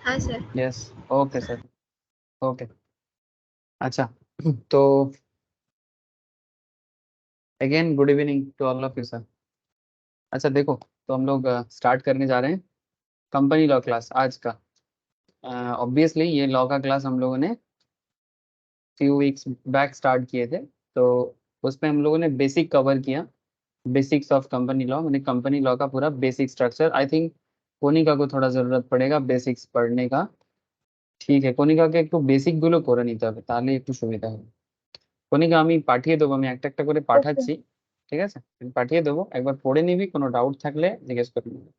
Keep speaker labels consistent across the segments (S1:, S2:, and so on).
S1: हाँ sir.
S2: Yes, okay sir, okay. अच्छा, तो again good evening to all of you sir. अच्छा देखो, तो हम लोग स्टार्ट करने जा रहे हैं कंपनी लॉ क्लास आज का। ऑब्वियसली ये लॉ का क्लास हम लोगों ने फ्यू वीक्स बैक स्टार्ट किए थे, तो उसमें हम लोगों ने बेसिक कवर किया, बेसिक्स ऑफ कंपनी लॉ, मैंने कंपनी लॉ का पूरा basic structure. I think Konika को थोड़ा ज़रूरत पड़ेगा बेसिक्स पढ़ने का। ঠিক আছে, কণিকাকে একটু বেসিক গুলো করে নিতে হবে, তাহলে একটু সুবিধা হবে। কণিকা আমি পাঠিয়ে দেবো, আমি একটা একটা করে
S1: ओके।
S2: পাঠাচ্ছি, ঠিক আছে? আমি পাঠিয়ে দেবো, একবার পড়ে নিবি, কোনো ডাউট থাকলে জিজ্ঞেস করে নিবি।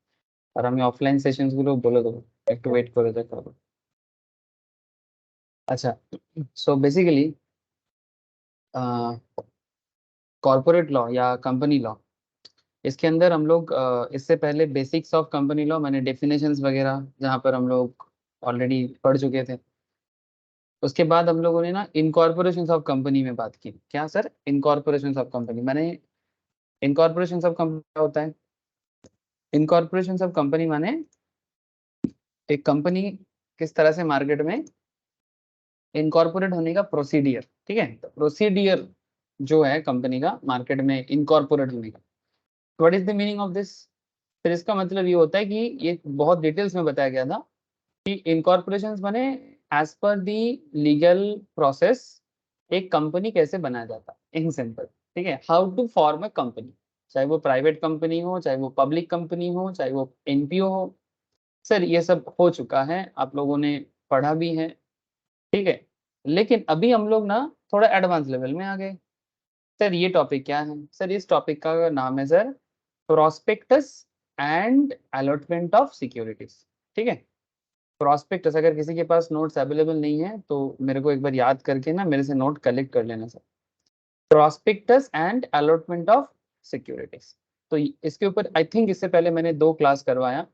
S2: আর আমি অফলাইন সেশনস গুলো বলে দেবো, একটু ওয়েট করে দেখতে হবে। আচ্ছা, सो बेसिकली कॉर्पोरेट लॉ या कंपनी लॉ, इसके अंदर हम लोग इससे पहले बेसिक्स ऑफ कंपनी लॉ, मैंने डेफिनेशंस वगैरह जहाँ पर हम लोग ऑलरेडी पढ़ चुके थे। उसके बाद हम लोगों ने ना इनकॉर्पोरेशन ऑफ कंपनी में बात की। क्या सर? इनकॉर्पोरेशन ऑफ कंपनी माने, इनकॉर्पोरेशन ऑफ कंपनी क्या होता है? इनकॉर्पोरेशन ऑफ कंपनी माने एक कंपनी किस तरह से मार्केट में इनकॉर्पोरेट होने का प्रोसीडियर, ठीक है? तो प्रोसीडियर जो है कंपनी का मार्केट में इनकॉर्पोरेट होने का, what is the meaning of this? फिर इसका मतलब ये होता है कि ये बहुत डिटेल्स में बताया गया था कि इनकॉर्पोरेशन माने as per the legal process एक कंपनी कैसे बनाया जाता है, इन सिंपल, ठीक है? How to form a company, चाहे वो प्राइवेट कंपनी हो, चाहे वो पब्लिक कंपनी हो, चाहे वो एनपीओ हो। सर ये सब हो चुका है, आप लोगों ने पढ़ा भी है, ठीक है? लेकिन अभी हम लोग ना थोड़ा एडवांस लेवल में आ गए। सर ये टॉपिक क्या है? सर इस टॉपिक का नाम है sir prospectus and allotment of securities, ठीक है? प्रोस्पेक्टस, अगर किसी के पास नोट्स अवेलेबल नहीं है तो मेरे को एक बार याद करके ना मेरे से नोट कलेक्ट कर लेना sir. Prospectus and allotment of securities, तो इसके ऊपर आई थिंक इससे पहले मैंने 2 क्लास करवाया,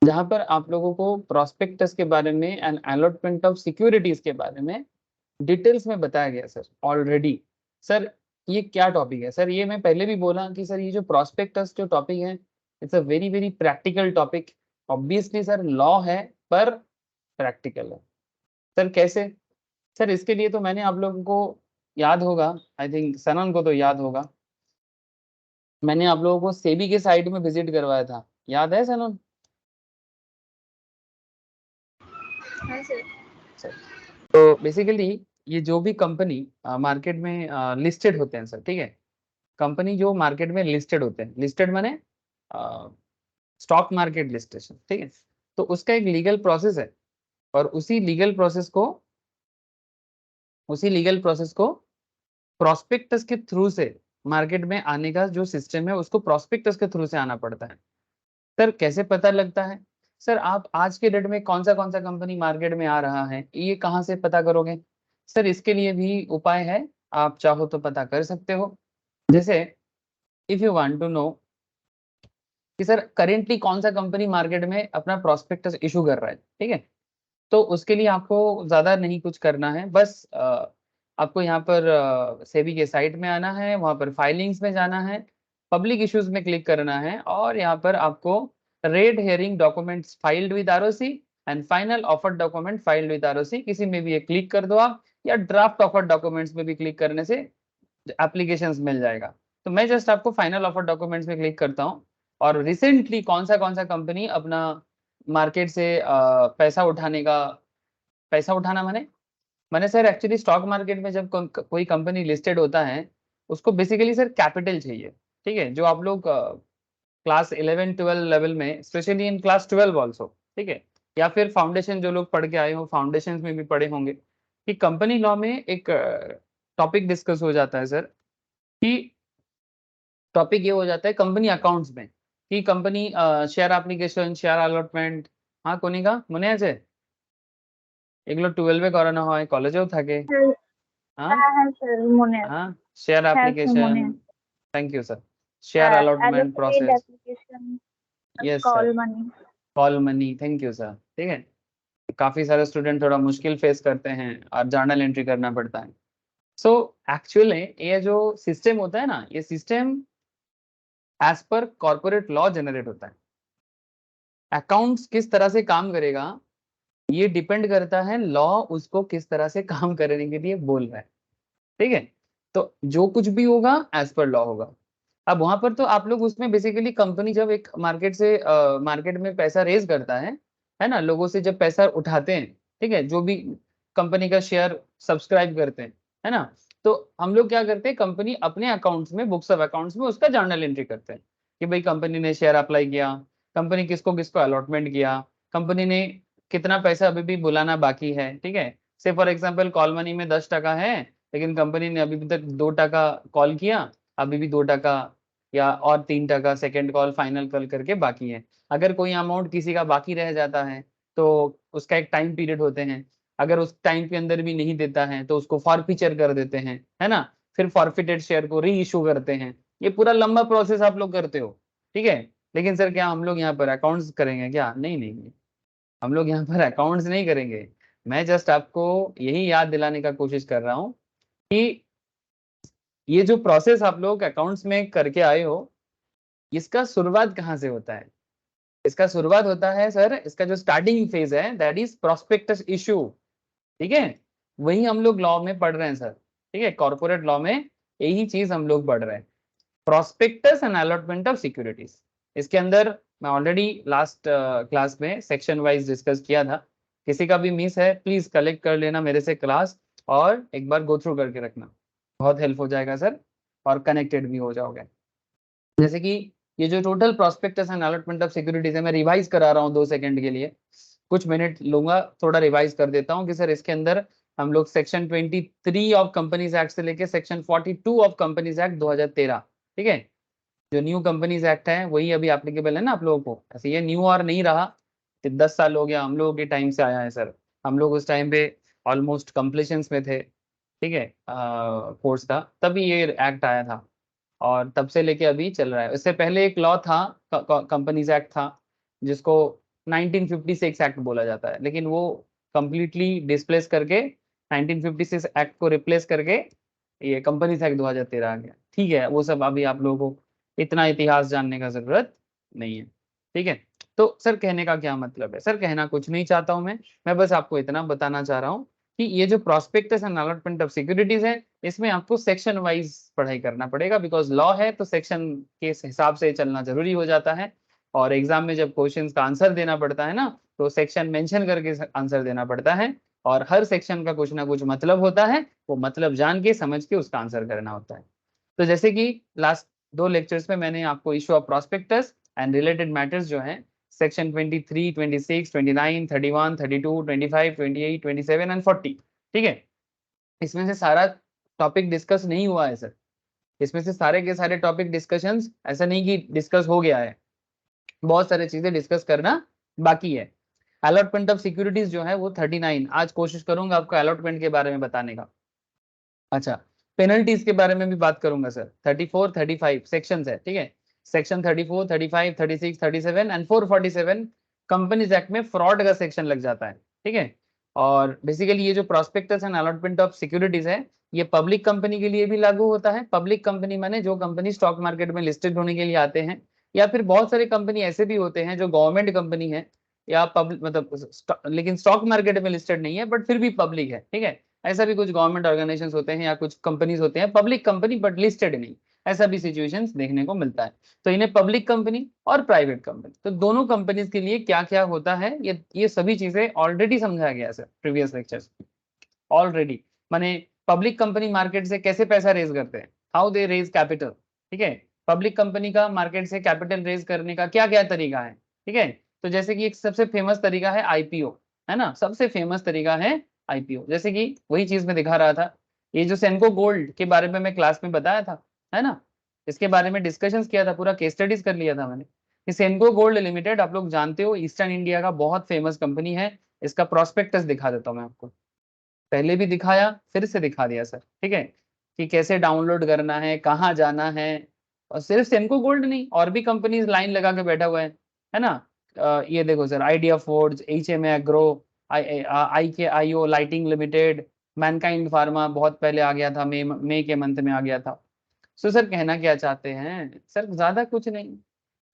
S2: जहां पर आप लोगों को प्रोस्पेक्टस के बारे में एंड अलॉटमेंट ऑफ सिक्योरिटीज के बारे में डिटेल्स में बताया गया सर ऑलरेडी। सर ये क्या टॉपिक है? सर ये मैं पहले भी बोला कि सर ये जो प्रोस्पेक्टस जो टॉपिक है, it's a very very practical topic. Obviously sir law है पर प्रैक्टिकल है। सर कैसे? सर इसके लिए तो मैंने आप लोगों को याद होगा, आई थिंक सनन को तो याद होगा, मैंने आप लोगों को सेबी के साइट में विजिट करवाया था, याद है सनन?
S1: हाँ सर।
S2: सर तो बेसिकली ये जो भी कंपनी मार्केट में लिस्टेड होते हैं सर, ठीक है? कंपनी जो मार्केट में लिस्टेड होते हैं, लिस्टेड माने स्टॉक मार्केट लिस्टेशन, ठीक है? तो उसका एक लीगल प्रोसेस है, और उसी लीगल प्रोसेस को प्रोस्पेक्टस के थ्रू से मार्केट में आने का जो सिस्टम है उसको प्रोस्पेक्टस के थ्रू से आना पड़ता है। सर कैसे पता लगता है? सर आप आज के डेट में कौन सा कंपनी मार्केट में आ रहा है ये कहाँ से पता करोगे? सर इसके लिए भी उपाय है, आप चाहो तो पता कर सकते हो। जैसे if you want to know कि सर करेंटली कौन सा कंपनी मार्केट में अपना प्रोस्पेक्टस इशू कर रहा है, ठीक है? तो उसके लिए आपको ज्यादा नहीं कुछ करना है, बस आपको यहाँ पर सेबी के साइट में आना है, वहां पर फाइलिंग्स में जाना है, पब्लिक इश्यूज में क्लिक करना है, और यहाँ पर आपको red hearing documents filed with ROC and final offer document filed with ROC, किसी में भी ये क्लिक कर दो आप, या ड्राफ्ट ऑफर डॉक्यूमेंट्स में भी क्लिक करने से एप्लीकेशंस मिल जाएगा। तो मैं जस्ट आपको फाइनल ऑफर डॉक्यूमेंट्स में क्लिक करता हूँ, और रिसेंटली कौन सा कंपनी अपना मार्केट से पैसा उठाना माने, सर एक्चुअली स्टॉक मार्केट में जब कोई कंपनी लिस्टेड होता है उसको बेसिकली सर कैपिटल चाहिए, ठीक है? जो आप लोग क्लास 11-12 लेवल में, स्पेशली इन क्लास 12 ऑल्सो, ठीक है, या फिर फाउंडेशन जो लोग पढ़ के आए हो फाउंडेशन में भी पढ़े होंगे, कि कंपनी लॉ में एक टॉपिक डिस्कस हो जाता है सर, कि टॉपिक ये हो जाता है कंपनी अकाउंट्स में, कि company share application, share allotment. हाँ কোনিকা মনে আছে? এগুলো 12 করানো হয়, কলেজেও থাকে।
S1: হ্যাঁ
S2: হ্যাঁ
S1: হ্যাঁ হ্যাঁ স্যার মনে আছে।
S2: হ্যাঁ, शेयर
S1: হ্যাঁ স্যার
S2: एप्लीकेशन,
S1: মনে আছে।
S2: थैंक यू सर, शेयर
S1: হ্যাঁ
S2: allotment
S1: allocated
S2: process,
S1: application,
S2: yes
S1: call
S2: sir,
S1: money.
S2: Call money, thank you sir, ठीक है? काफी सारे स्टूडेंट थोड़ा मुश्किल फेस करते हैं और जर्नल एंट्री करना पड़ता है। सो एक्चुअली ये जो सिस्टम होता है ना, ये system as per corporate law generate होता है। अकाउंट्स किस तरह से काम करेगा, ये डिपेंड करता है लॉ उसको किस तरह से काम करने के लिए बोल रहा है, ठीक है। तो जो कुछ भी होगा एज पर लॉ होगा। अब वहां पर तो आप लोग उसमें बेसिकली कंपनी जब एक मार्केट में पैसा रेज करता है ना, लोगों से जब पैसा उठाते हैं, ठीक है, जो भी कंपनी का शेयर सब्सक्राइब करते हैं, है ना, तो हम लोग क्या करते हैं, कंपनी अपने अकाउंट्स में, बुक्स ऑफ अकाउंट्स में उसका जर्नल एंट्री करते हैं कि भाई कंपनी ने शेयर अप्लाई किया, कंपनी किसको किसको अलॉटमेंट किया, कंपनी ने कितना पैसा अभी भी बुलाना बाकी है, ठीक है। से फॉर एग्जाम्पल कॉल मनी में 10% है, लेकिन कंपनी ने अभी तक 2% कॉल किया, अभी भी 2% या और 3% सेकेंड कॉल फाइनल कॉल करके बाकी है। अगर कोई अमाउंट किसी का बाकी रह जाता है तो उसका एक टाइम पीरियड होते हैं, अगर उस टाइम के अंदर भी नहीं देता है तो उसको फॉरफीचर कर देते हैं, है ना, फिर फॉरफिटेड शेयर को री इशू करते हैं। ये पूरा लंबा प्रोसेस आप लोग करते हो, ठीक है। लेकिन सर क्या हम लोग यहाँ पर अकाउंट्स करेंगे क्या? नहीं नहीं नहीं, हम लोग यहाँ पर अकाउंट्स नहीं करेंगे। मैं जस्ट आपको यही याद दिलाने का कोशिश कर रहा हूँ कि ये जो प्रोसेस आप लोग अकाउंट्स में करके आए हो, इसका शुरुआत कहाँ से होता है? इसका शुरुआत होता है सर, इसका जो स्टार्टिंग फेज है दैट इज प्रोस्पेक्टस इशू, ठीक है। वही हम लोग लॉ में पढ़ रहे हैं सर, ठीक है, कॉर्पोरेट लॉ में यही चीज हम लोग पढ़ रहे हैं, prospectus and allotment of securities. इसके अंदर मैं ऑलरेडी लास्ट क्लास में सेक्शन वाइज डिस्कस किया था। किसी का भी मिस है प्लीज कलेक्ट कर लेना मेरे से क्लास, और एक बार गो थ्रू करके रखना, बहुत हेल्प हो जाएगा सर, और कनेक्टेड भी हो जाओगे। जैसे कि ये जो total prospectus and allotment of securities है, मैं रिवाइज करा रहा हूँ 2 सेकंड के लिए, कुछ मिनट लूंगा, थोड़ा रिवाइज कर देता हूँ कि सर इसके अंदर हम लोग सेक्शन 23 ऑफ कंपनीज एक्ट से लेके सेक्शन 42 ऑफ कंपनीज एक्ट 2013, ठीक है, जो न्यू कंपनीज एक्ट है वही अभी एप्लीकेबल है ना आप लोगों को। ऐसे ये न्यू और नहीं रहा, 10 साल हो गया हम लोगों के टाइम से आया है सर। हम लोग उस टाइम पे ऑलमोस्ट कंप्लीशन में थे, ठीक है, कोर्स का, तभी ये एक्ट आया था, और तब से लेके अभी चल रहा है। इससे पहले एक लॉ था, कंपनीज एक्ट था, जिसको 1956 एक्ट बोला जाता है, लेकिन वो कंप्लीटली डिस्प्लेस करके 1956 एक्ट को रिप्लेस करके ये कंपनीज एक्ट 2013 आ गया, ठीक है। वो सब अभी आप लोगों को इतना इतिहास जानने का जरूरत नहीं है, ठीक है। तो सर कहने का क्या मतलब है? सर कहना कुछ नहीं चाहता हूं मैं बस आपको इतना बताना चाह रहा हूँ कि ये जो prospectus and allotment of securities है, इसमें आपको सेक्शन वाइज पढ़ाई करना पड़ेगा, बिकॉज लॉ है तो सेक्शन के हिसाब से चलना जरूरी हो जाता है। और एग्जाम में जब क्वेश्चंस का आंसर देना पड़ता है ना, तो सेक्शन मेंशन करके आंसर देना पड़ता है, और हर सेक्शन का कुछ ना कुछ मतलब होता है, वो मतलब जान के समझ के उसका आंसर करना होता है। तो जैसे कि लास्ट 2 लेक्चर्स में मैंने आपको issue of prospectus and related matters जो है सेक्शन 23, 26, 29, 31, 32, 25, 28, 27 एंड 40, ठीक है, इसमें से सारा टॉपिक डिस्कस नहीं हुआ है सर। इसमें से सारे के सारे टॉपिक डिस्कशंस, ऐसा नहीं कि डिस्कस हो गया है, बहुत सारी चीजें डिस्कस करना बाकी है। अलॉटमेंट ऑफ सिक्योरिटीज जो है वो 39, आज कोशिश करूंगा आपको अलॉटमेंट के बारे में बताने का। अच्छा, पेनल्टीज के बारे में भी बात करूंगा सर, 34, 35 सेक्शन है, ठीक है, सेक्शन 34, 35, 36, 37 एंड 447 कंपनीज एक्ट में फ्रॉड का सेक्शन लग जाता है, ठीक है। और बेसिकली ये जो prospectus and allotment of securities है, ये पब्लिक कंपनी के लिए भी लागू होता है। पब्लिक कंपनी माने जो कंपनी स्टॉक मार्केट में लिस्टेड होने के लिए आते हैं, या फिर बहुत सारे कंपनी ऐसे भी होते हैं जो गवर्नमेंट कंपनी है या पब्लिक, मतलब लेकिन स्टॉक मार्केट में लिस्टेड नहीं है बट फिर भी पब्लिक है, ठीक है। ऐसा भी कुछ गवर्नमेंट ऑर्गेनाइजेशंस होते हैं या कुछ कंपनीज होते हैं पब्लिक कंपनी बट लिस्टेड नहीं, ऐसा भी सिचुएशंस देखने को मिलता है। तो इन्हें पब्लिक कंपनी और प्राइवेट कंपनी, तो दोनों कंपनीज के लिए क्या क्या होता है, ये सभी चीजें ऑलरेडी समझाया गया है सर प्रीवियस लेक्चर्स ऑलरेडी। माने पब्लिक कंपनी मार्केट से कैसे पैसा रेज करते हैं, हाउ दे रेज कैपिटल, ठीक है। पब्लिक कंपनी का मार्केट से कैपिटल रेज करने का क्या क्या तरीका है, ठीक है। तो जैसे कि एक सबसे फेमस तरीका है आईपीओ, है ना, सबसे फेमस तरीका है आईपीओ। जैसे कि वही चीज में दिखा रहा था, ये जो सेंको गोल्ड के बारे में मैं क्लास में बताया था, है ना, इसके बारे में डिस्कशन किया था, पूरा केस स्टडीज कर लिया था मैंने। सेंको गोल्ड लिमिटेड आप लोग जानते हो ईस्टर्न इंडिया का बहुत फेमस कंपनी है। इसका प्रोस्पेक्टस दिखा देता हूँ मैं आपको, पहले भी दिखाया फिर से दिखा दिया सर, ठीक है, कि कैसे डाउनलोड करना है, कहाँ जाना है। और सिर्फ सेंको गोल्ड नहीं, और भी कंपनीज लाइन लगा के बैठा हुआ है ना। ये देखो sir, idea forge, H M agro, I K I O lighting limited, Mankind pharma बहुत पहले आ गया था, मई के मंथ में आ गया था। सो सर कहना क्या चाहते हैं सर, ज्यादा कुछ नहीं,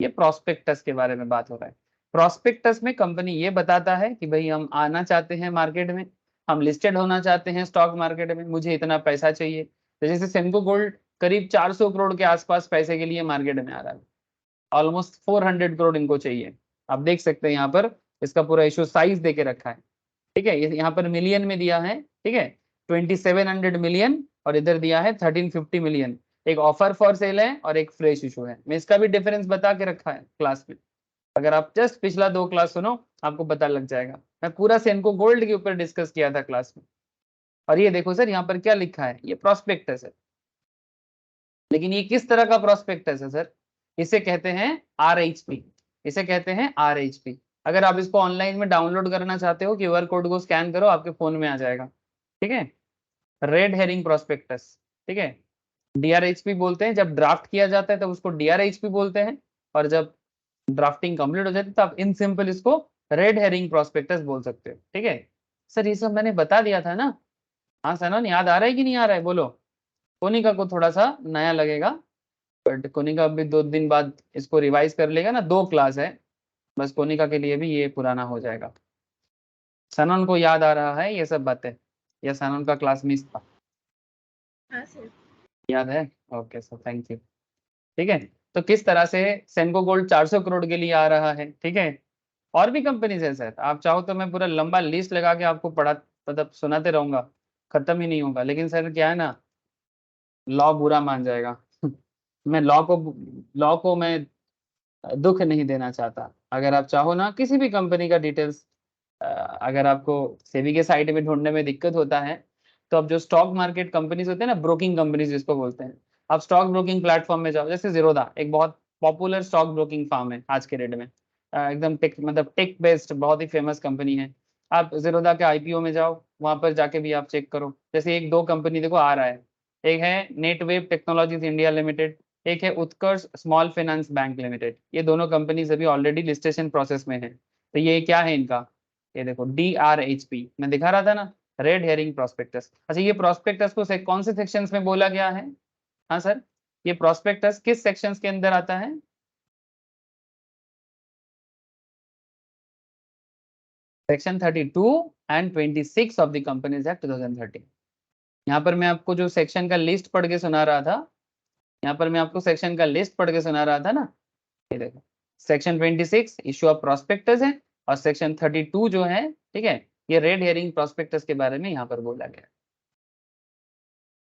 S2: ये प्रोस्पेक्टस के बारे में बात हो रहा है। प्रोस्पेक्टस में कंपनी ये बताता है कि भाई हम आना चाहते हैं मार्केट में, हम लिस्टेड होना चाहते हैं स्टॉक मार्केट में, मुझे इतना पैसा चाहिए। तो जैसे सेंको गोल्ड करीब 400 करोड़ के आसपास पैसे के लिए मार्केट में आ रहा है, ऑलमोस्ट 400 करोड़ इनको चाहिए। आप देख सकते हैं यहाँ पर इसका पूरा इशू साइज दे के रखा है, ठीक है। यहाँ पर मिलियन में दिया है, ठीक है, 2700 मिलियन, और इधर दिया है 1350 मिलियन। एक ऑफर फॉर सेल है और एक फ्रेश इशू है। मैं इसका भी डिफरेंस बता के रखा है क्लास में, अगर आप जस्ट पिछला 2 क्लास सुनो आपको पता लग जाएगा। मैं पूरा सेनको गोल्ड के ऊपर डिस्कस किया था क्लास में। और ये देखो सर यहाँ पर क्या लिखा है, ये प्रोस्पेक्टस है, लेकिन ये किस तरह का प्रोस्पेक्टस है सर, इसे कहते हैं RHP, इसे कहते हैं RHP। अगर आप इसको ऑनलाइन में डाउनलोड करना चाहते हो, QR कोड को स्कैन करो, आपके फोन में आ जाएगा, ठीक है। रेड हेरिंग प्रोस्पेक्टस, ठीक है। DRHP बोलते हैं, जब ड्राफ्ट किया जाता है तब उसको DRHP बोलते हैं, और जब ड्राफ्टिंग कंप्लीट हो जाती है तो आप इन सिंपल इसको रेड हेरिंग प्रोस्पेक्टस बोल सकते हो, ठीक है। सर ये सब मैंने बता दिया था ना। हाँ सनन, याद आ रहा है कि नहीं आ रहा है, बोलो। कोनिका को थोड़ा सा नया लगेगा, बट कोनिका अभी 2 दिन बाद इसको रिवाइज कर लेगा ना, 2 क्लास है बस, कोनिका के लिए भी ये पुराना हो जाएगा। सनन को याद आ रहा है ये सब बातें, या सनन का क्लास मिस था?
S1: हाँ सर।
S2: याद है, ओके सर, थैंक यू। ठीक है, तो किस तरह से सेनको गोल्ड 400 करोड़ के लिए आ रहा है, ठीक है। और भी कंपनीज है सर, आप चाहो तो मैं पूरा लंबा लिस्ट लगा के आपको पढ़ा मतलब सुनाते रहूंगा, खत्म ही नहीं होगा। लेकिन सर क्या है ना, लॉ बुरा मान जाएगा मैं लॉ को मैं दुख नहीं देना चाहता। अगर आप चाहो ना किसी भी कंपनी का डिटेल्स, अगर आपको सेबी के साइट में ढूंढने में दिक्कत होता है, तो अब जो स्टॉक मार्केट कंपनीज होते हैं ना, ब्रोकिंग कंपनीज जिसको बोलते हैं, आप स्टॉक ब्रोकिंग प्लेटफॉर्म में जाओ, जैसे जीरोधा एक बहुत पॉपुलर स्टॉक ब्रोकिंग फर्म है आज के डेट में, एकदम टेक मतलब टेक बेस्ड बहुत ही फेमस कंपनी है। आप जीरोधा के IPO में जाओ, वहां पर जाके भी आप चेक करो। जैसे 1-2 कंपनी देखो आ रहा है, एक है नेटवेव टेक्नोलॉजीज इंडिया लिमिटेड, एक है उत्कर्ष स्मॉल फाइनेंस बैंक लिमिटेड। ये दोनों कंपनीज अभी ऑलरेडी लिस्टेशन प्रोसेस में है। तो ये क्या है इनका, ये देखो DRHP मैं दिखा रहा था ना, रेड हेरिंग प्रोस्पेक्टस। अच्छा, ये प्रोस्पेक्टस को कौन से सेक्शंस में बोला गया है? हाँ सर, ये प्रोस्पेक्टस किस सेक्शंस के अंदर आता है? Section 32 and 26 of the companies act 2013। यहाँ पर मैं आपको जो सेक्शन का लिस्ट पढ़ के सुना रहा था, यहाँ पर मैं आपको सेक्शन का लिस्ट पढ़ के सुना रहा था ना, ये देखो सेक्शन 26 इश्यू ऑफ प्रोस्पेक्टस है, और सेक्शन 32 जो है, ठीक है, ये रेड हेरिंग प्रोस्पेक्टस के बारे में यहाँ पर बोला गया।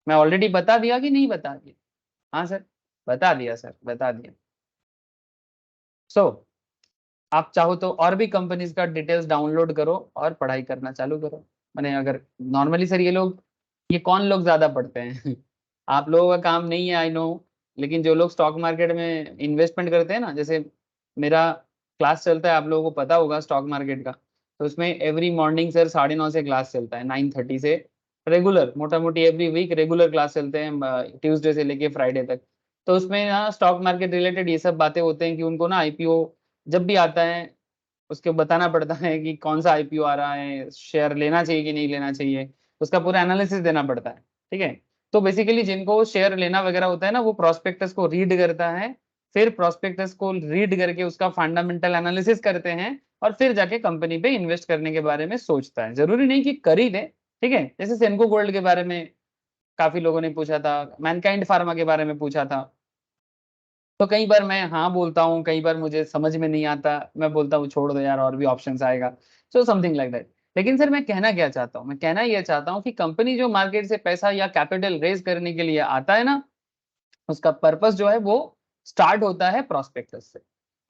S2: मैं ऑलरेडी बता दिया कि नहीं बता दिया? हाँ सर, बता दिया सर, बता दिया। सो आप चाहो तो और भी कंपनीज का डिटेल्स डाउनलोड करो और पढ़ाई करना चालू करो। मैंने अगर नॉर्मली सर ये कौन लोग ज्यादा पढ़ते हैं आप लोगों का काम नहीं है, आई नो। लेकिन जो लोग स्टॉक मार्केट में इन्वेस्टमेंट करते हैं ना, जैसे मेरा क्लास चलता है, आप लोगों को पता होगा स्टॉक मार्केट का, तो उसमें एवरी मॉर्निंग सर 9:30 से क्लास चलता है, 9:30 से रेगुलर, मोटा मोटी एवरी वीक रेगुलर क्लास चलते हैं, ट्यूसडे से लेके फ्राइडे तक। तो उसमें ना स्टॉक मार्केट रिलेटेड ये सब बातें होते हैं कि उनको ना IPO जब भी आता है उसके बताना पड़ता है कि कौन सा IPO आ रहा है, शेयर लेना चाहिए कि नहीं लेना चाहिए, उसका पूरा एनालिसिस देना पड़ता है, ठीक है। तो बेसिकली जिनको शेयर लेना वगैरह होता है ना, वो प्रोस्पेक्टस को रीड करता है, फिर प्रोस्पेक्टस को रीड करके उसका फंडामेंटल एनालिसिस करते हैं, और फिर जाके कंपनी पे इन्वेस्ट करने के बारे में सोचता है। जरूरी नहीं कि कर ही दे, ठीक है। जैसे सेनको गोल्ड के बारे में काफी लोगों ने पूछा था, मैनकाइंड फार्मा के बारे में पूछा था, तो कई बार मैं हाँ बोलता हूँ, कई बार मुझे समझ में नहीं आता, मैं बोलता हूँ छोड़ दो यार और भी ऑप्शंस आएगा, सो समथिंग लाइक दैट। लेकिन सर मैं कहना क्या चाहता हूँ, मैं कहना ये चाहता हूँ कि कंपनी जो मार्केट से पैसा या कैपिटल रेज करने के लिए आता है ना, उसका पर्पस जो है वो स्टार्ट होता है प्रोस्पेक्टस से।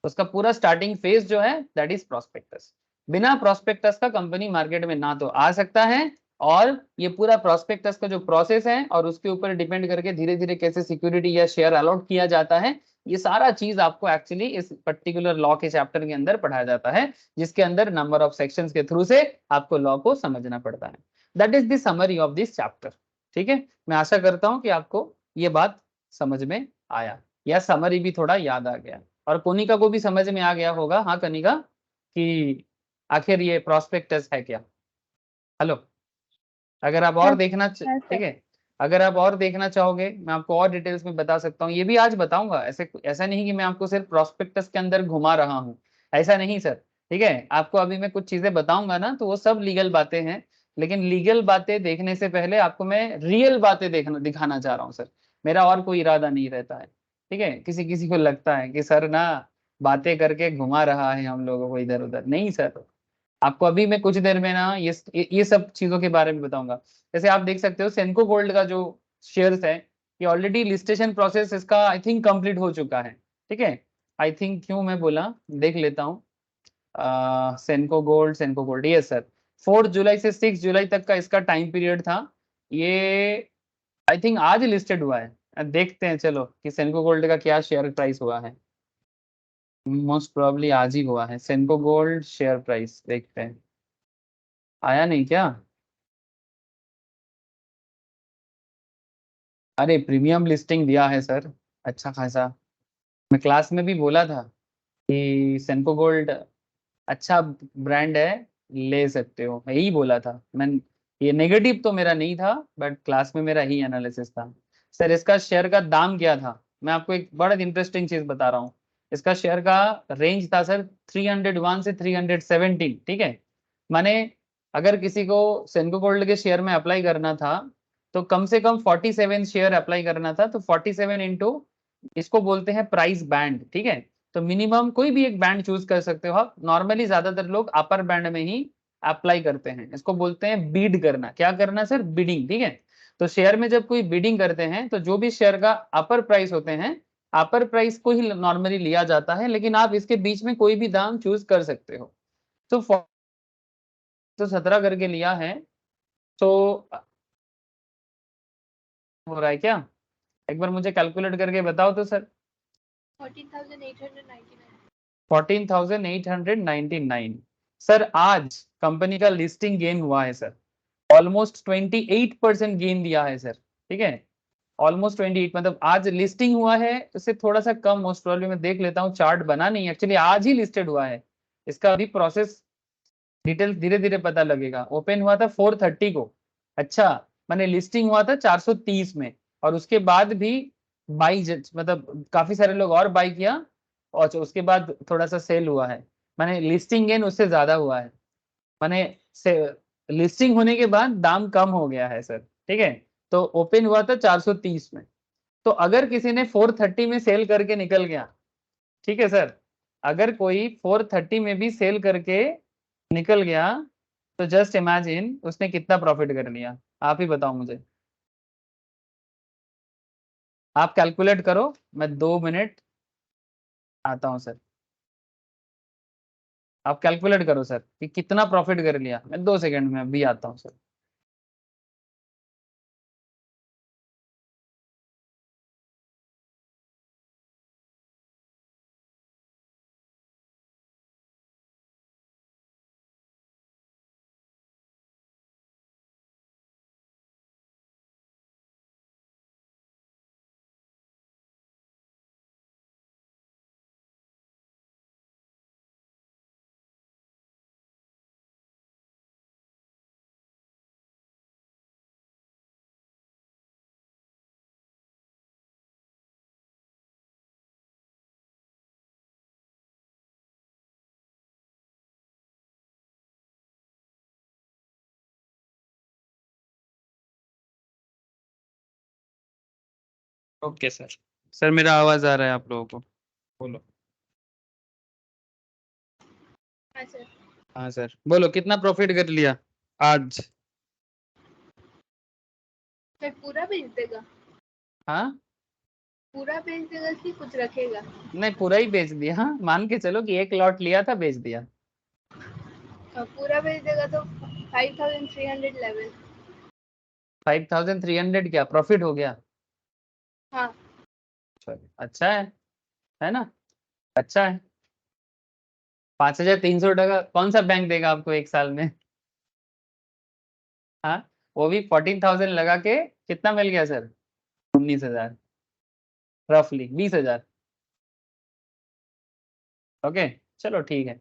S2: उसका पूरा स्टार्टिंग फेज जो है दैट इज प्रोस्पेक्टस। बिना प्रोस्पेक्टस का कंपनी मार्केट में ना तो आ सकता है, और ये पूरा प्रोस्पेक्टस का जो प्रोसेस है और उसके ऊपर डिपेंड करके धीरे धीरे कैसे सिक्योरिटी या शेयर अलॉट किया जाता है, ये सारा चीज आपको एक्चुअली इस पर्टिकुलर लॉ के चैप्टर के अंदर पढ़ाया जाता है, जिसके अंदर नंबर ऑफ सेक्शंस के थ्रू से आपको लॉ को समझना पड़ता है। That is the summary of this chapter, ठीक है। मैं आशा करता हूं कि आपको ये बात समझ में आया, या समरी भी थोड़ा याद आ गया, और कोनिका को भी समझ में आ गया होगा, हाँ कनिका, कि आखिर ये प्रोस्पेक्टस है क्या। हेलो, अगर आप और देखना
S1: हाँ
S2: ठीक
S1: सर।
S2: है, अगर आप और देखना चाहोगे मैं आपको और डिटेल्स में बता सकता हूँ, ये भी आज बताऊंगा। ऐसा नहीं कि मैं आपको सिर्फ प्रोस्पेक्टस के अंदर घुमा रहा हूँ, ऐसा नहीं सर, ठीक है। आपको अभी मैं कुछ चीजें बताऊंगा ना, तो वो सब लीगल बातें हैं, लेकिन लीगल बातें देखने से पहले आपको मैं रियल बातें दिखाना चाह रहा हूँ सर। मेरा और कोई इरादा नहीं रहता है, ठीक है। किसी किसी को लगता है कि सर ना बातें करके घुमा रहा है हम लोगों को इधर उधर, नहीं सर। आपको अभी मैं कुछ देर में ना ये सब चीजों के बारे में बताऊंगा। जैसे आप देख सकते हो सेंको गोल्ड का जो शेयर्स है, ये ऑलरेडी लिस्टेशन प्रोसेस इसका आई थिंक कंप्लीट हो चुका है, ठीक है। आई थिंक क्यों मैं बोला, देख लेता हूँ। Senco gold, yes sir. 4 जुलाई से 6 जुलाई तक का इसका टाइम पीरियड था। ये आई थिंक आज लिस्टेड हुआ है। देखते हैं चलो कि सेंको गोल्ड का क्या शेयर प्राइस हुआ है। मोस्ट प्रोबेबली आज ही हुआ है। सेंको गोल्ड शेयर प्राइस देखते हैं, आया नहीं क्या? अरे प्रीमियम लिस्टिंग दिया है सर, अच्छा खासा। मैं क्लास में भी बोला था कि सेंको गोल्ड अच्छा ब्रांड है, ले सकते हो, मैं यही बोला था मैं। ये नेगेटिव तो मेरा नहीं था, बट क्लास में मेरा ही एनालिसिस था। सर इसका शेयर का दाम क्या था, मैं आपको एक बड़ा इंटरेस्टिंग चीज बता रहा हूँ। इसका शेयर का रेंज था सर 301 से 317, ठीक है। माने अगर किसी को सेंको गोल्ड के शेयर में अप्लाई करना था, तो कम से कम 47 शेयर अप्लाई करना था। तो 47 इंटू, इसको बोलते हैं प्राइस बैंड, ठीक है। तो मिनिमम कोई भी एक बैंड चूज कर सकते हो आप। नॉर्मली ज्यादातर लोग अपर बैंड में ही अप्लाई करते हैं, इसको बोलते हैं बीड करना। क्या करना सर? बिडिंग, ठीक है। तो शेयर में जब कोई बिडिंग करते हैं, तो जो भी शेयर का अपर प्राइस होते हैं, अपर प्राइस को ही नॉर्मली लिया जाता है, लेकिन आप इसके बीच में कोई भी दाम चूज कर सकते हो। तो 17 करके लिया है, तो हो रहा है क्या? एक बार मुझे कैलकुलेट करके बताओ तो सर।
S1: 14,899।
S2: 14,899 सर। आज कंपनी का लिस्टिंग गेन हुआ है सर, ऑलमोस्ट 28% गेन दिया है सर, ठीक है। ऑलमोस्ट 28, मतलब आज लिस्टिंग हुआ है, उससे थोड़ा सा कम मोस्ट प्रोबेबली। मैं देख लेता हूँ, चार्ट बना नहीं एक्चुअली, आज ही लिस्टेड हुआ है। इसका अभी प्रोसेस डिटेल धीरे धीरे पता लगेगा। ओपन हुआ था 430 को, अच्छा। मैंने लिस्टिंग हुआ था 430 में, और उसके बाद भी बाई मतलब काफी सारे लोग और बाई किया, और उसके बाद थोड़ा सा सेल हुआ है। मैंने लिस्टिंग गेन उससे ज्यादा हुआ है, मैंने से लिस्टिंग होने के बाद दाम कम हो गया है सर, ठीक है। तो ओपन हुआ था 430 में। तो अगर किसी ने 430 में सेल करके निकल गया, ठीक है सर, अगर कोई 430 में भी सेल करके निकल गया, तो जस्ट इमेजिन उसने कितना प्रॉफिट कर लिया। आप ही बताओ मुझे, आप कैलकुलेट करो। मैं 2 मिनट आता हूं सर। आप कैलकुलेट करो सर कि कितना प्रॉफिट कर लिया। मैं 2 सेकंड में अभी आता हूं सर। Okay sir. सर मेरा आवाज आ रहा है आप लोगों को? बोलो।
S1: हाँ सर।
S2: हाँ सर, बोलो कितना प्रॉफिट कर लिया आज?
S1: सर पूरा भेज देगा?
S2: हाँ,
S1: पूरा भेज देगा कि कुछ रखेगा?
S2: नहीं पूरा ही बेच दिया। हाँ, मान के चलो कि एक लॉट लिया था, बेच दिया।
S1: पूरा भेज देगा तो 5,311।
S2: 5,300 क्या प्रॉफिट हो गया?
S1: हाँ।
S2: चलो, अच्छा है ना? अच्छा है। 5,300 टका कौन सा बैंक देगा आपको एक साल में? हाँ, वो भी 14,000 लगा के कितना मिल गया सर? 19,000, रफली 20,000। ओके, चलो ठीक है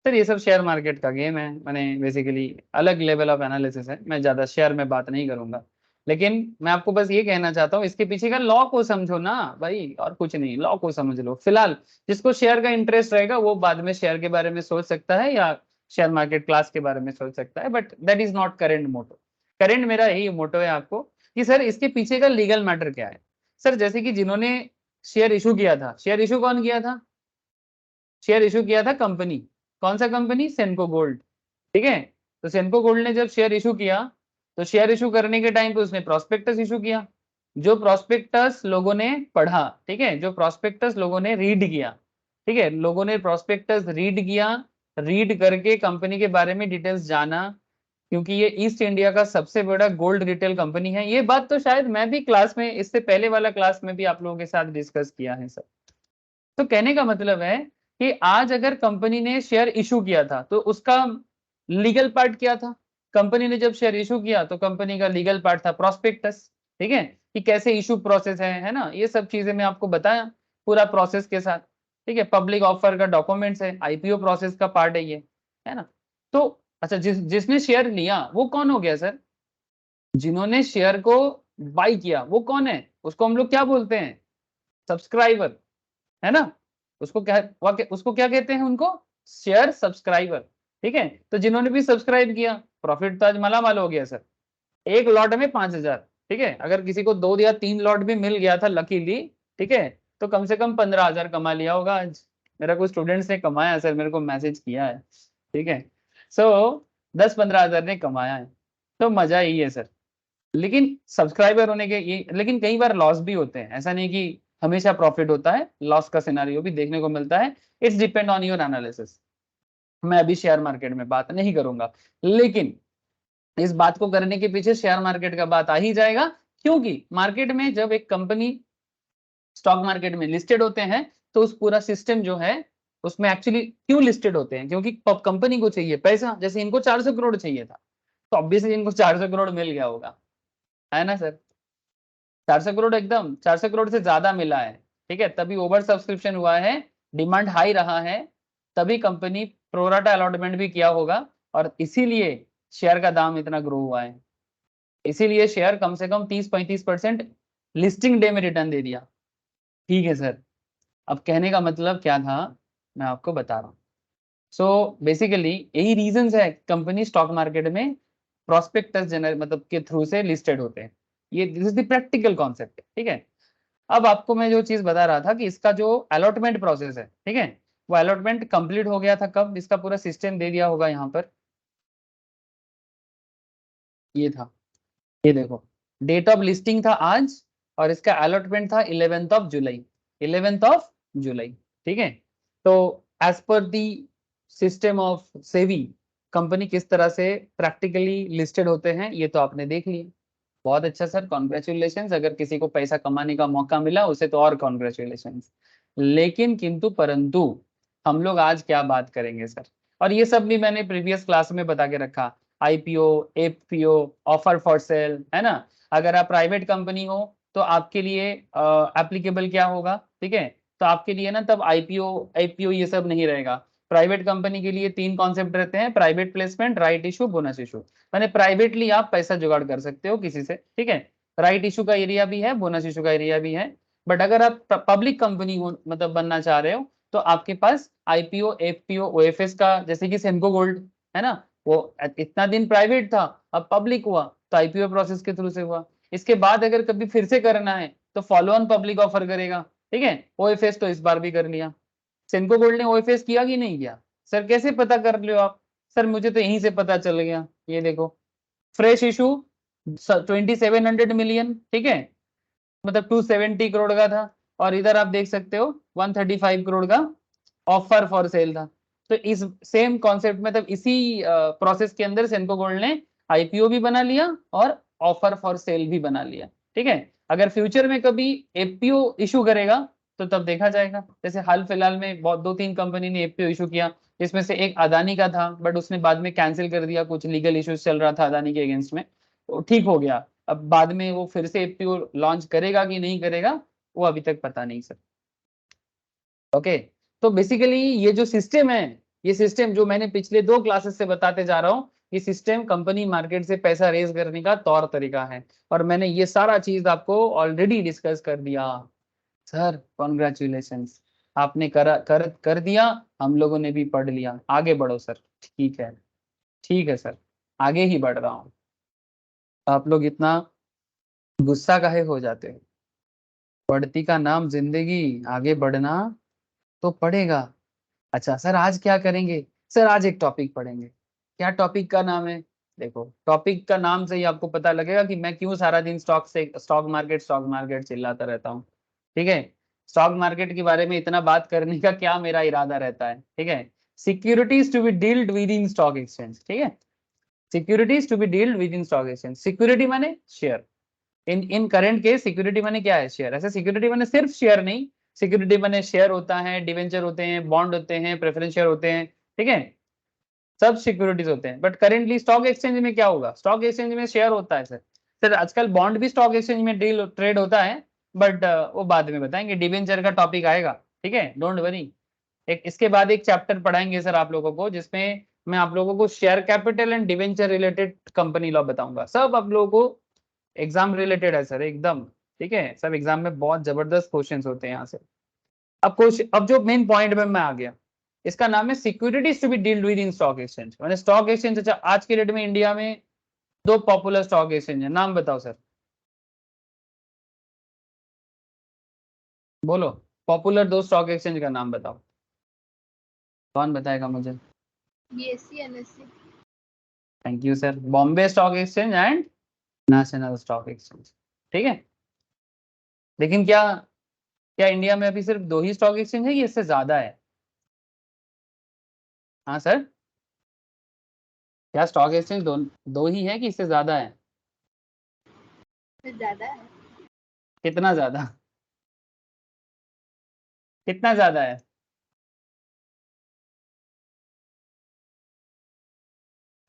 S2: सर। ये सब शेयर मार्केट का गेम है, मैंने बेसिकली अलग लेवल ऑफ एनालिसिस है, मैं ज्यादा शेयर में बात नहीं करूंगा। लेकिन मैं आपको बस ये कहना चाहता हूँ, इसके पीछे का लॉ को समझो ना भाई, और कुछ नहीं, लॉ को समझ लो। फिलहाल जिसको शेयर का इंटरेस्ट रहेगा वो बाद में शेयर के बारे में सोच सकता है या शेयर मार्केट क्लास के बारे में सोच सकता है, but that is not current motto. Current मेरा यही मोटो है आपको कि सर इसके पीछे का लीगल मैटर क्या है। सर जैसे कि जिन्होंने शेयर इशू किया था, शेयर इशू कौन किया था? शेयर इशू किया था कंपनी। कौन सा कंपनी? सेनको गोल्ड। ठीक है, तो सेनको गोल्ड ने जब शेयर इशू किया, तो शेयर इशू करने के टाइम पे उसने प्रोस्पेक्टस इशू किया। जो प्रोस्पेक्टस लोगों ने पढ़ा, ठीक है, जो प्रोस्पेक्टस लोगों ने रीड किया, ठीक है, लोगों ने प्रोस्पेक्टस रीड किया, रीड करके कंपनी के बारे में डिटेल्स जाना, क्योंकि ये ईस्ट इंडिया का सबसे बड़ा गोल्ड रिटेल कंपनी है। ये बात तो शायद मैं भी क्लास में, इससे पहले वाला क्लास में भी आप लोगों के साथ डिस्कस किया है सर। तो कहने का मतलब है कि आज अगर कंपनी ने शेयर इशू किया था तो उसका लीगल पार्ट क्या था? कंपनी ने जब शेयर इशू किया तो कंपनी का लीगल पार्ट था प्रोस्पेक्टस। ठीक है, कि कैसे इशू प्रोसेस है ना, ये सब चीजें मैं आपको बताया पूरा प्रोसेस के साथ। ठीक है, पब्लिक ऑफर का डॉक्यूमेंट्स है, आईपीओ प्रोसेस का पार्ट है ये, है ना। तो अच्छा, जिसने शेयर लिया वो कौन हो गया सर? जिन्होंने शेयर को बाई किया वो कौन है? उसको हम लोग क्या बोलते हैं? सब्सक्राइबर, है ना। उसको क्या कहते हैं? उनको शेयर सब्सक्राइबर। ठीक है, तो जिन्होंने भी सब्सक्राइब किया, प्रॉफिट तो आज मालामाल हो गया सर। एक लॉट में 5,000। ठीक है, अगर किसी को 2 या 3 लॉट भी मिल गया था लकीली, ठीक है, तो कम से कम 15,000 कमा लिया होगा आज। मेरा कुछ स्टूडेंट्स ने कमाया सर, मेरे को मैसेज किया है। ठीक है, सो 10-15,000 ने कमाया है, तो मजा ही है सर। लेकिन सब्सक्राइबर होने के ये, लेकिन कई बार लॉस भी होते हैं, ऐसा नहीं कि हमेशा प्रॉफिट होता है, लॉस का सिनारियो भी देखने को मिलता है। It's depend on your analysis. मैं अभी शेयर मार्केट में बात नहीं करूंगा, लेकिन इस बात को करने के पीछे शेयर मार्केट का बात आ ही जाएगा, क्योंकि मार्केट में जब एक कंपनी स्टॉक मार्केट में लिस्टेड होते हैं तो उस पूरा सिस्टम जो है उसमें एक्चुअली क्यों लिस्टेड होते हैं? क्योंकि कंपनी को चाहिए पैसा। जैसे इनको 400 करोड़ चाहिए था, तो ऑब्वियसली इनको 400 करोड़ मिल गया होगा, है ना सर। 400 करोड़, एकदम 400 करोड़ से ज्यादा मिला है। ठीक है, तभी ओवर सब्सक्रिप्शन हुआ है, डिमांड हाई रहा है, तभी कंपनी प्रोराटा अलॉटमेंट भी किया होगा, और इसीलिए शेयर का दाम इतना ग्रो हुआ है। इसीलिए शेयर कम से कम 30-35% लिस्टिंग डे में रिटर्न दे दिया। ठीक है सर, अब कहने का मतलब क्या था मैं आपको बता रहा हूँ। सो बेसिकली यही रीजंस है कंपनी स्टॉक मार्केट में प्रोस्पेक्टस जनरल मतलब के थ्रू से लिस्टेड होते हैं। ये this is the practical concept. ठीक है, अब आपको मैं जो चीज बता रहा था कि इसका जो अलॉटमेंट प्रोसेस है, ठीक है, वो अलॉटमेंट कंप्लीट हो गया था कब? इसका पूरा सिस्टम दे दिया होगा यहाँ पर, ये था, ये देखो, डेट ऑफ लिस्टिंग था आज, और इसका अलॉटमेंट था 11th of July, 11th of July. ठीक है, तो as per the system of SEBI company किस तरह से प्रैक्टिकली लिस्टेड होते हैं ये तो आपने देख लिया। बहुत अच्छा सर, कॉन्ग्रेचुलेशन। अगर किसी को पैसा कमाने का मौका मिला उसे तो और कॉन्ग्रेचुलेशन। लेकिन किंतु परंतु हम लोग आज क्या बात करेंगे सर, और ये सब भी मैंने प्रीवियस क्लास में बता के रखा। IPO, FPO, offer for sale, है ना। अगर आप प्राइवेट कंपनी हो तो आपके लिए एप्लीकेबल क्या होगा? ठीक है, तो आपके लिए ना तब आईपीओ एफपीओ ये सब नहीं रहेगा। प्राइवेट कंपनी के लिए 3 कॉन्सेप्ट रहते हैं: private placement, right issue, bonus issue. मैंने प्राइवेटली आप पैसा जुगाड़ कर सकते हो किसी से, ठीक है, राइट इशू का एरिया भी है, बोनस इशू का एरिया भी है। बट अगर आप पब्लिक कंपनी हो, मतलब बनना चाह रहे हो, तो आपके पास आईपीओ, एफपीओ, ओएफएस का, जैसे कि सेनको गोल्ड, है ना, वो इतना दिन प्राइवेट था, अब पब्लिक हुआ, तो आईपीओ प्रोसेस के थ्रू से हुआ। इसके बाद अगर कभी फिर से करना है तो फॉलो ऑन पब्लिक ऑफर करेगा। ठीक है, ओएफएस तो इस बार भी कर लिया। सेनको गोल्ड ने ओएफएस किया कि नहीं किया? सर कैसे पता कर लियो आप? सर मुझे तो यहीं से पता चल गया, ये देखो, फ्रेश इशू 2700 मिलियन, ठीक है, मतलब 270 करोड़ का था, और इधर आप देख सकते हो 135 करोड़ का ऑफर फॉर सेल था। तो इस सेम कॉन्सेप्ट में, तब इसी प्रोसेस के अंदर सेनको गोल्ड ने आईपीओ भी बना लिया और ऑफर फॉर सेल भी बना लिया। ठीक है, अगर फ्यूचर में कभी एफपीओ इशू करेगा तो तब देखा जाएगा। जैसे हाल फिलहाल में बहुत 2-3 कंपनी ने एफपीओ इशू किया, इसमें से एक अदानी का था, बट उसने बाद में कैंसिल कर दिया, कुछ लीगल इश्यूज चल रहा था अदानी के अगेंस्ट में, तो ठीक हो गया। अब बाद में वो फिर से एफपीओ लॉन्च करेगा कि नहीं करेगा वो अभी तक पता नहीं सर। ओके, तो बेसिकली ये जो सिस्टम है, ये सिस्टम जो मैंने पिछले 2 क्लासेस से बताते जा रहा हूँ, ये सिस्टम कंपनी मार्केट से पैसा रेज करने का तौर तरीका है, और मैंने ये सारा चीज आपको ऑलरेडी डिस्कस कर दिया। सर कॉन्ग्रेचुलेशंस, आपने कर दिया, हम लोगों ने भी पढ़ लिया, आगे बढ़ो सर। ठीक है, ठीक है सर, आगे ही बढ़ रहा हूँ। आप लोग इतना गुस्सा काहे हो जाते हो? पढ़ती का नाम जिंदगी, आगे बढ़ना तो पड़ेगा। अच्छा सर आज क्या करेंगे? सर आज एक टॉपिक पढ़ेंगे। क्या टॉपिक का नाम है? देखो टॉपिक का नाम से ही आपको पता लगेगा कि मैं क्यों सारा दिन स्टॉक मार्केट चिल्लाता रहता हूँ। ठीक है, स्टॉक मार्केट के बारे में इतना बात करने का क्या मेरा इरादा रहता है? ठीक है, securities to be dealt with in stock exchange. ठीक है, securities to be dealt with in stock exchange. Security माने share, in current case security माने क्या है? शेयर। ऐसे सिक्योरिटी माने सिर्फ शेयर नहीं, सिक्योरिटी माने शेयर होता है, डिवेंचर होते हैं, बॉन्ड होते हैं, प्रेफरेंस शेयर होते हैं। ठीक है, सब सिक्योरिटीज होते हैं। बट करेंटली स्टॉक एक्सचेंज में क्या होगा? स्टॉक एक्सचेंज में शेयर होता है सर। सर आजकल बॉन्ड भी स्टॉक एक्सचेंज में डील ट्रेड होता है, बट वो बाद में बताएंगे, डिवेंचर का टॉपिक आएगा। ठीक है, डोंट वरी। एक इसके बाद एक चैप्टर पढ़ाएंगे सर आप लोगों को, जिसमें मैं आप लोगों को share capital and debenture related company law बताऊंगा। सब आप लोगों को एग्जाम रिलेटेड है सर एकदम। ठीक है, सब एग्जाम में बहुत जबरदस्त क्वेश्चंस होते हैं यहाँ से। अब जो मेन पॉइंट में मैं आ गया, इसका नाम है securities to be dealt with in stock exchange. मैंने स्टॉक एक्सचेंज, अच्छा आज के डेट में इंडिया में दो पॉपुलर स्टॉक एक्सचेंज है, नाम बताओ सर, बोलो। पॉपुलर दो स्टॉक एक्सचेंज का नाम बताओ, कौन बताएगा मुझे?
S1: BSC NSC।
S2: Thank you sir, Bombay stock exchange and national stock exchange. ठीक है, लेकिन क्या क्या इंडिया में अभी सिर्फ दो ही स्टॉक एक्सचेंज है, ये इससे ज्यादा है? हाँ सर, क्या स्टॉक एक्सचेंज दो ही है कि इससे ज्यादा है?
S1: फिर ज्यादा है।
S2: कितना ज्यादा? कितना ज्यादा है?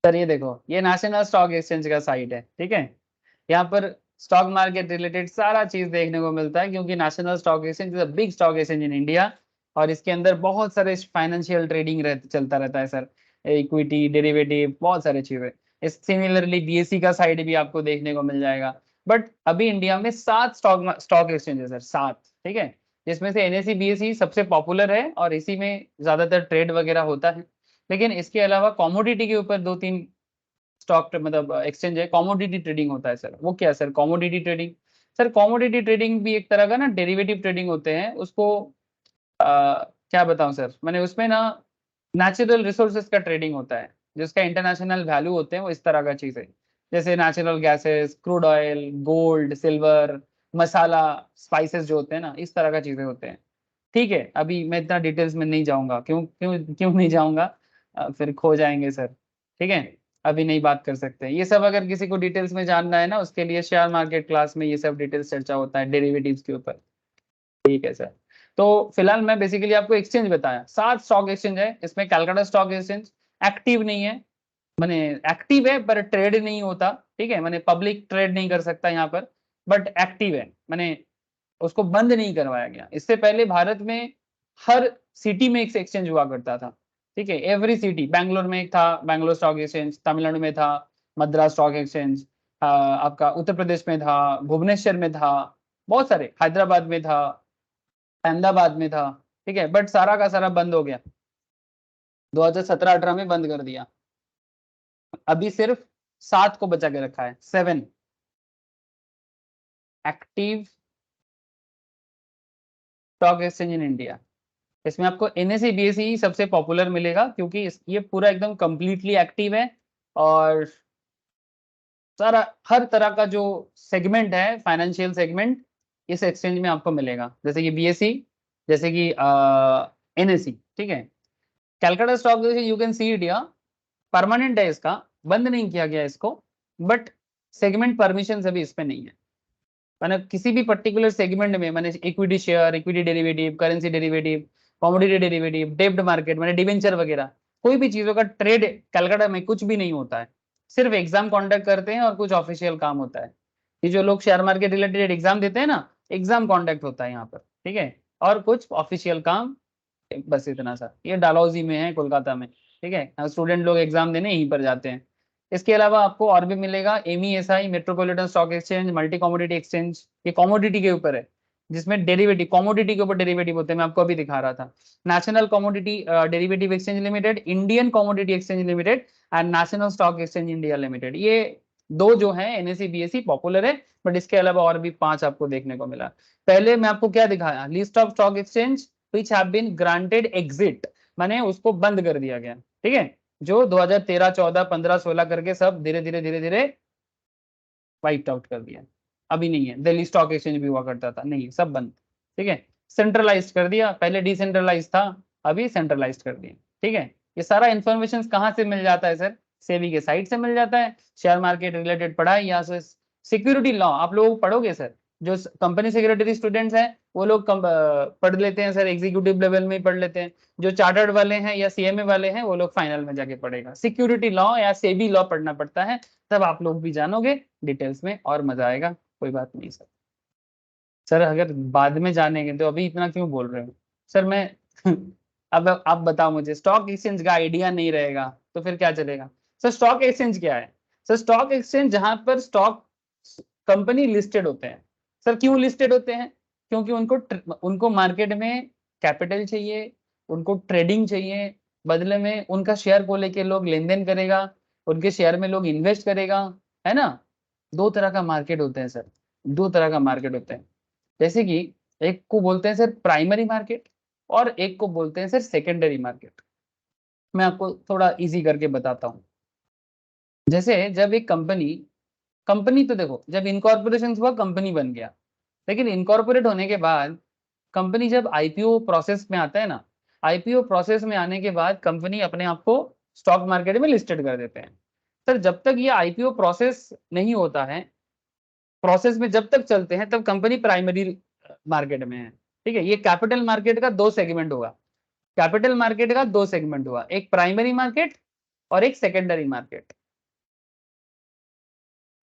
S2: सर ये देखो, ये नेशनल स्टॉक एक्सचेंज का साइट है। ठीक है, यहाँ पर स्टॉक मार्केट रिलेटेड सारा चीज देखने को मिलता है, क्योंकि national stock exchange is a big stock exchange in India, और इसके अंदर बहुत सारे फाइनेंशियल ट्रेडिंग चलता रहता है सर, इक्विटी, डेरिवेटिव, बहुत सारे चीजें। इस सिमिलरली बीएससी का साइट भी आपको देखने को मिल जाएगा। बट अभी इंडिया में 7 स्टॉक एक्सचेंज है सर, 7। ठीक है, जिसमें से एनएससी बीएससी सबसे पॉपुलर है और इसी में ज्यादातर ट्रेड वगैरह होता है। लेकिन इसके अलावा कॉमोडिटी के ऊपर 2-3 स्टॉक मतलब एक्सचेंज है, कॉमोडिटी ट्रेडिंग होता है सर। वो क्या sir commodity trading? Sir commodity trading भी एक तरह का ना डेरिवेटिव ट्रेडिंग होते हैं, उसको क्या बताऊं सर, मैंने उसमें ना नेचुरल रिसोर्सेज का ट्रेडिंग होता है, जिसका इंटरनेशनल वैल्यू होते हैं, वो इस तरह का चीज है। जैसे natural gases, crude oil, gold, silver, masala, spices जो होते हैं ना, इस तरह का चीजें होते हैं। ठीक है, अभी मैं इतना डिटेल्स में नहीं जाऊंगा, क्यों क्यों क्यों नहीं जाऊंगा? फिर खो जाएंगे सर। ठीक है, अभी नहीं बात कर सकते ये सब। अगर किसी को डिटेल्स में जानना है ना, उसके लिए शेयर मार्केट क्लास में ये सब डिटेल्स चर्चा होता है डेरिवेटिव्स के ऊपर। ठीक है सर, तो फिलहाल मैं बेसिकली आपको एक्सचेंज बताया, 7 स्टॉक एक्सचेंज है। इसमें कैलकाटा स्टॉक एक्सचेंज एक्टिव नहीं है, मैंने एक्टिव है पर ट्रेड नहीं होता। ठीक है, मैंने पब्लिक ट्रेड नहीं कर सकता यहाँ पर, बट एक्टिव है, मैंने उसको बंद नहीं करवाया गया। इससे पहले भारत में हर सिटी में एक एक्सचेंज हुआ करता था। ठीक है, एवरी सिटी, बैंगलोर में एक था बैंगलोर स्टॉक एक्सचेंज, तमिलनाडु में था मद्रास स्टॉक एक्सचेंज, आपका उत्तर प्रदेश में था, भुवनेश्वर में था, बहुत सारे, हैदराबाद में था, अहमदाबाद में था। ठीक है, बट सारा का सारा बंद हो गया, 2017-18 में बंद कर दिया। अभी सिर्फ 7 को बचा के रखा है, 7 active stock exchange in India. इसमें आपको एनएससी बीएससी सबसे पॉपुलर मिलेगा, क्योंकि ये पूरा एकदम कंप्लीटली एक्टिव है, और सारा हर तरह का जो सेगमेंट है, फाइनेंशियल सेगमेंट, इस एक्सचेंज में आपको मिलेगा, जैसे कि बीएससी, जैसे कि एनएससी। ठीक है, Calcutta stock you can see it, permanent है इसका, बंद नहीं किया गया इसको, बट सेगमेंट परमिशन अभी इस पे नहीं है। मैंने किसी भी पर्टिकुलर सेगमेंट में, मैंने equity share, equity derivative, currency derivative, commodity derivative, डेब्ट मार्केट, मैंने डिवेंचर वगैरह, कोई भी चीजों का ट्रेड कलकत्ता में कुछ भी नहीं होता है। सिर्फ एग्जाम कॉन्डक्ट करते हैं और कुछ ऑफिशियल काम होता है। ये जो लोग शेयर मार्केट रिलेटेड एग्जाम देते हैं ना, एग्जाम कॉन्डक्ट होता है यहाँ पर। ठीक है, और कुछ ऑफिशियल काम, बस इतना सा। ये डालहौजी में है, कोलकाता में। ठीक है, स्टूडेंट लोग एग्जाम देने यहीं पर जाते हैं। इसके अलावा आपको और भी मिलेगा MESI, metropolitan stock exchange, multi commodity exchange, ये कमोडिटी के ऊपर है, जिसमें डेरिवेटिव, कमोडिटी के ऊपर डेरिवेटिव होते हैं, मैं आपको अभी दिखा रहा था। National commodity derivative exchange limited, Indian commodity exchange limited and national stock exchange India limited, ये दो जो है NSE BSE पॉपुलर है, बट इसके अलावा और भी 5 आपको देखने को मिला। पहले मैं आपको क्या दिखाया, list of stock exchange which have been granted exit, माने उसको बंद कर दिया गया, ठीक है, जो 2013, 14, 15, 16 करके सब धीरे धीरे वाइट आउट कर दिया। अभी नहीं है, दिल्ली स्टॉक एक्सचेंज भी हुआ करता था, नहीं सब बंद, ठीक है, सेंट्रलाइज कर दिया, पहले डिसेंट्रलाइज था, अभी सेंट्रलाइज कर दिया, ठीक है। ये सारा इन्फॉर्मेशन कहाँ से मिल जाता है सर, सेबी के साइट से मिल जाता है। शेयर मार्केट रिलेटेड पढ़ाई, यहाँ से सिक्योरिटी लॉ आप लोग पढ़ोगे सर, जो कंपनी सेक्रेटरी स्टूडेंट्स हैं वो लोग पढ़ लेते हैं सर, एग्जीक्यूटिव लेवल में ही पढ़ लेते हैं। जो चार्टर्ड वाले हैं या CMA वाले हैं वो लोग फाइनल में जाके पढ़ेगा, सिक्योरिटी लॉ या सेबी लॉ पढ़ना पड़ता है, तब आप लोग भी जानोगे डिटेल्स में और मजा आएगा। कोई बात नहीं सर, सर अगर बाद में जानेंगे तो अभी इतना क्यों बोल रहे हो सर, मैं अब आप बताओ मुझे, स्टॉक एक्सचेंज का आइडिया नहीं रहेगा तो फिर क्या चलेगा सर। स्टॉक एक्सचेंज क्या है सर, स्टॉक एक्सचेंज जहां पर स्टॉक कंपनी लिस्टेड होते हैं। सर क्यों लिस्टेड होते हैं, क्योंकि उनको मार्केट में कैपिटल चाहिए, उनको ट्रेडिंग चाहिए, बदले में उनका शेयर को लेके लोग लेन देन करेगा, उनके शेयर में लोग इन्वेस्ट करेगा, है ना। दो तरह का मार्केट होते हैं सर, दो तरह का मार्केट होते हैं, जैसे कि एक को बोलते हैं सर प्राइमरी मार्केट और एक को बोलते हैं सर सेकेंडरी मार्केट। मैं आपको थोड़ा इजी करके बताता हूँ। जैसे जब एक कंपनी कंपनी तो देखो, जब इनकॉर्पोरेशन हुआ कंपनी बन गया, लेकिन इनकॉर्पोरेट होने के बाद कंपनी जब IPO प्रोसेस में आता है ना, IPO प्रोसेस में आने के बाद कंपनी अपने आप को स्टॉक मार्केट में लिस्टेड कर देते हैं। सर जब तक ये IPO प्रोसेस नहीं होता है, प्रोसेस में जब तक चलते हैं तब कंपनी प्राइमरी मार्केट में है, ठीक है। ये कैपिटल मार्केट का दो सेगमेंट होगा, कैपिटल मार्केट का दो सेगमेंट हुआ, एक प्राइमरी मार्केट और एक सेकेंडरी मार्केट।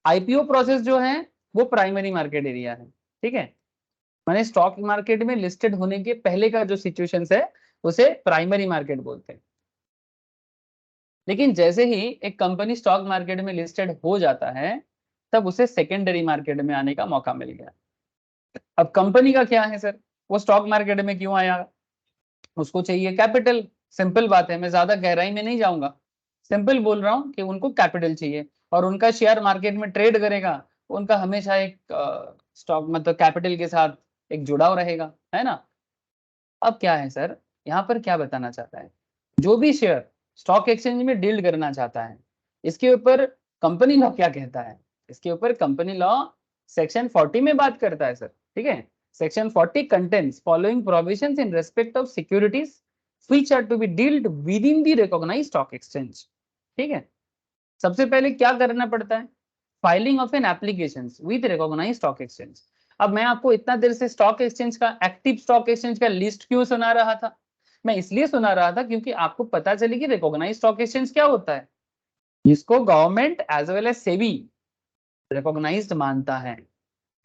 S2: IPO प्रोसेस जो है वो प्राइमरी मार्केट एरिया है, ठीक है, माने स्टॉक मार्केट में लिस्टेड होने के पहले का जो सिचुएशन है उसे प्राइमरी मार्केट बोलते हैं। लेकिन जैसे ही एक कंपनी स्टॉक मार्केट में लिस्टेड हो जाता है तब उसे सेकेंडरी मार्केट में आने का मौका मिल गया। अब कंपनी का क्या है सर, वो स्टॉक मार्केट में क्यों आया, उसको चाहिए कैपिटल, सिंपल बात है, मैं ज्यादा गहराई में नहीं जाऊंगा, सिंपल बोल रहा हूं कि उनको कैपिटल चाहिए और उनका शेयर मार्केट में ट्रेड करेगा, उनका हमेशा एक स्टॉक मतलब कैपिटल के साथ एक जुड़ाव रहेगा, है ना। अब क्या है सर, यहाँ पर क्या बताना चाहता है, जो भी शेयर स्टॉक एक्सचेंज में डील करना चाहता है, इसके ऊपर कंपनी लॉ क्या कहता है, इसके ऊपर कंपनी लॉ सेक्शन 40 में बात करता है सर, ठीक है। Section 40 contains following provisions in respect of securities which are to be dealt with in the recognised stock exchange, ठीक है। सबसे पहले क्या करना पड़ता है, filing of an application with recognised stock exchange. अब मैं आपको इतना देर से स्टॉक एक्सचेंज का, एक्टिव स्टॉक एक्सचेंज का लिस्ट क्यों सुना रहा था, मैं इसलिए सुना रहा था क्योंकि आपको पता चले कि रिकॉग्नाइज्ड स्टॉक एक्सचेंज क्या होता है, जिसको government as well as SEBI recognised मानता है,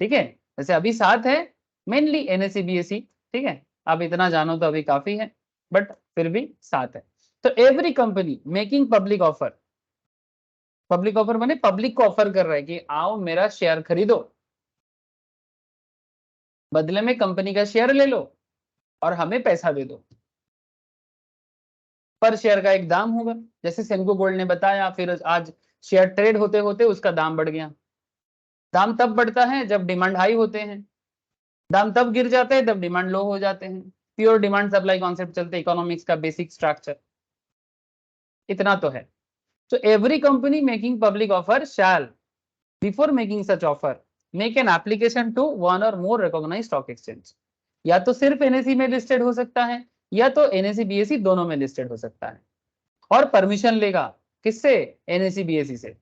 S2: ठीक है। जैसे अभी साथ है मेनली NSE BSE, ठीक है, आप इतना जानो तो अभी काफी है, बट फिर भी साथ है। तो every company making public offer माने पब्लिक को ऑफर कर रहा है कि आओ मेरा शेयर खरीदो, बदले में कंपनी का शेयर ले लो और हमें पैसा दे दो। पर शेयर का एक दाम होगा, जैसे सेनको गोल्ड ने बताया, फिर आज शेयर ट्रेड होते होते उसका दाम बढ़ गया। दाम तब बढ़ता है जब डिमांड हाई होते हैं, दाम तब गिर जाते हैं जब डिमांड लो हो जाते हैं। प्योर डिमांड सप्लाई कॉन्सेप्ट चलते इकोनॉमिक्स का बेसिक स्ट्रक्चर, इतना तो है। तो every company making public offer shall before making such offer make an application to one और मोर रिकॉग्नाइज्ड स्टॉक एक्सचेंज। या तो सिर्फ NSE में लिस्टेड हो सकता है या तो NSE BSE दोनों में लिस्टेड हो सकता है, और परमिशन लेगा किससे, NSE BSE से,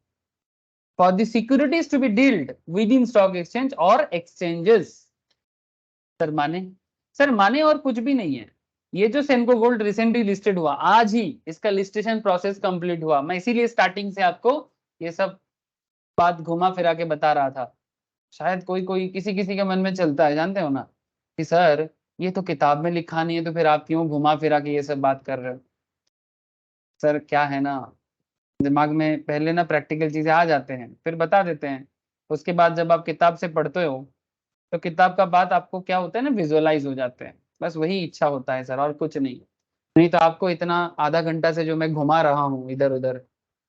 S2: for the securities to be dealt with in stock exchange और एक्सचेंजेस। सर माने, सर माने और कुछ भी नहीं है। ये जो सेनको गोल्ड रिसेंटली लिस्टेड हुआ, आज ही इसका लिस्टेशन प्रोसेस कंप्लीट हुआ, मैं इसीलिए स्टार्टिंग से आपको ये सब बात घुमा फिरा के बता रहा था। शायद कोई कोई किसी किसी के मन में चलता है, जानते हो ना, कि सर ये तो किताब में लिखा नहीं है तो फिर आप क्यों घुमा फिरा के ये सब बात कर रहे हो। सर क्या है ना, दिमाग में पहले ना प्रैक्टिकल चीजें आ जाते हैं, फिर बता देते हैं। उसके बाद जब आप किताब से पढ़ते हो तो किताब का बात आपको क्या होता है ना, विजुअलाइज हो जाते हैं। बस वही इच्छा होता है सर, और कुछ नहीं। नहीं तो आपको इतना आधा घंटा से जो मैं घुमा रहा हूँ इधर उधर,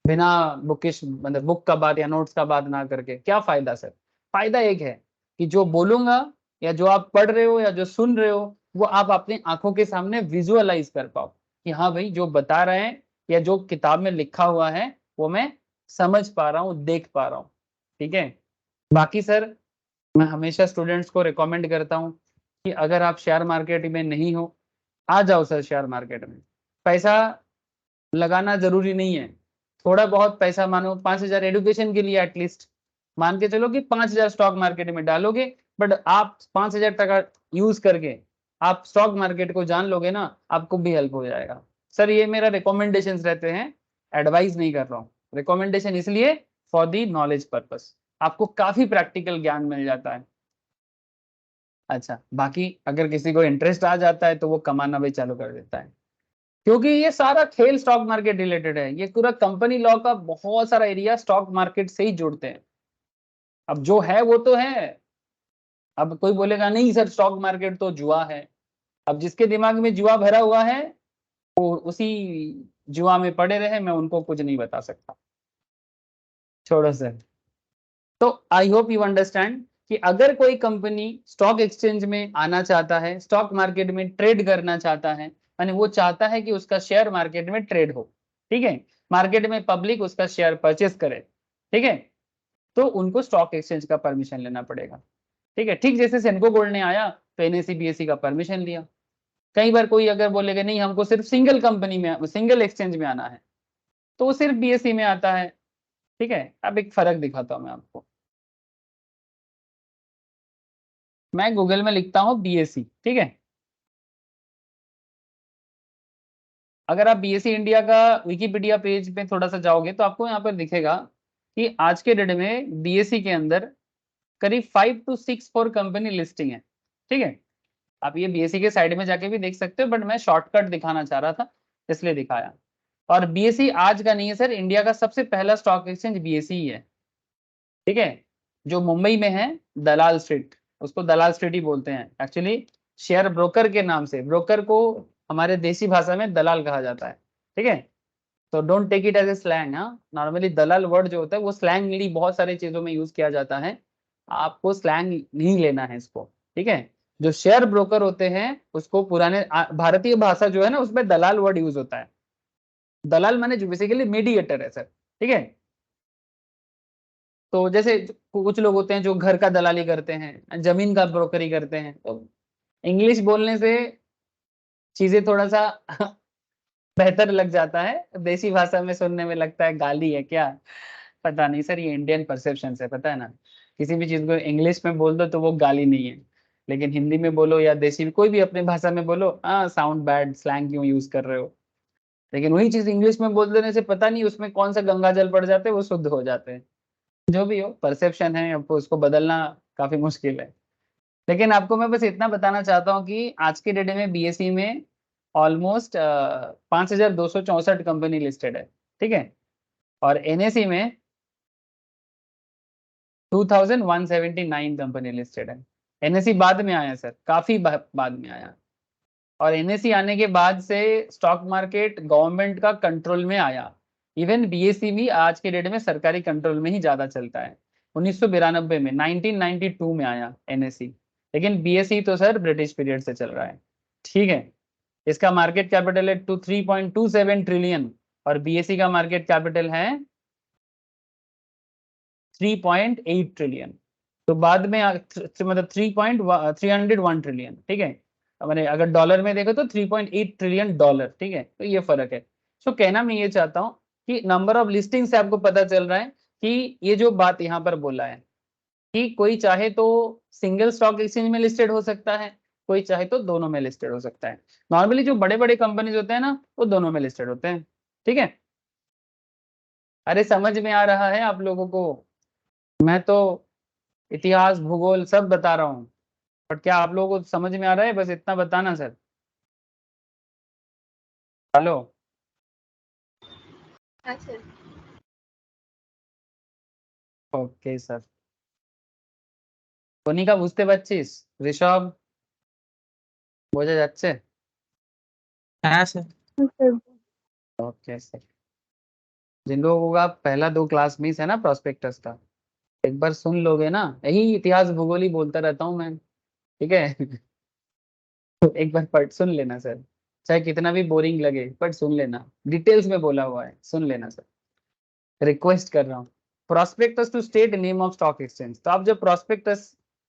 S2: बिना बुकिश मतलब बुक का बात या नोट्स का बात ना करके, क्या फायदा सर? फायदा एक है कि जो बोलूंगा या जो आप पढ़ रहे हो या जो सुन रहे हो, वो आप अपनी आंखों के सामने विजुअलाइज कर पाओ कि हाँ भाई जो बता रहे हैं या जो किताब में लिखा हुआ है वो मैं समझ पा रहा हूँ, देख पा रहा हूँ। ठीक है। बाकी सर मैं हमेशा स्टूडेंट्स को रिकमेंड करता हूँ कि अगर आप शेयर मार्केट में नहीं हो, आ जाओ सर शेयर मार्केट में। पैसा लगाना जरूरी नहीं है, थोड़ा बहुत पैसा मानो 5,000 एडुकेशन के लिए एटलीस्ट मान के चलो कि 5,000 स्टॉक मार्केट में डालोगे, बट आप 5,000 टका यूज करके आप स्टॉक मार्केट को जान लोगे ना, आपको भी हेल्प हो जाएगा। सर ये मेरा रिकमेंडेशन रहते हैं, एडवाइस नहीं कर रहा हूँ, रिकमेंडेशन इसलिए फॉर दी नॉलेज पर्पस, आपको काफी प्रैक्टिकल ज्ञान मिल जाता है। अच्छा, बाकी अगर किसी को इंटरेस्ट आ जाता है तो वो कमाना भी चालू कर देता है, क्योंकि ये सारा खेल स्टॉक मार्केट रिलेटेड है। ये पूरा कंपनी लॉ का बहुत सारा एरिया स्टॉक मार्केट से ही जुड़ते हैं। अब जो है वो तो है। अब कोई बोलेगा नहीं सर स्टॉक मार्केट तो जुआ है, अब जिसके दिमाग में जुआ भरा हुआ है वो उसी जुआ में पड़े रहे, मैं उनको कुछ नहीं बता सकता। छोड़ो सर। तो आई होप यू अंडरस्टैंड कि अगर कोई कंपनी स्टॉक एक्सचेंज में आना चाहता है, स्टॉक मार्केट में ट्रेड करना चाहता है, यानी वो चाहता है कि उसका शेयर मार्केट में ट्रेड हो, ठीक है, मार्केट में पब्लिक उसका शेयर परचेस करे, ठीक है, तो उनको स्टॉक एक्सचेंज का परमिशन लेना पड़ेगा। ठीक है, ठीक जैसे सेंको गोल्ड ने आया तो एनएससी बीएससी का परमिशन लिया। कई बार कोई अगर बोलेगा नहीं हमको सिर्फ सिंगल कंपनी में सिंगल एक्सचेंज में आना है, तो वो सिर्फ बीएससी में आता है। ठीक है, अब एक फर्क दिखाता हूं मैं आपको। मैं गूगल में लिखता हूँ बीएससी, ठीक है। अगर आप बीएससी इंडिया का विकिपीडिया पेज पे थोड़ा सा जाओगे तो आपको यहाँ पर दिखेगा कि आज के डेट में बीएससी के अंदर करीब 5 to 6 कंपनी लिस्टिंग है। ठीक है, आप ये बीएससी के साइड में जाके भी देख सकते हो, बट मैं शॉर्टकट दिखाना चाह रहा था इसलिए दिखाया। और बीएससी आज का नहीं है सर, इंडिया का सबसे पहला स्टॉक एक्सचेंज बीएससी ही है। ठीक है, जो मुंबई में है, दलाल स्ट्रीट, उसको दलाल स्ट्रीट ही बोलते हैं एक्चुअली, शेयर ब्रोकर के नाम से। ब्रोकर को हमारे देसी भाषा में दलाल कहा जाता है। ठीक है, तो don't take it as a slang. हाँ, नॉर्मली दलाल वर्ड जो होता है वो स्लैंगली बहुत सारी चीजों में यूज किया जाता है, आपको स्लैंग नहीं लेना है इसको। ठीक है, जो शेयर ब्रोकर होते हैं उसको पुराने भारतीय भाषा जो है ना उसमें दलाल वर्ड यूज होता है। दलाल माने जो बेसिकली मीडिएटर है सर। ठीक है, तो जैसे कुछ लोग होते हैं जो घर का दलाली करते हैं, जमीन का ब्रोकरी करते हैं, तो इंग्लिश बोलने से चीजें थोड़ा सा बेहतर लग जाता है, देसी भाषा में सुनने में लगता है गाली है क्या। पता नहीं सर, ये इंडियन परसेप्शन है, पता है ना। किसी भी चीज को इंग्लिश में बोल दो तो वो गाली नहीं है, लेकिन हिंदी में बोलो या देसी में कोई भी अपने भाषा में बोलो, हाँ साउंड बैड, स्लैंग क्यों यूज कर रहे हो। लेकिन वही चीज इंग्लिश में बोल देने से पता नहीं उसमें कौन सा गंगा जल पड़ जाते हैं, वो शुद्ध हो जाते हैं। जो भी हो, परसेप्शन है, आपको उसको बदलना काफी मुश्किल है। लेकिन आपको मैं बस इतना बताना चाहता हूँ कि आज के डेट में बीएसई में ऑलमोस्ट 5,264 कंपनी लिस्टेड है। ठीक है, और एनएसई में 2,179 कंपनी लिस्टेड है। एनएसई बाद में आया सर, काफी बाद में आया। और एनएसई आने के बाद से स्टॉक मार्केट गवर्नमेंट का कंट्रोल में आया। इवन बीएसई भी आज के डेट में सरकारी कंट्रोल में ही ज्यादा चलता है। 1992 में 1992 में आया एनएसई, लेकिन बीएसई तो सर ब्रिटिश पीरियड से चल रहा है। ठीक है, इसका मार्केट कैपिटल है 3.27 ट्रिलियन और बीएसई का मार्केट कैपिटल है 3.8 ट्रिलियन। तो बाद में मतलब 301 ट्रिलियन। ठीक है, मैंने अगर डॉलर में देखो तो 3.8 ट्रिलियन डॉलर। ठीक है, तो ये फर्क है। सो कहना मैं ये चाहता हूँ कि नंबर ऑफ लिस्टिंग से आपको पता चल रहा है कि ये जो बात यहाँ पर बोला है कि कोई चाहे तो सिंगल स्टॉक एक्सचेंज में लिस्टेड हो सकता है, कोई चाहे तो दोनों में लिस्टेड हो सकता है। नॉर्मली जो बड़े बड़े कंपनीज होते हैं ना वो दोनों में लिस्टेड होते हैं। ठीक है, अरे समझ में आ रहा है आप लोगों को? मैं तो इतिहास भूगोल सब बता रहा हूँ, बट क्या आप लोगों को समझ में आ रहा है? बस इतना बताना सर। हेलो।
S1: हाँ सर।
S2: Okay sir. কনিকা বুঝতে পারছিস? ঋষভ বোঝা যাচ্ছে?
S3: হ্যাঁ স্যার।
S2: Okay sir. जिन लोगों का पहला 2 क्लास मिस है ना प्रोस्पेक्टस का, एक बार सुन लोगे ना, यही इतिहास भूगोल ही बोलता रहता हूँ मैं, ठीक है? तो एक बार पढ़ सुन लेना सर, चाहे कितना भी बोरिंग लगे बट सुन लेना, डिटेल्स में बोला हुआ है, सुन लेना सर, रिक्वेस्ट कर रहा हूँ। Prospectus to state name of stock exchange, तो आप जब प्रोस्पेक्टस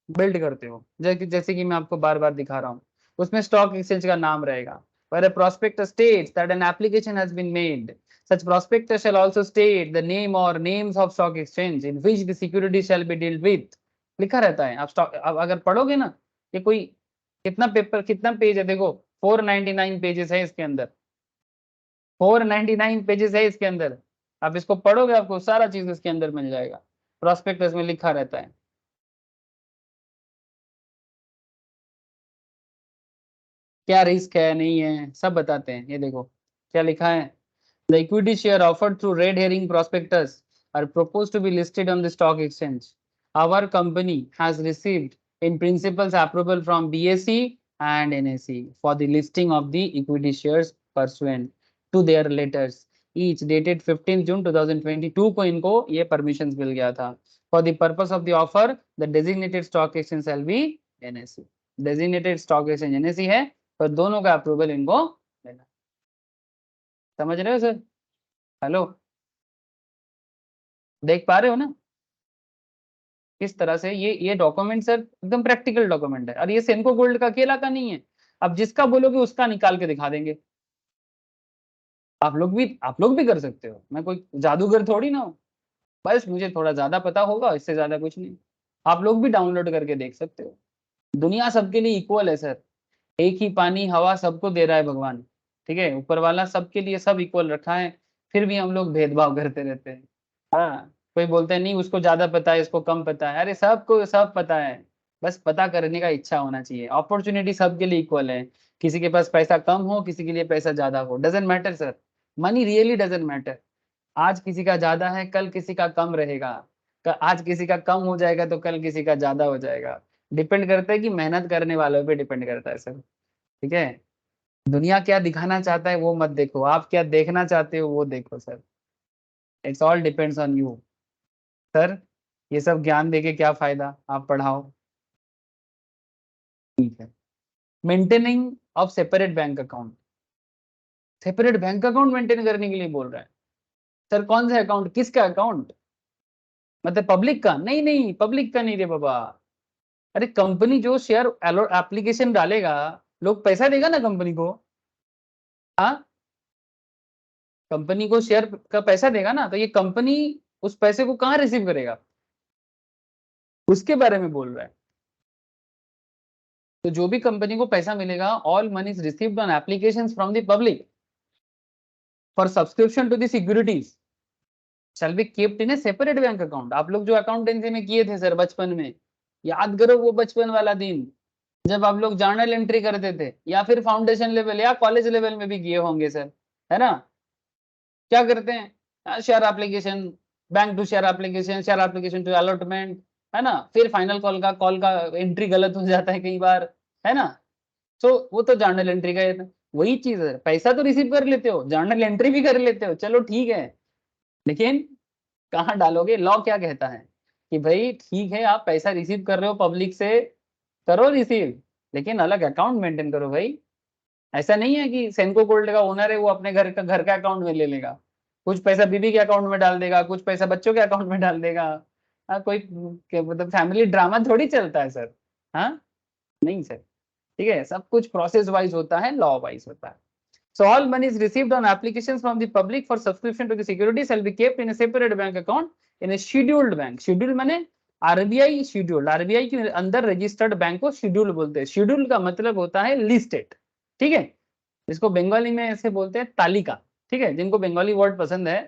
S2: बिल्ड करते हो, जैसे कि मैं आपको बार बार दिखा रहा हूँ, उसमें स्टॉक एक्सचेंज का नाम रहेगा। Where a prospectus states that an application has been made, such prospectus shall also state the name or names of stock exchange in which the security shall be dealt with। लिखा रहता है। आप stock अगर पढ़ोगे ना, ये कोई कितना पेपर कितना पेज है, देखो 499 पेजेस है इसके अंदर, 499 पेजेस है इसके अंदर। आप इसको पढ़ोगे आपको सारा चीज इसके अंदर मिल जाएगा, प्रोस्पेक्टस में लिखा रहता है। क्या रिस्क है नहीं है सब बताते हैं, ये देखो क्या लिखा है। The equity share offered through red herring prospectus are proposed to be listed on the stock exchange. Our company has received in principles approval from BSE and NSE for the listing of the equity shares pursuant to their letters each dated 15 June 2022 को इनको ये permission मिल गया था। For the purpose of the offer, the designated stock exchange shall be NSE. Designated stock exchange NSE है, तो दोनों का approval इनको लेना। समझ रहे हो सर? हेलो, देख पा रहे हो ना किस तरह से ये डॉक्यूमेंट सर एकदम प्रैक्टिकल डॉक्यूमेंट है, और ये सेनको गोल्ड का अकेला का नहीं है। अब जिसका बोलोगे उसका निकाल के दिखा देंगे। आप लोग भी कर सकते हो, मैं कोई जादूगर थोड़ी ना हूँ, बस मुझे थोड़ा ज्यादा पता होगा, इससे ज्यादा कुछ नहीं। आप लोग भी डाउनलोड करके देख सकते हो। दुनिया सबके लिए इक्वल है सर, एक ही पानी हवा सबको दे रहा है भगवान, ठीक है? ऊपर वाला सबके लिए सब इक्वल रखा है, फिर भी हम लोग भेदभाव करते रहते हैं। हाँ, कोई बोलते हैं नहीं उसको ज्यादा पता है इसको कम पता है, अरे सबको सब पता है, बस पता करने का इच्छा होना चाहिए। अपॉर्चुनिटी सबके लिए इक्वल है, किसी के पास पैसा कम हो किसी के लिए पैसा ज्यादा हो, doesn't matter sir, money really doesn't matter. आज किसी का ज्यादा है कल किसी का कम रहेगा, आज किसी का कम हो जाएगा तो कल किसी का ज्यादा हो जाएगा। डिपेंड करता है कि मेहनत करने वालों पे डिपेंड करता है सर, ठीक है? दुनिया क्या दिखाना चाहता है वो मत देखो, आप क्या देखना चाहते हो वो देखो sir. It's all depends on you sir. ये सब ज्ञान देके क्या फायदा, आप पढ़ाओ, ठीक है? Maintaining of separate bank account, separate bank account maintain करने के लिए बोल रहा है सर। कौन सा अकाउंट, किसका अकाउंट? मतलब पब्लिक का? नहीं नहीं पब्लिक का नहीं रे बाबा। अरे कंपनी जो शेयर एप्लीकेशन डालेगा, लोग पैसा देगा ना कंपनी को। हाँ, कंपनी को शेयर का पैसा देगा ना, तो ये कंपनी उस पैसे को कहाँ रिसीव करेगा, उसके बारे में बोल रहा है। तो जो भी कंपनी को पैसा मिलेगा, all money is received on applications from the public for subscription to the securities shall be keeped in a separate bank account. आप लोग जो अकाउंटेंसी में किए थे सर बचपन में, याद करो वो बचपन वाला दिन जब आप लोग जर्नल एंट्री करते थे, या फिर फाउंडेशन लेवल या कॉलेज लेवल में भी किए होंगे सर, है ना? क्या करते हैं, share application, bank to share application to allotment, है ना? फिर फाइनल कॉल का एंट्री गलत हो जाता है कई बार, है ना? तो वो तो जर्नल एंट्री का वही चीज है, पैसा तो रिसीव कर लेते हो, जर्नल एंट्री भी कर लेते हो, चलो ठीक है, लेकिन कहाँ डालोगे? लॉ क्या कहता है कि भाई ठीक है आप पैसा रिसीव कर रहे हो पब्लिक से, करो रिसीव, लेकिन अलग अकाउंट मेंटेन करो भाई। ऐसा नहीं है कि सेनको गोल्ड का ओनर है वो अपने घर का अकाउंट में ले लेगा, कुछ पैसा बीबी के अकाउंट में डाल देगा, कुछ पैसा बच्चों के अकाउंट में डाल देगा। हाँ, कोई मतलब फैमिली ड्रामा थोड़ी चलता है सर। हाँ, नहीं सर, ठीक है? सब कुछ प्रोसेस वाइज होता है, लॉ वाइज होता है। So all money is received on applications from the public for subscription to the security shall be kept in a separate bank account in a scheduled bank। schedule माने RBI schedule, RBI के अंदर registered bank को schedule बोलते हैं। Schedule का मतलब होता है लिस्टेड, ठीक है? इसको बंगाली में ऐसे बोलते हैं तालिका, ठीक है? जिनको बंगाली वर्ड पसंद है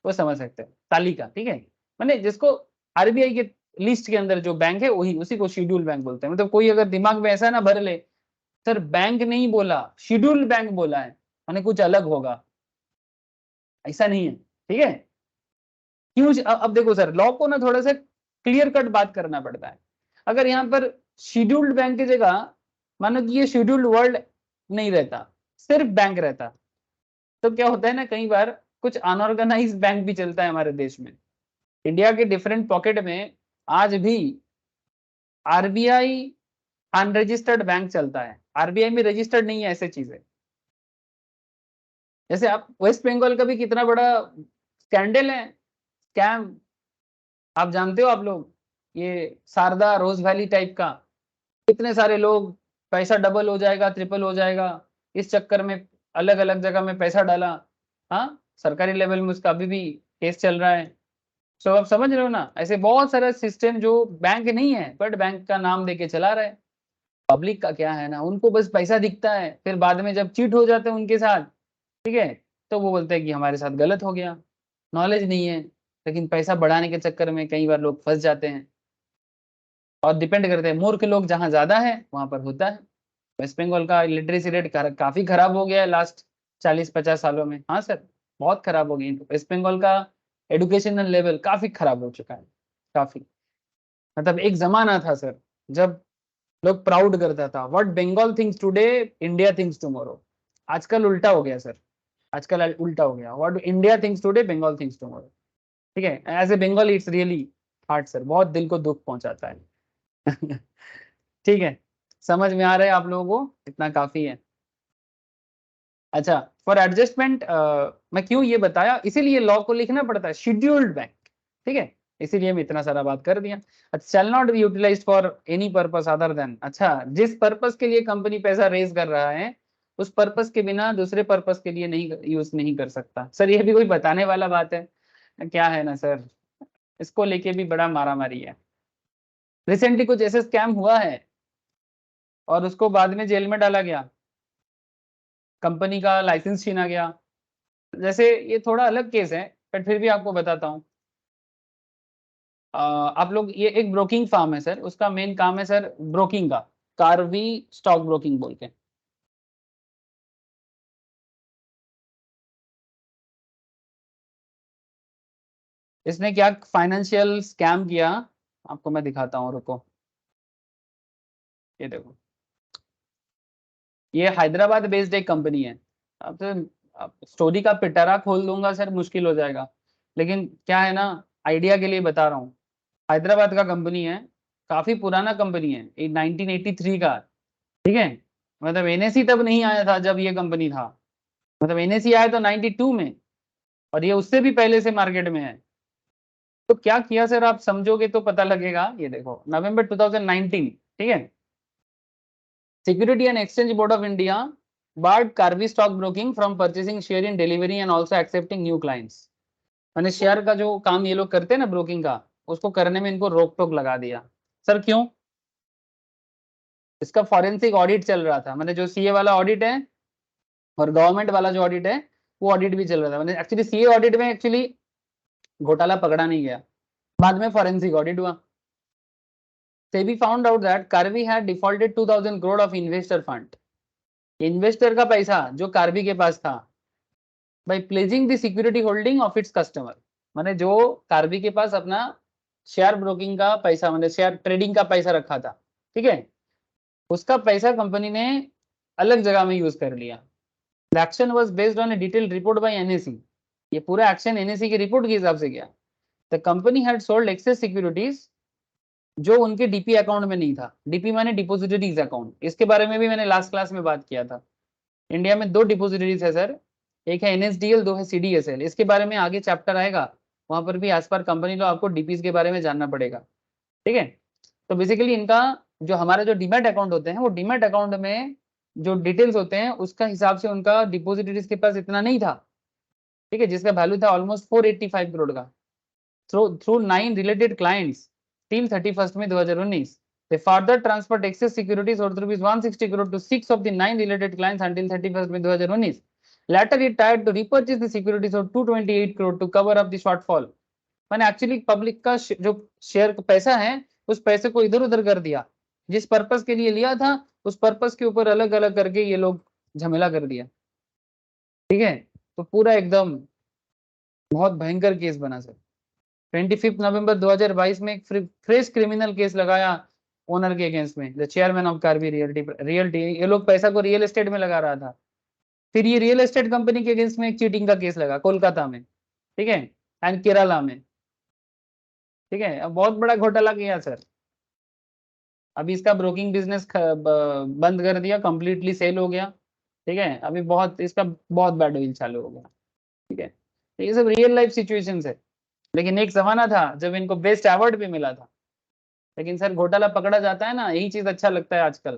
S2: वो समझ सकते हैं, तालिका, ठीक है? माने जिसको आरबीआई के लिस्ट के अंदर जो बैंक है वही उसी को शेड्यूल बैंक बोलते हैं। मतलब कोई अगर दिमाग में ऐसा ना भर ले सर बैंक नहीं बोला शेड्यूल बैंक बोला है माने कुछ अलग होगा, ऐसा नहीं है, ठीक है? ह्यूज। अब देखो सर, लॉ को ना थोड़ा सा क्लियर कट बात करना पड़ता है। अगर यहाँ पर शेड्यूल्ड बैंक की जगह मानो कि ये शेड्यूल्ड वर्ल्ड नहीं रहता, सिर्फ बैंक रहता, तो क्या होता है ना, कई बार कुछ अनऑर्गेनाइज बैंक भी चलता है हमारे देश में। इंडिया के डिफरेंट पॉकेट में आज भी आरबीआई अनरजिस्टर्ड बैंक चलता है, आरबीआई में रजिस्टर्ड नहीं है ऐसे चीजें। जैसे आप वेस्ट बंगाल का भी कितना बड़ा स्कैंडल है, स्कैम, आप जानते हो आप लोग, ये शारदा रोज वैली टाइप का, कितने सारे लोग, पैसा डबल हो जाएगा, ट्रिपल हो जाएगा, इस चक्कर में अलग अलग जगह में पैसा डाला। हाँ, सरकारी लेवल में उसका अभी भी केस चल रहा है। सो आप समझ रहे हो ना, ऐसे बहुत सारा सिस्टम जो बैंक नहीं है बट बैंक का नाम देके चला रहा है। पब्लिक का क्या है ना, उनको बस पैसा दिखता है, फिर बाद में जब चीट हो जाते हैं उनके साथ, ठीक है, तो वो बोलते हैं कि हमारे साथ गलत हो गया, नॉलेज नहीं है, लेकिन पैसा बढ़ाने के चक्कर में कई बार लोग फंस जाते हैं। और डिपेंड करते हैं, मूर्ख लोग जहाँ ज्यादा है वहां पर होता है। वेस्ट बंगाल का लिटरेसी रेट काफी खराब हो गया है लास्ट 40-50 सालों में। हाँ सर, बहुत खराब हो गई वेस्ट बंगाल का, एडुकेशनल लेवल काफी खराब हो चुका है, काफी। मतलब एक जमाना था सर जब लोग प्राउड करता था, what Bengal thinks today India thinks tomorrow. आजकल उल्टा हो गया सर, आजकल उल्टा हो गया, what India thinks today Bengal thinks tomorrow. ठीक है, as a Bengal it's really hard sir, बहुत दिल को दुख पहुंचाता है। ठीक है, समझ में आ रहा है आप लोगों को, इतना काफी है। अच्छा, फॉर एडजस्टमेंट मैं क्यों ये बताया, इसीलिए लॉ को लिखना पड़ता है शेड्यूल्ड बैंक, ठीक है, इसीलिए मैं इतना सारा बात कर दिया। Shall not be utilised for any purpose other than, अच्छा, जिस पर्पस के लिए कंपनी पैसा रेज कर रहा है उस पर्पस के बिना दूसरे पर्पस के लिए नहीं यूज नहीं कर सकता। सर ये भी कोई बताने वाला बात है क्या, है ना सर, इसको लेके भी बड़ा मारामारी है। रिसेंटली कुछ ऐसे स्कैम हुआ है और उसको बाद में जेल में डाला गया, कंपनी का लाइसेंस छीना गया। जैसे ये थोड़ा अलग केस है बट फिर भी आपको बताता हूँ। आप लोग, ये एक ब्रोकिंग फार्म है सर, उसका मेन काम है सर ब्रोकिंग का, कार्वी स्टॉक ब्रोकिंग बोल के। इसने क्या फाइनेंशियल स्कैम किया, आपको मैं दिखाता हूँ, रुको, ये देखो, ये हैदराबाद बेस्ड एक कंपनी है। अब तो स्टोरी का पिटारा खोल दूंगा सर, मुश्किल हो जाएगा, लेकिन क्या है ना, आइडिया के लिए बता रहा हूँ। हैदराबाद का कंपनी है, काफी पुराना कंपनी है, 1983 का, ठीक है। मतलब एनएसी तब नहीं आया था जब ये कंपनी था, मतलब एनएसी आया तो 92 में, और ये उससे भी पहले से मार्केट में है। तो क्या किया सर, आप समझोगे तो पता लगेगा। ये देखो, नवंबर 2019, ठीक है, security and exchange board of India barred Karvy stock broking from purchasing share in delivery and also accepting new clients। मैंने शेयर का जो काम ये लोग करते हैं ना ब्रोकिंग का, उसको करने में इनको रोक टोक लगा दिया। सर क्यों? इसका फॉरेंसिक ऑडिट चल रहा था, मैंने जो सीए वाला ऑडिट है और गवर्नमेंट वाला जो ऑडिट है वो ऑडिट भी चल रहा था। मैंने एक्चुअली सीए ऑडिट में एक्चुअली घोटाला पकड़ा नहीं गया, बाद में फॉरेंसिक ऑडिट हुआ। SEBI found out that Karvy had defaulted 2000 crore of investor fund. Investor का पैसा जो कार्वी के पास था, bye pledging the security holding of its customer. माने जो कार्वी के पास अपना शेयर ब्रोकिंग का पैसा, माने शेयर ट्रेडिंग का पैसा रखा था, ठीक है, उसका पैसा कंपनी ने अलग जगह में यूज कर लिया। The action was based on A detailed report by NAC. ये पूरा एक्शन एनएसी की रिपोर्ट के हिसाब से किया। The company had sold excess securities जो उनके डीपी अकाउंट में नहीं था। डीपी माने डिपोजिटरीज अकाउंट, इसके बारे में भी मैंने लास्ट क्लास में बात किया था। इंडिया में 2 डिपोजिटरीज है सर, एक है एनएसडीएल, 2 है सीडीएसएल। इसके बारे में आगे चैप्टर आएगा, वहां पर भी एज पर कंपनी लो आपको डीपीज के बारे में जानना पड़ेगा, ठीक है। तो बेसिकली इनका जो हमारे जो डीमैट अकाउंट होते हैं, वो डीमैट अकाउंट में जो डिटेल्स होते हैं उसका हिसाब से उनका डिपोजिटरीज के पास इतना नहीं था, ठीक है, जिसका वैल्यू था ऑलमोस्ट 485 करोड़ का। थ्रू 9 रिलेटेड क्लाइंट्स टिल 31 में 2019, they further transferred excess securities worth rupees 160 crore to 6 of the 9 related clients until 31 में 2019. Later it tried to repurchase the securities of 228 crore to cover up the shortfall। मैंने actually public का जो share का पैसा है उस पैसे को इधर उधर कर दिया, जिस पर्पस के लिए लिया था उस पर्पस के ऊपर अलग अलग करके ये लोग झमेला कर दिया, ठीक है। तो पूरा एकदम बहुत भयंकर केस बना सर। 25 नवंबर 2022 में एक फ्रेश क्रिमिनल केस लगाया ओनर के अगेंस्ट में, the chairman of Karbi realty. ये लोग पैसा को रियल एस्टेट में लगा रहा था। फिर ये रियल एस्टेट कंपनी के अगेंस्ट में एक चीटिंग का केस लगा कोलकाता में, ठीक है, एंड केरला में, ठीक है। अब बहुत बड़ा घोटाला किया सर। अभी इसका ब्रोकिंग बिजनेस बंद कर दिया, कंप्लीटली सेल हो गया, ठीक है। अभी बहुत इसका बहुत बैड डील चालू हो गया, ठीक है। तो ये सब रियल लाइफ सिचुएशंस है। लेकिन एक जमाना था जब इनको बेस्ट अवार्ड भी मिला था। लेकिन सर घोटाला पकड़ा जाता है ना, यही चीज अच्छा लगता है आजकल।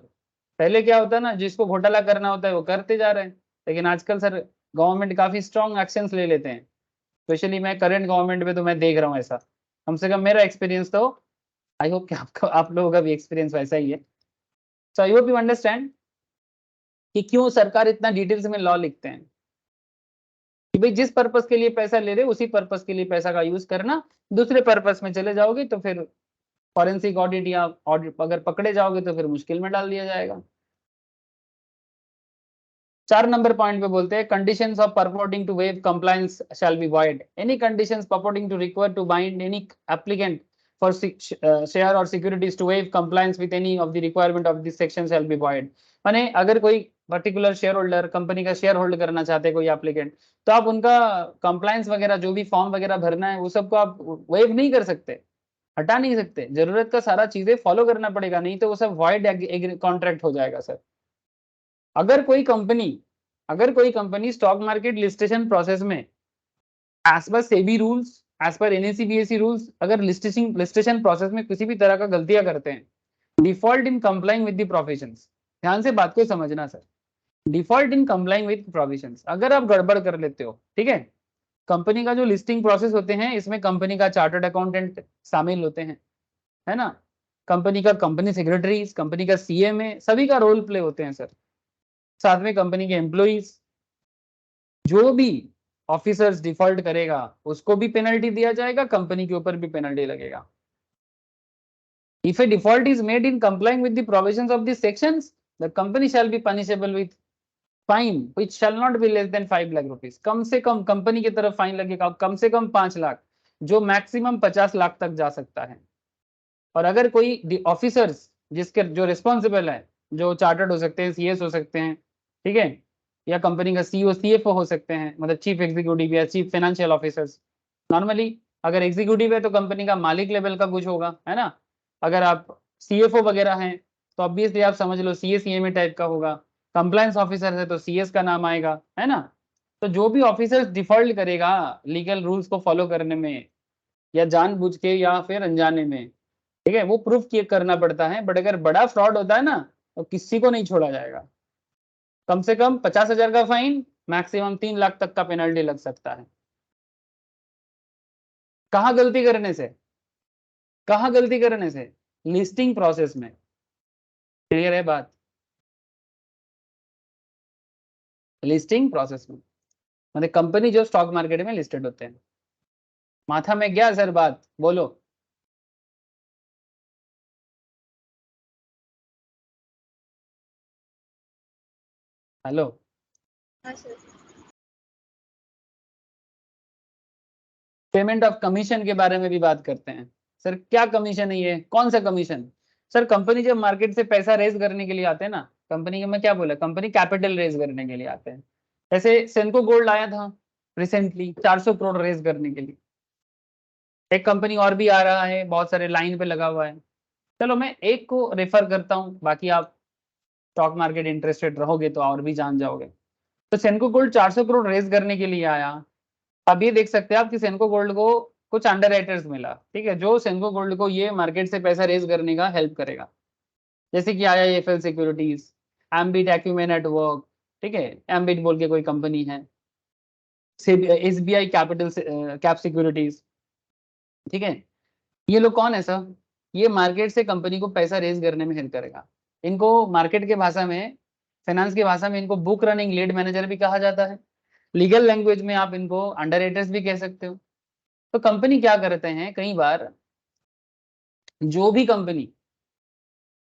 S2: पहले क्या होता है ना, जिसको घोटाला करना होता है वो करते जा रहे हैं। लेकिन आजकल सर गवर्नमेंट काफी स्ट्रॉन्ग एक्शंस ले लेते हैं। स्पेशली मैं करंट गवर्नमेंट में तो मैं देख रहा हूँ ऐसा, कम से कम मेरा एक्सपीरियंस तो, आई होप कि आपको आप लोगों का भी एक्सपीरियंस वैसा ही है। सो आई होप यू अंडरस्टैंड कि क्यों सरकार इतना डिटेल्स में लॉ लिखते हैं कि भाई जिस पर्पस के लिए पैसा ले रहे उसी पर्पस के लिए पैसा का यूज करना। दूसरे पर्पस में चले जाओगे तो फिर फॉरेंसिक ऑडिट या ऑडिट अगर पकड़े जाओगे तो फिर मुश्किल में डाल दिया जाएगा। 4 नंबर पॉइंट पे बोलते हैं conditions of purporting to waive compliance shall be void. Any conditions purporting to require to bind any applicant for share or securities to waive compliance with any of the requirement of this section shall be void. माने अगर कोई particular share holder company का share hold करना चाहते हैं कोई applicant, तो आप उनका कंप्लायंस वगैरह जो भी फॉर्म वगैरह भरना है वो सबको आप वेव नहीं कर सकते, हटा नहीं सकते। जरूरत का सारा चीजें फॉलो करना पड़ेगा, नहीं तो वो सब वॉइड कॉन्ट्रैक्ट हो जाएगा सर। अगर कोई company stock market listation process में as per SEBI rules, as per NSE BSE rules, अगर लिस्टेशन प्रोसेस में किसी भी तरह का गलतियां करते हैं, default in complying with the provisions, ध्यान से बात को समझना sir, default in complying with provisions, अगर आप गड़बड़ कर लेते हो, ठीक है। कंपनी का जो लिस्टिंग प्रोसेस होते हैं इसमें कंपनी का चार्टर्ड अकाउंटेंट शामिल होते हैं, है ना, कंपनी का कंपनी सेक्रेटरी, कंपनी का सीएमए, सभी का रोल प्ले होते हैं सर। साथ में कंपनी के एम्प्लॉइज, जो भी ऑफिसर्स डिफॉल्ट करेगा उसको भी पेनल्टी दिया जाएगा, कंपनी के ऊपर भी पेनल्टी लगेगा। If a default is made in complying with the provisions of this sections, the company shall be punishable with fine which shall not be less than 5 lakh rupees. कम से कम कंपनी की तरफ फाइन लगेगा कम से कम 5 लाख, जो मैक्सिमम 50 लाख तक जा सकता है। और अगर कोई ऑफिसर्स जिसके जो रिस्पॉन्सिबल है, जो चार्टर्ड हो सकते हैं, सीएस हो सकते हैं, ठीक है, या कंपनी का सीईओ सीएफओ हो सकते हैं, मतलब चीफ एग्जीक्यूटिव या चीफ फाइनेंशियल ऑफिसर्स। नॉर्मली अगर एग्जीक्यूटिव है तो कंपनी का मालिक लेवल का कुछ होगा, है ना। अगर आप सीएफओ वगैरह हैं तो ऑब्वियसली आप समझ लो सीए सीएमए टाइप का होगा। कंप्लायंस ऑफिसर है तो सीएस का नाम आएगा, है ना। तो जो भी ऑफिसर्स डिफॉल्ट करेगा लीगल रूल्स को फॉलो करने में, या जानबूझ के या फिर अनजाने में, ठीक है, वो प्रूफ किए करना पड़ता है। बट अगर बड़ा फ्रॉड होता है ना तो किसी को नहीं छोड़ा जाएगा। कम से कम 50,000 का फाइन, मैक्सिमम 3 लाख तक का पेनल्टी लग सकता है। कहाँ गलती करने से, कहाँ गलती करने से, लिस्टिंग प्रोसेस में। क्लियर है बात, लिस्टिंग प्रोसेस में मतलब कंपनी जो स्टॉक मार्केट में लिस्टेड होते हैं। माथा में गया सर बात, बोलो। हेलो,
S1: हाँ सर।
S2: पेमेंट ऑफ कमीशन के बारे में भी बात करते हैं। सर क्या कमीशन है, ये कौन सा कमीशन। सर कंपनी जब मार्केट से पैसा रेज करने के लिए आते हैं ना, कंपनी के मैं क्या बोला, कंपनी कैपिटल रेज करने के लिए आते हैं। जैसे सेनको गोल्ड आया था रिसेंटली 400 करोड़ रेज करने के लिए। एक कंपनी और भी आ रहा है, बहुत सारे लाइन पे लगा हुआ है। चलो मैं एक को रेफर करता हूँ, बाकी आप स्टॉक मार्केट इंटरेस्टेड रहोगे तो और भी जान जाओगे। तो सेनको गोल्ड 400 करोड़ रेज करने के लिए आया। अब ये देख सकते हैं आप कि सेनको गोल्ड को कुछ अंडरराइटर्स मिला, ठीक है, जो सेनको गोल्ड को ये मार्केट से पैसा रेज करने का हेल्प करेगा। जैसे कि IIFL securities, ambit acumen network, ठीक है, एम्बिट बोल के कोई कंपनी है, SBI कैपिटल कैप सिक्योरिटीज, ठीक है। ये लोग कौन है सर, ये मार्केट से कंपनी को पैसा रेज करने में हेल्प करेगा। इनको मार्केट के भाषा में, फाइनेंस की भाषा में इनको बुक रनिंग लीड मैनेजर भी कहा जाता है। लीगल लैंग्वेज में आप इनको अंडरराइटर्स भी कह सकते हो। तो कंपनी क्या करते हैं, कई बार जो भी कंपनी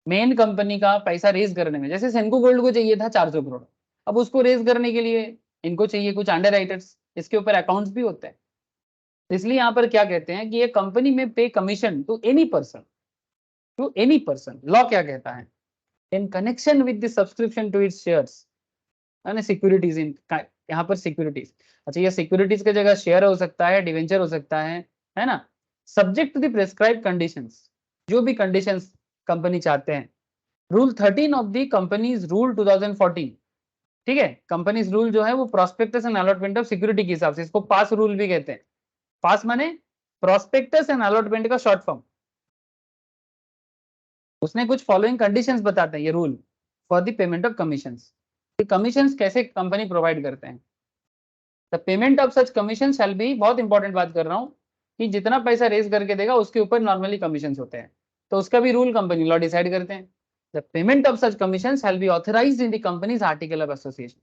S2: मेन कंपनी का पैसा रेज करने में, जैसे सेनको गोल्ड को चाहिए था 400 करोड़, अब उसको रेज करने के लिए इनको चाहिए कुछ अंडरराइटर्स, इसके ऊपर अकाउंट्स भी होते हैं। इसलिए यहाँ पर क्या कहते हैं कि ये कंपनी में pay commission to any person, law क्या कहता है, in connection with the subscription to its shares है ना, सिक्योरिटीज इन, यहाँ पर सिक्योरिटीज, अच्छा ये सिक्योरिटीज की जगह शेयर हो सकता है, डिवेंचर हो सकता है ना, subject to the prescribe conditions, जो भी कंडीशंस कंपनी चाहते हैं। Rule 13 of the companies rule 2014, ठीक है, कंपनीज रूल जो है वो prospectus and allotment of security के हिसाब से, इसको पास रूल भी कहते हैं। पास माने प्रोस्पेक्टस एंड अलॉटमेंट का शॉर्ट फॉर्म। उसने कुछ फॉलोइंग कंडीशंस बताते हैं ये rule for the payment of commissions, commissions कैसे कंपनी प्रोवाइड करते हैं। The payment of such commission shall be, बहुत इंपॉर्टेंट बात कर रहा हूँ, कि जितना पैसा रेज करके देगा उसके ऊपर नॉर्मली कमीशन होते हैं, तो उसका भी रूल कंपनी लॉ डिसाइड करते हैं। The payment of such commission shall be authorised in the companies article of association,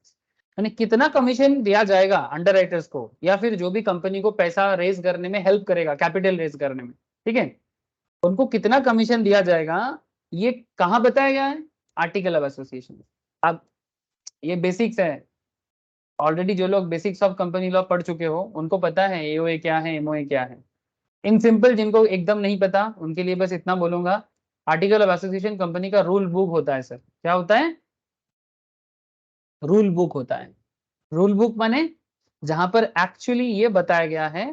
S2: यानी कितना कमीशन दिया जाएगा अंडरराइटर्स को या फिर जो भी कंपनी को पैसा रेज करने में हेल्प करेगा, कैपिटल रेज करने में, ठीक है, उनको कितना कमीशन दिया जाएगा ये कहाँ बताया गया है, आर्टिकल ऑफ एसोसिएशन। अब ये बेसिक्स है, ऑलरेडी जो लोग बेसिक्स ऑफ कंपनी लॉ पढ़ चुके हो उनको पता है एओए क्या है, एमओए क्या है। इन सिंपल जिनको एकदम नहीं पता उनके लिए बस इतना बोलूंगा, आर्टिकल ऑफ एसोसिएशन कंपनी का रूल बुक होता है सर। क्या होता है, रूल बुक होता है। रूल बुक माने जहां पर एक्चुअली ये बताया गया है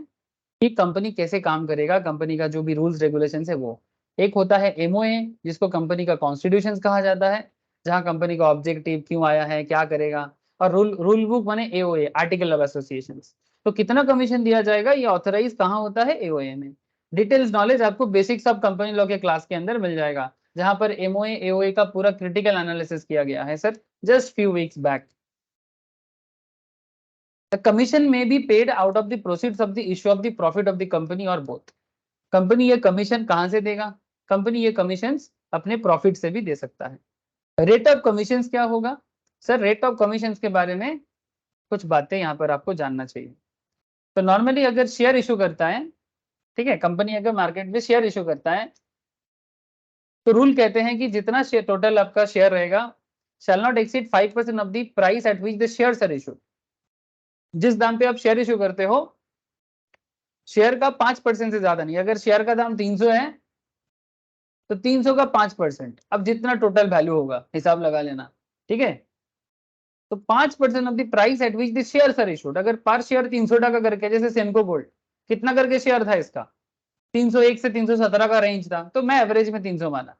S2: कि कंपनी कैसे काम करेगा, कंपनी का जो भी रूल्स रेगुलेशन है वो। एक होता है एमओए जिसको कंपनी का कॉन्स्टिट्यूशन कहा जाता है, जहां कंपनी का ऑब्जेक्टिव क्यों आया है, क्या करेगा। और रूल बुक माने एओए, आर्टिकल ऑफ एसोसिएशन। तो कितना कमीशन दिया जाएगा ये ऑथराइज कहाँ होता है, एओए में। डिटेल्स नॉलेज आपको बेसिक्स ऑफ कंपनी लॉ के क्लास के अंदर मिल जाएगा, जहां पर एमओए एओए का पूरा क्रिटिकल एनालिसिस किया गया है sir just few weeks back. The commission may be paid out of the proceeds of the issue of the profit of the company or both. Company ये कमीशन कहां से देगा, company ये कमीशन अपने profit से भी दे सकता है। रेट ऑफ कमीशन क्या होगा सर, रेट ऑफ कमीशन के बारे में कुछ बातें यहाँ पर आपको जानना चाहिए। तो नॉर्मली अगर शेयर इशू करता है, ठीक है, कंपनी अगर मार्केट में शेयर इशू करता है तो रूल कहते हैं कि जितना शेयर टोटल आपका शेयर रहेगा shall not exceed 5% of the price at which the shares are issued. जिस दाम पे आप शेयर इशू करते हो शेयर का 5% से ज्यादा नहीं। अगर शेयर का दाम 300 है तो 300 का 5%, अब जितना टोटल वैल्यू होगा हिसाब लगा लेना, ठीक है। तो 5% of the price at which the shares are issued. अगर पर शेयर 300 टका करके, जैसे सेमको गोल्ड कितना करके शेयर था इसका, 301 से 317 का रेंज था, तो मैं एवरेज में 300 माना,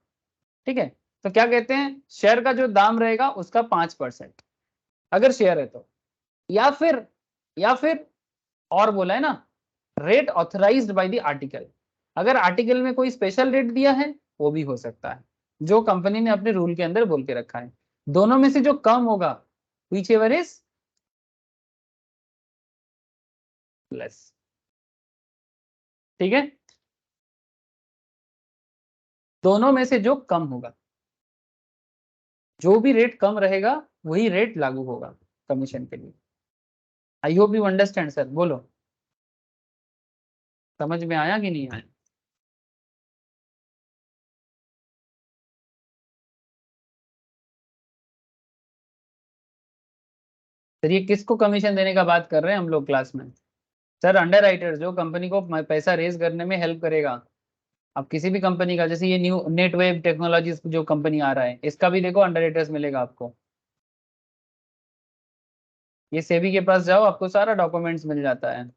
S2: ठीक है। तो क्या कहते हैं, शेयर का जो दाम रहेगा उसका 5% अगर शेयर है तो, या फिर और बोला है ना, rate authorised by the article. अगर आर्टिकल में कोई स्पेशल रेट दिया है वो भी हो सकता है, जो कंपनी ने अपने रूल के अंदर बोल के रखा है। दोनों में से जो कम होगा व्हिच एवर इज लेस, ठीक है, दोनों में से जो कम होगा, जो भी रेट कम रहेगा वही रेट लागू होगा कमीशन के लिए। I hope you understand sir, बोलो समझ में आया कि नहीं आया। सर ये किसको कमीशन देने का बात कर रहे हैं हम लोग क्लास में, सर अंडर राइटर जो कंपनी को पैसा रेज करने में हेल्प करेगा। अब किसी भी कंपनी का, जैसे ये न्यू नेटवेव टेक्नोलॉजीज जो कंपनी आ रहा है इसका भी देखो अंडर राइटर्स मिलेगा आपको। ये सेबी के पास जाओ आपको सारा डॉक्यूमेंट्स मिल जाता है।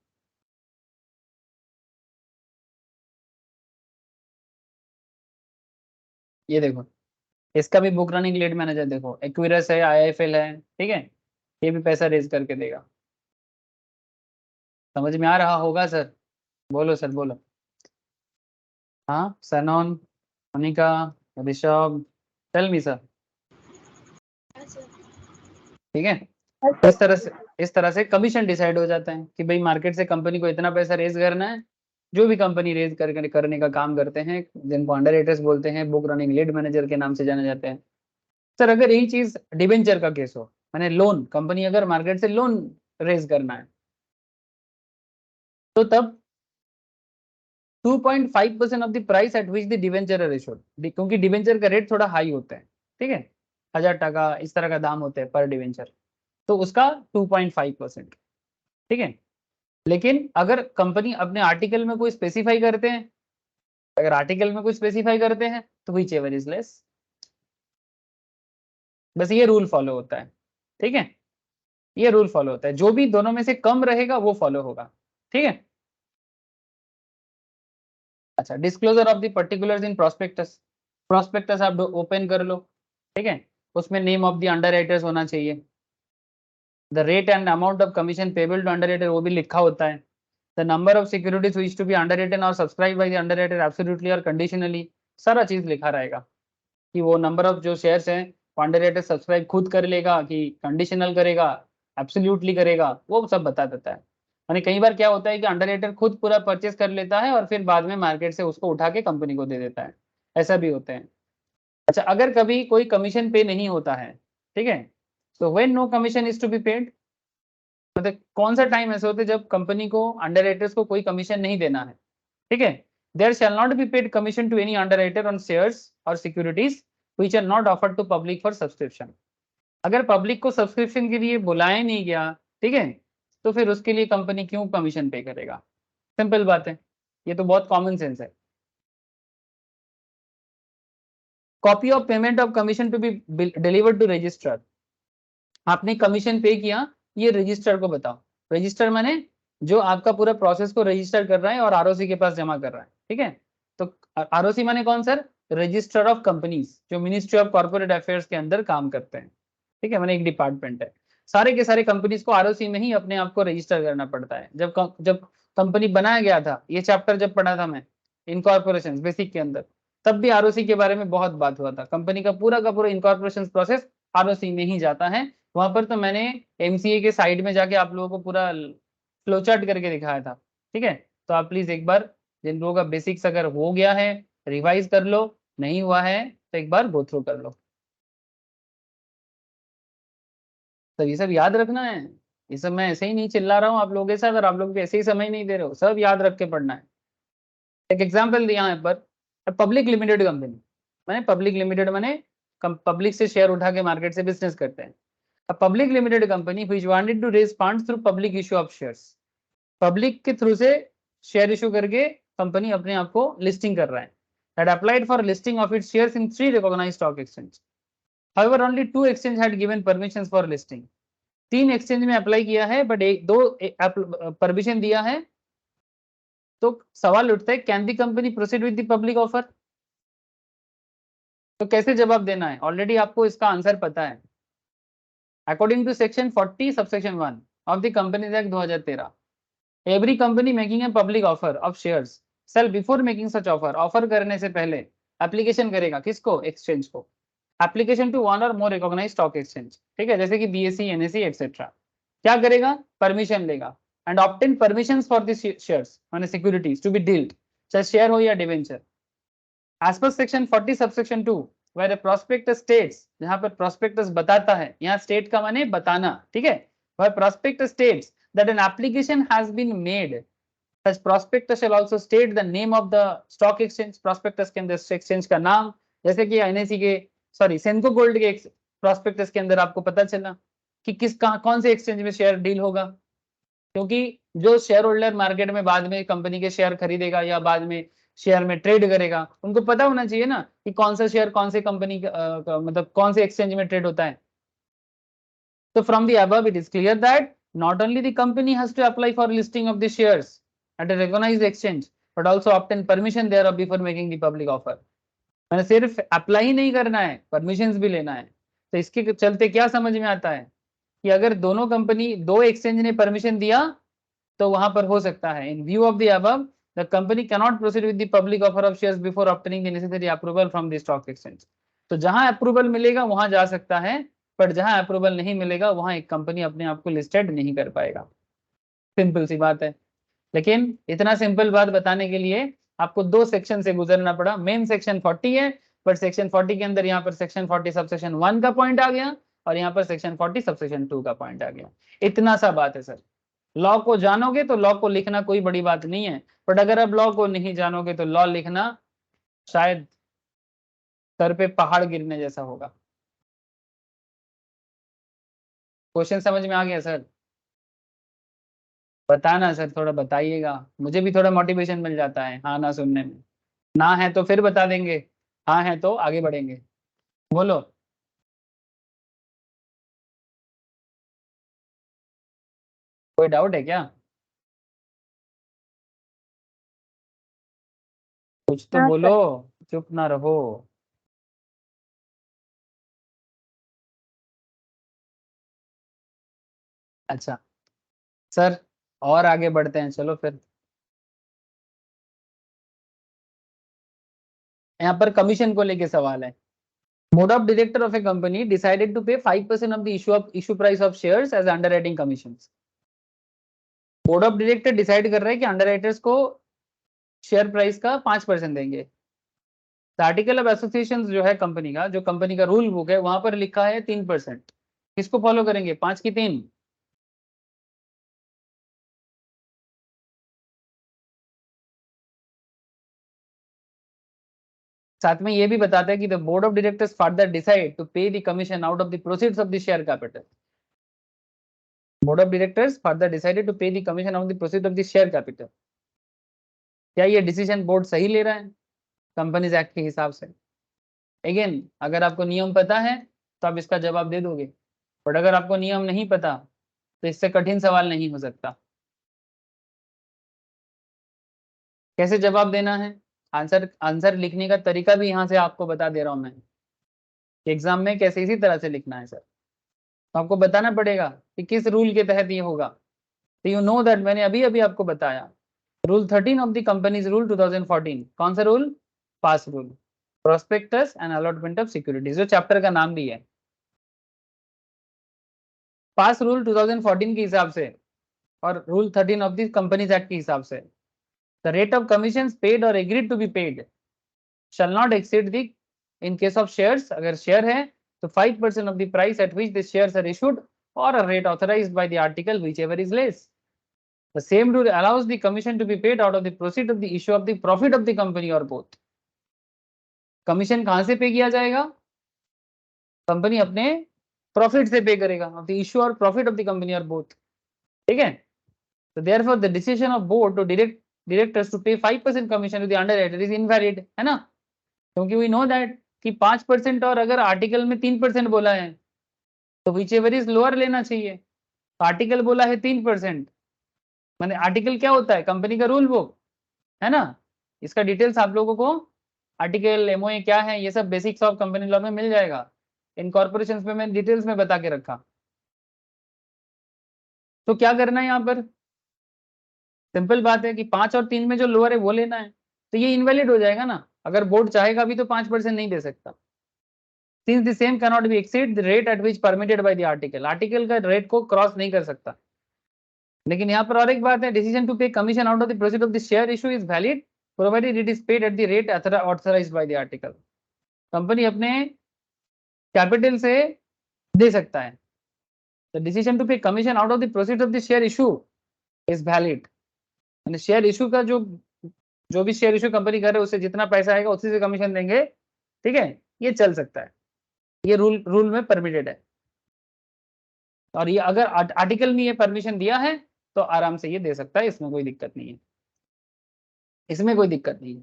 S2: ये देखो इसका भी बुक रनिंग लीड मैनेजर देखो, एक्विरस है, आईएफएल है, ठीक है, ये भी पैसा रेज करके देगा। समझ में आ रहा होगा सर, बोलो सर बोलो। हाँ सनोन, Monika, Rishabh, tell me sir, ठीक है। इस तरह से कमीशन डिसाइड हो जाता है कि भाई मार्केट से कंपनी को इतना पैसा रेज करना है। जो भी कंपनी रेज करने का काम करते हैं जिनको अंडर राइटर्स बोलते हैं, बुक रनिंग लीड मैनेजर के नाम से जाने जाते हैं। सर अगर यही चीज डिबेंचर का केस हो, मैंने लोन, कंपनी अगर मार्केट से लोन रेज करना है तो तब 2.5% of the price at which the debenture are issued, क्योंकि डिवेंचर का रेट थोड़ा हाई होता है, ठीक है, 1000 टका इस तरह का दाम होता है पर डिवेंचर, तो उसका 2.5%, ठीक है। लेकिन अगर कंपनी अपने आर्टिकल में कोई स्पेसिफाई करते हैं, अगर आर्टिकल में कुछ स्पेसिफाई करते हैं तो व्हिच एवर इज लेस, बस ये रूल फॉलो होता है। ठीक है, ये रूल फॉलो होता है, जो भी दोनों में से कम रहेगा वो फॉलो होगा। ठीक है। अच्छा, disclosure of the particulars in prospectus, prospectus आप ओपन कर लो। ठीक है, उसमें नेम ऑफ द अंडरराइटर्स होना चाहिए, the rate and amount of commission payable to underwriter वो भी लिखा होता है, the number of securities which to be underwritten और subscribe by the underwriter absolutely और कंडीशनली, सारा चीज लिखा रहेगा कि वो नंबर ऑफ जो शेयर्स हैं वो अंडरराइटर सब्सक्राइब खुद कर लेगा कि कंडीशनल करेगा, एब्सोल्युटली करेगा, वो सब बता देता है। यानी कई बार क्या होता है कि अंडरराइटर खुद पूरा परचेस कर लेता है और फिर बाद में मार्केट से उसको उठा के कंपनी को दे देता है, ऐसा भी होता है। अच्छा, अगर कभी कोई कमीशन पे नहीं होता है, ठीक है, तो when no commission is to be paid, मतलब कौन सा टाइम ऐसा होता है जब कंपनी को अंडरराइटर्स को कोई कमीशन नहीं देना है। ठीक है, there shall not be paid commission to any underwriter on shares और securities which are not offered to public for subscription. अगर पब्लिक को सब्सक्रिप्शन के लिए बुलाया नहीं गया, ठीक है, तो फिर उसके लिए कंपनी क्यों कमीशन पे करेगा? सिंपल बात है, ये तो बहुत कॉमन सेंस है। Copy of payment of commission to be delivered to registrar, आपने कमीशन पे किया, ये रजिस्टर को बताओ। रजिस्टर माने जो आपका पूरा प्रोसेस को रजिस्टर कर रहा है और आरओसी के पास जमा कर रहा है। ठीक है, तो आरओसी माने कौन सर? रजिस्टर ऑफ कंपनीज, जो मिनिस्ट्री ऑफ कॉर्पोरेट अफेयर्स के अंदर काम करते हैं। ठीक है, माने एक डिपार्टमेंट है, सारे के सारे कंपनीज को आरओसी में ही अपने आप को रजिस्टर करना पड़ता है। जब कंपनी बनाया गया था, ये चैप्टर जब पढ़ा था मैं इनकॉर्पोरेशन बेसिक के अंदर, तब भी आरओसी के बारे में बहुत बात हुआ था। कंपनी का पूरा इनकॉर्पोरेशन प्रोसेस आरओसी में ही जाता है। वहां पर तो मैंने एमसीए के साइड में जाके आप लोगों को पूरा फ्लो चार्ट करके दिखाया था। ठीक है, तो आप प्लीज एक बार, जिन लोगों का बेसिक्स अगर हो गया है रिवाइज कर लो, नहीं हुआ है तो एक बार गो थ्रू कर लो। तो ये सब याद रखना है, ये सब मैं ऐसे ही नहीं चिल्ला रहा हूँ आप लोगों के साथ और आप लोग भी ऐसे ही समय नहीं दे रहे हो, सब याद रख के पढ़ना है। एक एग्जाम्पल दिया है पर पब्लिक लिमिटेड कंपनी, मैंने पब्लिक लिमिटेड मैंने पब्लिक से शेयर उठा के मार्केट से बिजनेस करते हैं। A public limited company which wanted to raise funds through public issue of shares, public के थ्रू से शेयर इशू करके कंपनी अपने आप को लिस्टिंग कर रहा है, had applied for listing of its shares in 3 recognized stock exchange. However, only 2 exchange had given permissions for listing. 3 exchange में अप्लाई किया है बट एक दो परमिशन दिया है। तो सवाल उठता है, can the company proceed with the public offer? तो कैसे जवाब देना है? ऑलरेडी आपको इसका आंसर पता है। According to section 40 subsection 1 of the companies act 2013, every company making a public offer of shares shall before making such offer, offer करने से पहले एप्लीकेशन करेगा, किसको? एक्सचेंज को। एप्लीकेशन टू वन और मोर रिकॉग्नाइज्ड स्टॉक एक्सचेंज, ठीक है, जैसे कि बीएसई, एनएसई एक्सेट्रा। क्या करेगा? परमिशन लेगा and obtain permissions for the shares माने सिक्योरिटीज टू बी डील्ड, चाहे शेयर हो या debenture, as per section 40 subsection 2 where a prospectus states, जहां पर prospectus बताता है, यहाँ state का माने बताना, ठीक है, where prospectus states that an application has been made, such prospectus shall also state the name of the stock exchange, prospectus के अंदर exchange का नाम, जैसे कि एनएसई के सॉरी सेंको गोल्ड के prospectus के अंदर आपको पता चला कि किस कौन से एक्सचेंज में शेयर डील होगा, क्योंकि जो शेयर होल्डर मार्केट में बाद में कंपनी के शेयर खरीदेगा या बाद में शेयर में ट्रेड करेगा, उनको पता होना चाहिए ना कि कौन सा शेयर कौन से कंपनी का मतलब कौन से एक्सचेंज में ट्रेड होता है। So from the above, it is clear that not only the company has to apply for listing of the shares at a recognized exchange, but also obtain permission thereof before making the public offer. मैंने सिर्फ apply ही नहीं करना है, permissions भी लेना है। तो इसके चलते क्या समझ में आता है कि अगर दोनों कंपनी, दो एक्सचेंज ने परमिशन दिया तो वहां पर हो सकता है, इन view of the above the company can not proceed with the public offer of shares before obtaining the necessary approval from the stock exchange. तो जहां अप्रूवल मिलेगा वहां जा सकता है, बट जहां अप्रूवल नहीं मिलेगा वहां एक कंपनी अपने आप को लिस्टेड नहीं कर पाएगा। सिंपल सी बात है। लेकिन इतना सिंपल बात बताने के लिए आपको दो सेक्शन से गुजरना पड़ा। मेन सेक्शन 40 है, बट सेक्शन 40 के अंदर यहाँ पर सेक्शन 40 सबसेक्शन 1 का पॉइंट आ गया और यहाँ पर सेक्शन 40 सबसेक्शन 2 का पॉइंट आ गया। इतना सा बात है सर। लॉ को जानोगे तो लॉ को लिखना कोई बड़ी बात नहीं है, बट अगर आप लॉ को नहीं जानोगे तो लॉ लिखना शायद सर पे पहाड़ गिरने जैसा होगा। क्वेश्चन समझ में आ गया सर? बताना सर, थोड़ा बताइएगा, मुझे भी थोड़ा मोटिवेशन मिल जाता है हाँ ना सुनने में। ना है तो फिर बता देंगे, हाँ है तो आगे बढ़ेंगे। बोलो। कोई डाउट है क्या? कुछ तो
S4: हाँ
S2: बोलो,
S4: सर।
S2: चुप ना रहो। अच्छा सर, और आगे बढ़ते हैं, चलो फिर। यहाँ पर कमीशन को लेके सवाल है। Board of director of a company decided to pay 5% of the issue price of shares as underwriting commissions. Board of director decide कर रहे हैं कि अंडरराइटर्स को शेयर प्राइस का 5% देंगे। आर्टिकल ऑफ एसोसिएशन जो है कंपनी का, जो कंपनी का रूल बुक है, वहां पर लिखा है 3%। किसको फॉलो करेंगे, 5 की 3? साथ में ये भी बताते हैं कि the board of directors further decide to pay the commission out of the proceeds of the share capital. Board of directors further decided to pay the commission out of the proceed of the share capital. क्या ये decision board सही ले रहा है companies act के हिसाब से? Again, अगर आपको नियम पता है तो आप इसका जवाब दे दोगे, बट अगर आपको नियम नहीं पता तो इससे कठिन सवाल नहीं हो सकता। कैसे जवाब देना है, आंसर आंसर लिखने का तरीका भी यहाँ से आपको बता दे रहा हूँ मैं। एग्जाम में कैसे इसी तरह से लिखना है सर, तो आपको बताना पड़ेगा कि किस रूल के तहत ये होगा। तो यू नो दैट मैंने अभी अभी आपको बताया, rule 13 of the companies rule 2014। कौन सा rule? PAS rule, prospectus and allotment of securities, जो चैप्टर का नाम भी है। पास रूल 2014 के हिसाब से और rule 13 of the companies act के हिसाब से, the rate of commission paid और agreed to be paid shall not exceed the, in case of shares, अगर शेयर है तो 5% of the price at which the shares are issued or a rate authorized by the article whichever is less. The same rule allows the commission to be paid out of the proceed of the issue of the profit of the company or both. Commission कहां से पे किया जाएगा? Company अपने profit से pay करेगा, of the issue और profit of the company और बोथ। ठीक है, तो therefore the decision of board to directors to pay 5% commission to the underwriter is invalid, है ना? क्योंकि वी नो दैट कि 5% और अगर आर्टिकल में 3% बोला है तो विच एवर इज लोअर लेना चाहिए। तो आर्टिकल बोला है 3%, मैंने आर्टिकल क्या होता है, कंपनी का रूल बुक, है ना? इसका डिटेल्स आप लोगों को आर्टिकल एमओए क्या है ये सब बेसिक्स ऑफ कंपनी लॉ में मिल जाएगा। इन कॉर्पोरेशन में मैंने डिटेल्स में बता के रखा। तो क्या करना है यहाँ पर, सिंपल बात है कि 5 और 3 में जो लोअर है वो लेना है। तो ये इनवैलिड हो जाएगा ना, अगर बोर्ड चाहेगा भी तो 5% नहीं दे सकता। Since the same cannot be exceed the rate at which permitted by the article, article का रेट को क्रॉस नहीं कर सकता। लेकिन यहाँ पर और एक बात है, डिसीजन टू पे commission out of the proceed of the share issue is valid provided it is paid at the rate authorised by the article. Company अपने कैपिटल से दे सकता है। द डिसीजन टू पे commission out of the proceed of the share issue is valid, यानी share issue का जो भी share issue company कर रहे है उससे जितना पैसा आएगा उसी से कमीशन देंगे। ठीक है, ये चल सकता है, ये रूल में परमिटेड है। और ये अगर आर्टिकल में ये परमिशन दिया है तो आराम से ये दे सकता है, इसमें कोई दिक्कत नहीं है, इसमें कोई दिक्कत नहीं है।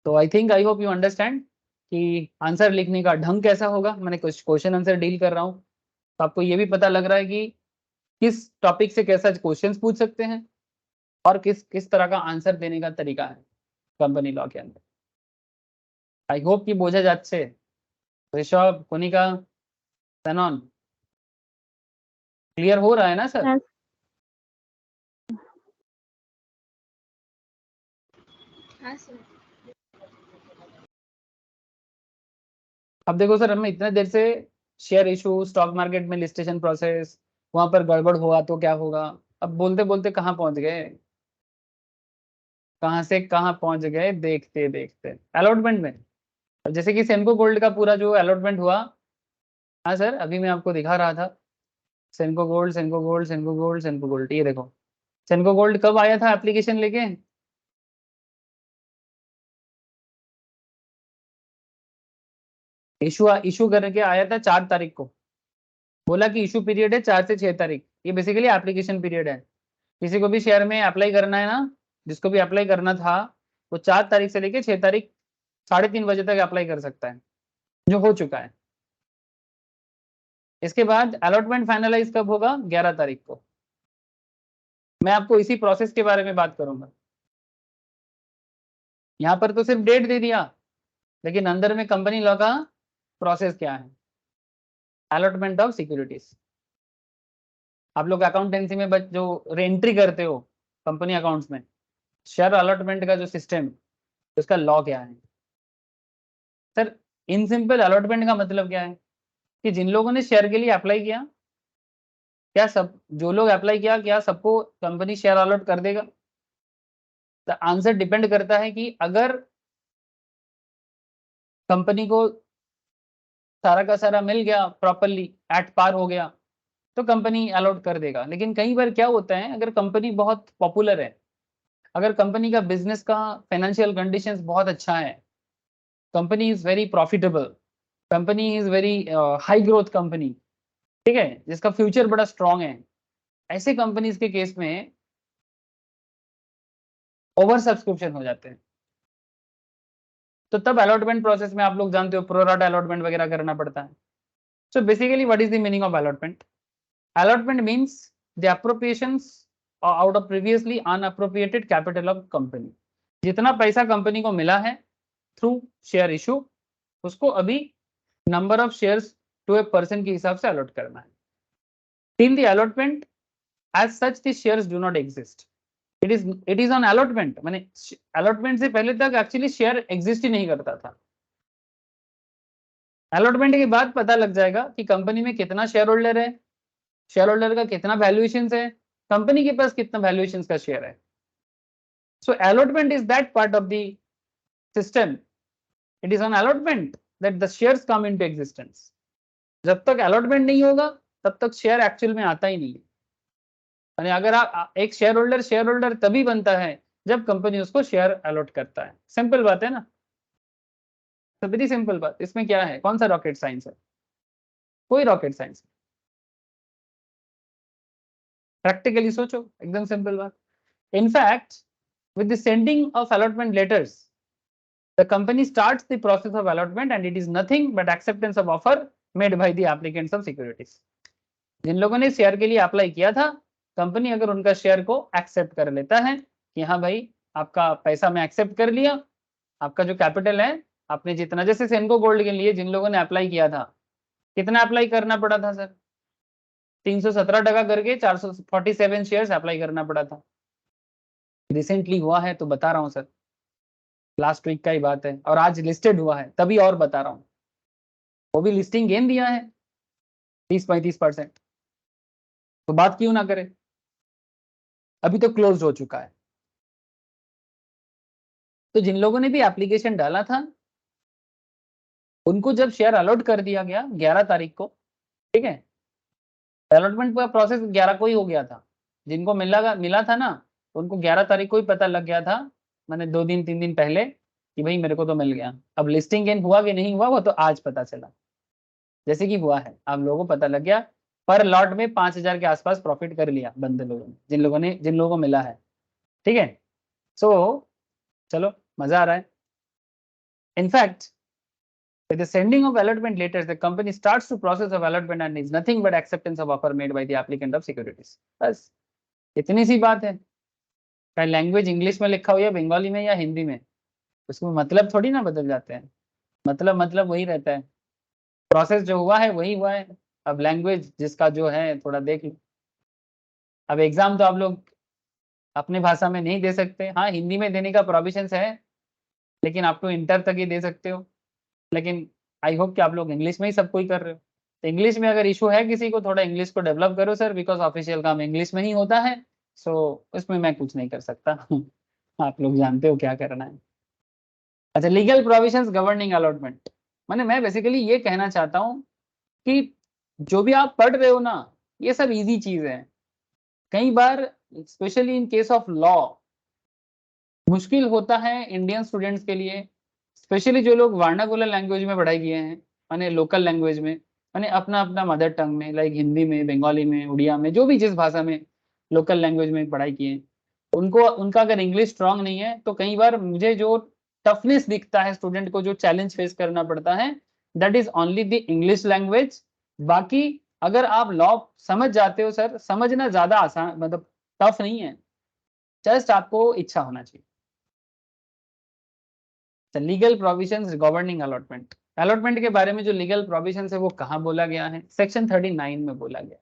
S2: तो आई होप यू अंडरस्टैंड कि आंसर लिखने का ढंग कैसा होगा। मैंने कुछ क्वेश्चन आंसर डील कर रहा हूँ तो आपको ये भी पता लग रहा है कि किस टॉपिक से कैसा क्वेश्चन पूछ सकते हैं और किस किस तरह का आंसर देने का तरीका है कंपनी लॉ के अंदर। आई होप कि বোঝা যাচ্ছে ऋषभ, कोनिका, सैनन, क्लियर हो रहा है ना सर?
S4: हाँ
S1: हाँ सर।
S2: अब देखो सर, हमें इतने देर से शेयर इशू, स्टॉक मार्केट में लिस्टेशन प्रोसेस, वहां पर गड़बड़ हुआ तो क्या होगा, अब बोलते बोलते कहाँ पहुंच गए, कहाँ से कहाँ पहुंच गए देखते देखते अलॉटमेंट में। अब जैसे कि सेनको गोल्ड का पूरा जो अलॉटमेंट हुआ, हाँ सर अभी मैं आपको दिखा रहा था, सेनको गोल्ड, सेनको गोल्ड, सेनको गोल्ड, सेनको गोल्ड, ये देखो सेनको गोल्ड कब आया था एप्लीकेशन लेके? इशू करके आया था 4 तारीख को, बोला कि इशू पीरियड है 4 से 6 तारीख, ये बेसिकली एप्लीकेशन पीरियड है। किसी को भी शेयर में अप्लाई करना है ना, जिसको भी अप्लाई करना था वो 4 तारीख से लेके 6 तारीख 3:30 बजे तक अप्लाई कर सकता है, जो हो चुका है। इसके बाद अलॉटमेंट फाइनलाइज कब होगा? 11 तारीख को। मैं आपको इसी प्रोसेस के बारे में बात करूंगा। यहाँ पर तो सिर्फ डेट दे दिया, लेकिन अंदर में कंपनी लॉ का प्रोसेस क्या है? Allotment of securities. आप लोग अकाउंटेंसी में जो एंट्री करते हो कंपनी अकाउंट्स में, शेयर अलॉटमेंट का जो सिस्टम, उसका लॉ क्या है? सर इन सिंपल अलॉटमेंट का मतलब क्या है कि जिन लोगों ने शेयर के लिए अप्लाई किया, क्या सब जो लोग अप्लाई किया क्या सबको कंपनी शेयर अलॉट कर देगा? द आंसर डिपेंड करता है कि अगर कंपनी को सारा का सारा मिल गया प्रॉपरली, एट पार हो गया, तो कंपनी अलॉट कर देगा। लेकिन कई बार क्या होता है, अगर कंपनी बहुत पॉपुलर है, अगर कंपनी का बिजनेस का फाइनेंशियल कंडीशंस बहुत अच्छा है, company is very profitable, company is very high growth company, ठीक है, जिसका फ्यूचर बड़ा स्ट्रांग है, ऐसे कंपनीज के केस में ओवर सब्सक्रिप्शन हो जाते हैं। तो तब अलॉटमेंट प्रोसेस में आप लोग जानते हो प्रोराटा अलॉटमेंट वगैरह करना पड़ता है। So basically what is the meaning of allotment? Allotment means the appropriations out of previously unappropriated capital of company. जितना पैसा कंपनी को मिला है थ्रू शेयर इशू, उसको अभी number of shares to a person के हिसाब से अलॉट करना है। Till the allotment as such the shares do not exist. It is on allotment, माने अलॉटमेंट से पहले तक एक्चुअली शेयर एग्जिस्ट ही नहीं करता था। अलॉटमेंट के बाद पता लग जाएगा कि कंपनी में कितना शेयर होल्डर है, शेयर होल्डर का कितना वैल्यूएशन है, कंपनी के पास कितना वैल्यूएशन का शेयर है। So allotment is that part of the system, it is on allotment that the shares come into existence. जब तक अलॉटमेंट नहीं होगा तब तक शेयर एक्चुअल में आता ही नहीं है। यानी अगर आप एक शेयर होल्डर तभी बनता है जब कंपनी उसको शेयर अलॉट करता है। सिंपल बात है ना, तो वेरी सिंपल बात। इसमें क्या है, कौन सा रॉकेट साइंस है? कोई रॉकेट साइंस। प्रैक्टिकली सोचो, एकदम सिंपल बात। In fact with the sending of allotment letters, the company starts the process of allotment and it is nothing but acceptance of offer made by the applicants of securities. जिन लोगों ने share के लिए apply किया था, company अगर उनका share को accept कर लेता है कि हाँ भाई आपका पैसा मैं एक्सेप्ट कर लिया, आपका जो कैपिटल है आपने जितना, जैसे सेनको गोल्ड के लिए जिन लोगों ने अप्लाई किया था, कितना अप्लाई करना पड़ा था सर? 317% करके 447 शेयर्स अप्लाई करना पड़ा था। रिसेंटली हुआ है तो बता रहा हूँ सर, लास्ट वीक का ही बात है, और आज लिस्टेड हुआ है तभी और बता रहा हूँ। वो भी लिस्टिंग गेन दिया है 30-35%, तो बात क्यों ना करे? अभी तो क्लोज हो चुका है। तो जिन लोगों ने भी एप्लीकेशन डाला था उनको जब शेयर अलॉट कर दिया गया 11 तारीख को, ठीक है, अलॉटमेंट का प्रोसेस 11 को ही हो गया था। जिनको मिला था ना, उनको 11 तारीख को ही पता लग गया था, मैंने 2 दिन 3 दिन पहले, कि भाई मेरे को तो मिल गया। अब लिस्टिंग गेन हुआ कि नहीं हुआ वो तो आज पता चला, जैसे कि हुआ है आप लोगों को पता लग गया। पर लॉट में 5,000 के आसपास प्रॉफिट कर लिया बंदे लोगों ने, जिन लोगों को मिला है, ठीक है। सो चलो मजा आ रहा है। In fact with the sending of allotment letters, the company starts to process of allotment and is nothing but acceptance of offer made by the applicant of securities. बस इतनी सी बात है। चाहे लैंग्वेज इंग्लिश में लिखा हो या बंगाली में या हिंदी में, उसमें मतलब थोड़ी ना बदल जाते हैं। मतलब वही रहता है, प्रोसेस जो हुआ है वही हुआ है। अब लैंग्वेज जिसका जो है थोड़ा देख लो। अब एग्जाम तो आप लोग अपने भाषा में नहीं दे सकते, हाँ हिंदी में देने का प्रोविजंस है, लेकिन आप तो इंटर तक ही दे सकते हो। लेकिन आई होप कि आप लोग इंग्लिश में ही सब कोई कर रहे हो। तो इंग्लिश में अगर इशू है किसी को, थोड़ा इंग्लिश को डेवलप करो सर, बिकॉज ऑफिशियल काम इंग्लिश में ही होता है। सो उसमें मैं कुछ नहीं कर सकता आप लोग जानते हो क्या करना है। अच्छा, लीगल प्रोविजंस गवर्निंग अलॉटमेंट, माने मैं बेसिकली ये कहना चाहता हूँ कि जो भी आप पढ़ रहे हो ना, ये सब इजी चीज है। कई बार specially in case of law मुश्किल होता है इंडियन स्टूडेंट्स के लिए, स्पेशली जो लोग वर्नाकुलर लैंग्वेज में पढ़ाई किए हैं, माने लोकल लैंग्वेज में, माने अपना अपना मदर टंग में, लाइक हिंदी में, बंगाली में, उड़िया में, जो भी जिस भाषा में लोकल लैंग्वेज में पढ़ाई किए, उनको उनका अगर इंग्लिश स्ट्रांग नहीं है तो कई बार मुझे जो टफनेस दिखता है स्टूडेंट को, जो चैलेंज फेस करना पड़ता है, that is only the English language. बाकी अगर आप लॉ समझ जाते हो सर, समझना ज्यादा आसान मतलब टफ नहीं है, जस्ट आपको इच्छा होना चाहिए। Legal provisions governing allotment, allotment के बारे में जो लीगल प्रोविजंस है वो कहाँ बोला गया है? सेक्शन 39 में बोला गया।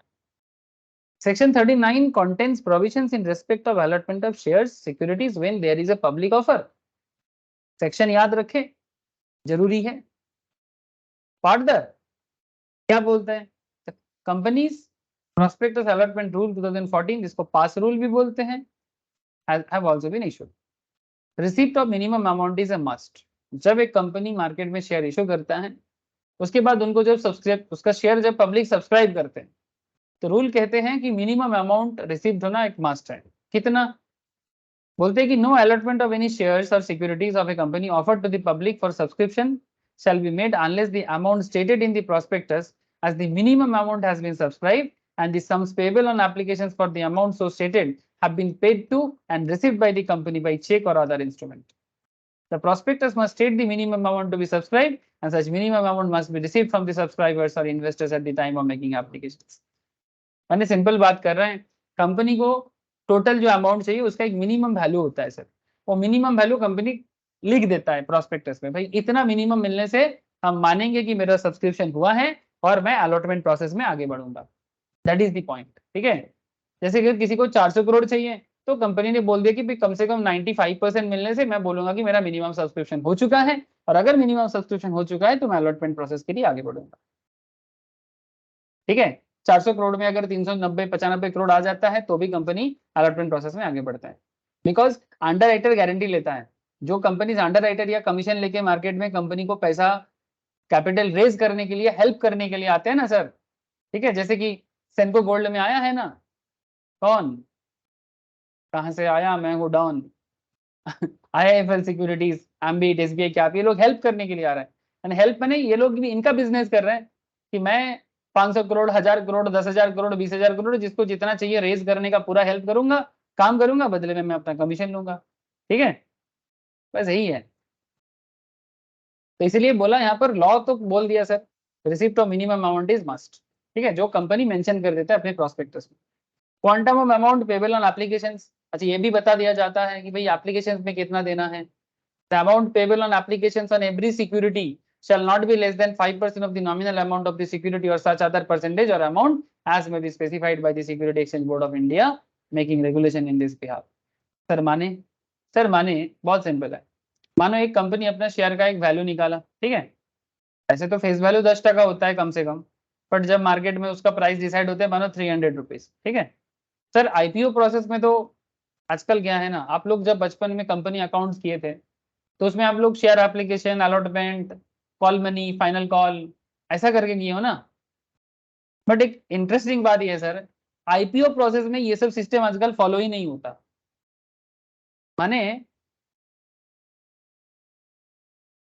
S2: Section 39 contains provisions in respect of allotment of shares securities when there is a public offer। Section याद रखें, जरूरी है। पार्टदर क्या बोलते हैं? कंपनीज प्रोस्पेक्टस अलॉटमेंट रूल 2014, जिसको पास रूल भी बोलते हैं, have also been issued। Receipt of minimum amount is a must. जब एक कंपनी मार्केट में शेयर इशू करता है, उसके बाद उनको जब सब्सक्राइब उसका शेयर जब पब्लिक सब्सक्राइब करते हैं, तो रूल कहते हैं कि मिनिमम अमाउंट रिसिप्ट होना एक मस्ट है। कितना? बोलते हैं कि no allotment of any shares और securities of a company offered to the public for subscription shall be made unless the amount stated in the prospectus as the minimum amount has been subscribed and the sums payable on applications for the amount so stated have been paid to and received by the company by check or other instrument। The prospectus must state the minimum amount to be subscribed and such minimum amount must be received from the subscribers or investors at the time of making applications। मैंने simple बात कर रहे हैं, company को total जो amount चाहिए उसका एक मिनिमम वैल्यू होता है सर, वो मिनिमम वैल्यू कंपनी लिख देता है प्रोस्पेक्टस में, भाई इतना मिनिमम मिलने से हम मानेंगे कि मेरा सब्सक्रिप्शन हुआ है और मैं अलॉटमेंट प्रोसेस में आगे बढ़ूंगा। दैट इज द पॉइंट, ठीक है। जैसे कि किसी को 400 करोड़ चाहिए तो कंपनी ने बोल दिया कि कम से कम 95% मिलने से मैं बोलूंगा कि मेरा मिनिमम सब्सक्रिप्शन हो चुका है, और अगर मिनिमम सब्सक्रिप्शन हो चुका है तो मैं अलॉटमेंट प्रोसेस के लिए आगे बढ़ूंगा। ठीक है, 400 करोड़ में अगर 390-95 करोड़ आ जाता है तो भी कंपनी अलॉटमेंट प्रोसेस में आगे बढ़ता है, बिकॉज अंडर राइटर गारंटी लेता है। जो कंपनी अंडर राइटर या कमीशन लेके मार्केट में कंपनी को पैसा कैपिटल रेज करने के लिए हेल्प करने के लिए आते हैं ना सर, ठीक है, जैसे कि सेंको गोल्ड में आया है ना, कौन कहां से आया? मैं हूँ डॉन IIFL सिक्योरिटीज, एम्बिट, SBI, क्या ये लोग हेल्प करने के लिए आ रहे हैं। हेल्प मैंने ये लोग भी इनका बिजनेस कर रहे हैं कि मैं 500 करोड़, 1000 करोड़, 10,000 करोड़, 20,000 करोड़, जिसको जितना चाहिए रेज करने का पूरा हेल्प करूंगा, काम करूंगा, बदले में मैं अपना कमीशन लूंगा। ठीक है, बस यही है। तो इसलिए बोला यहाँ पर लॉ तो बोल दिया sir, receipt of minimum amount is must. ठीक है, जो कंपनी मेंशन कर देता है अपने प्रोस्पेक्टस में। Quantum of amount payable on applications, अच्छा ये भी बता दिया जाता है कि भाई एप्लीकेशंस में कितना देना है। The amount payable on applications on every security shall not be less than 5% of the nominal amount of the security or such other percentage or amount as may be specified by the Security Exchange Board of India making regulation in this behalf। Sir माने, sir माने बहुत simple है। मानो एक company अपना share का एक value निकाला, ठीक है, ऐसे तो फेस वैल्यू 10 टका होता है कम से कम, बट जब मार्केट में उसका प्राइस डिसाइड होता है मानो 300 रुपीज। ठीक है सर, IPO प्रोसेस में तो आजकल क्या है ना, आप लोग जब बचपन में कंपनी अकाउंट्स किए थे तो उसमें आप लोग share application, allotment, call money, final call, ऐसा करके किए हो ना। बट एक इंटरेस्टिंग बात यह है सर, IPO प्रोसेस में ये सब सिस्टम आजकल फॉलो ही नहीं होता। माने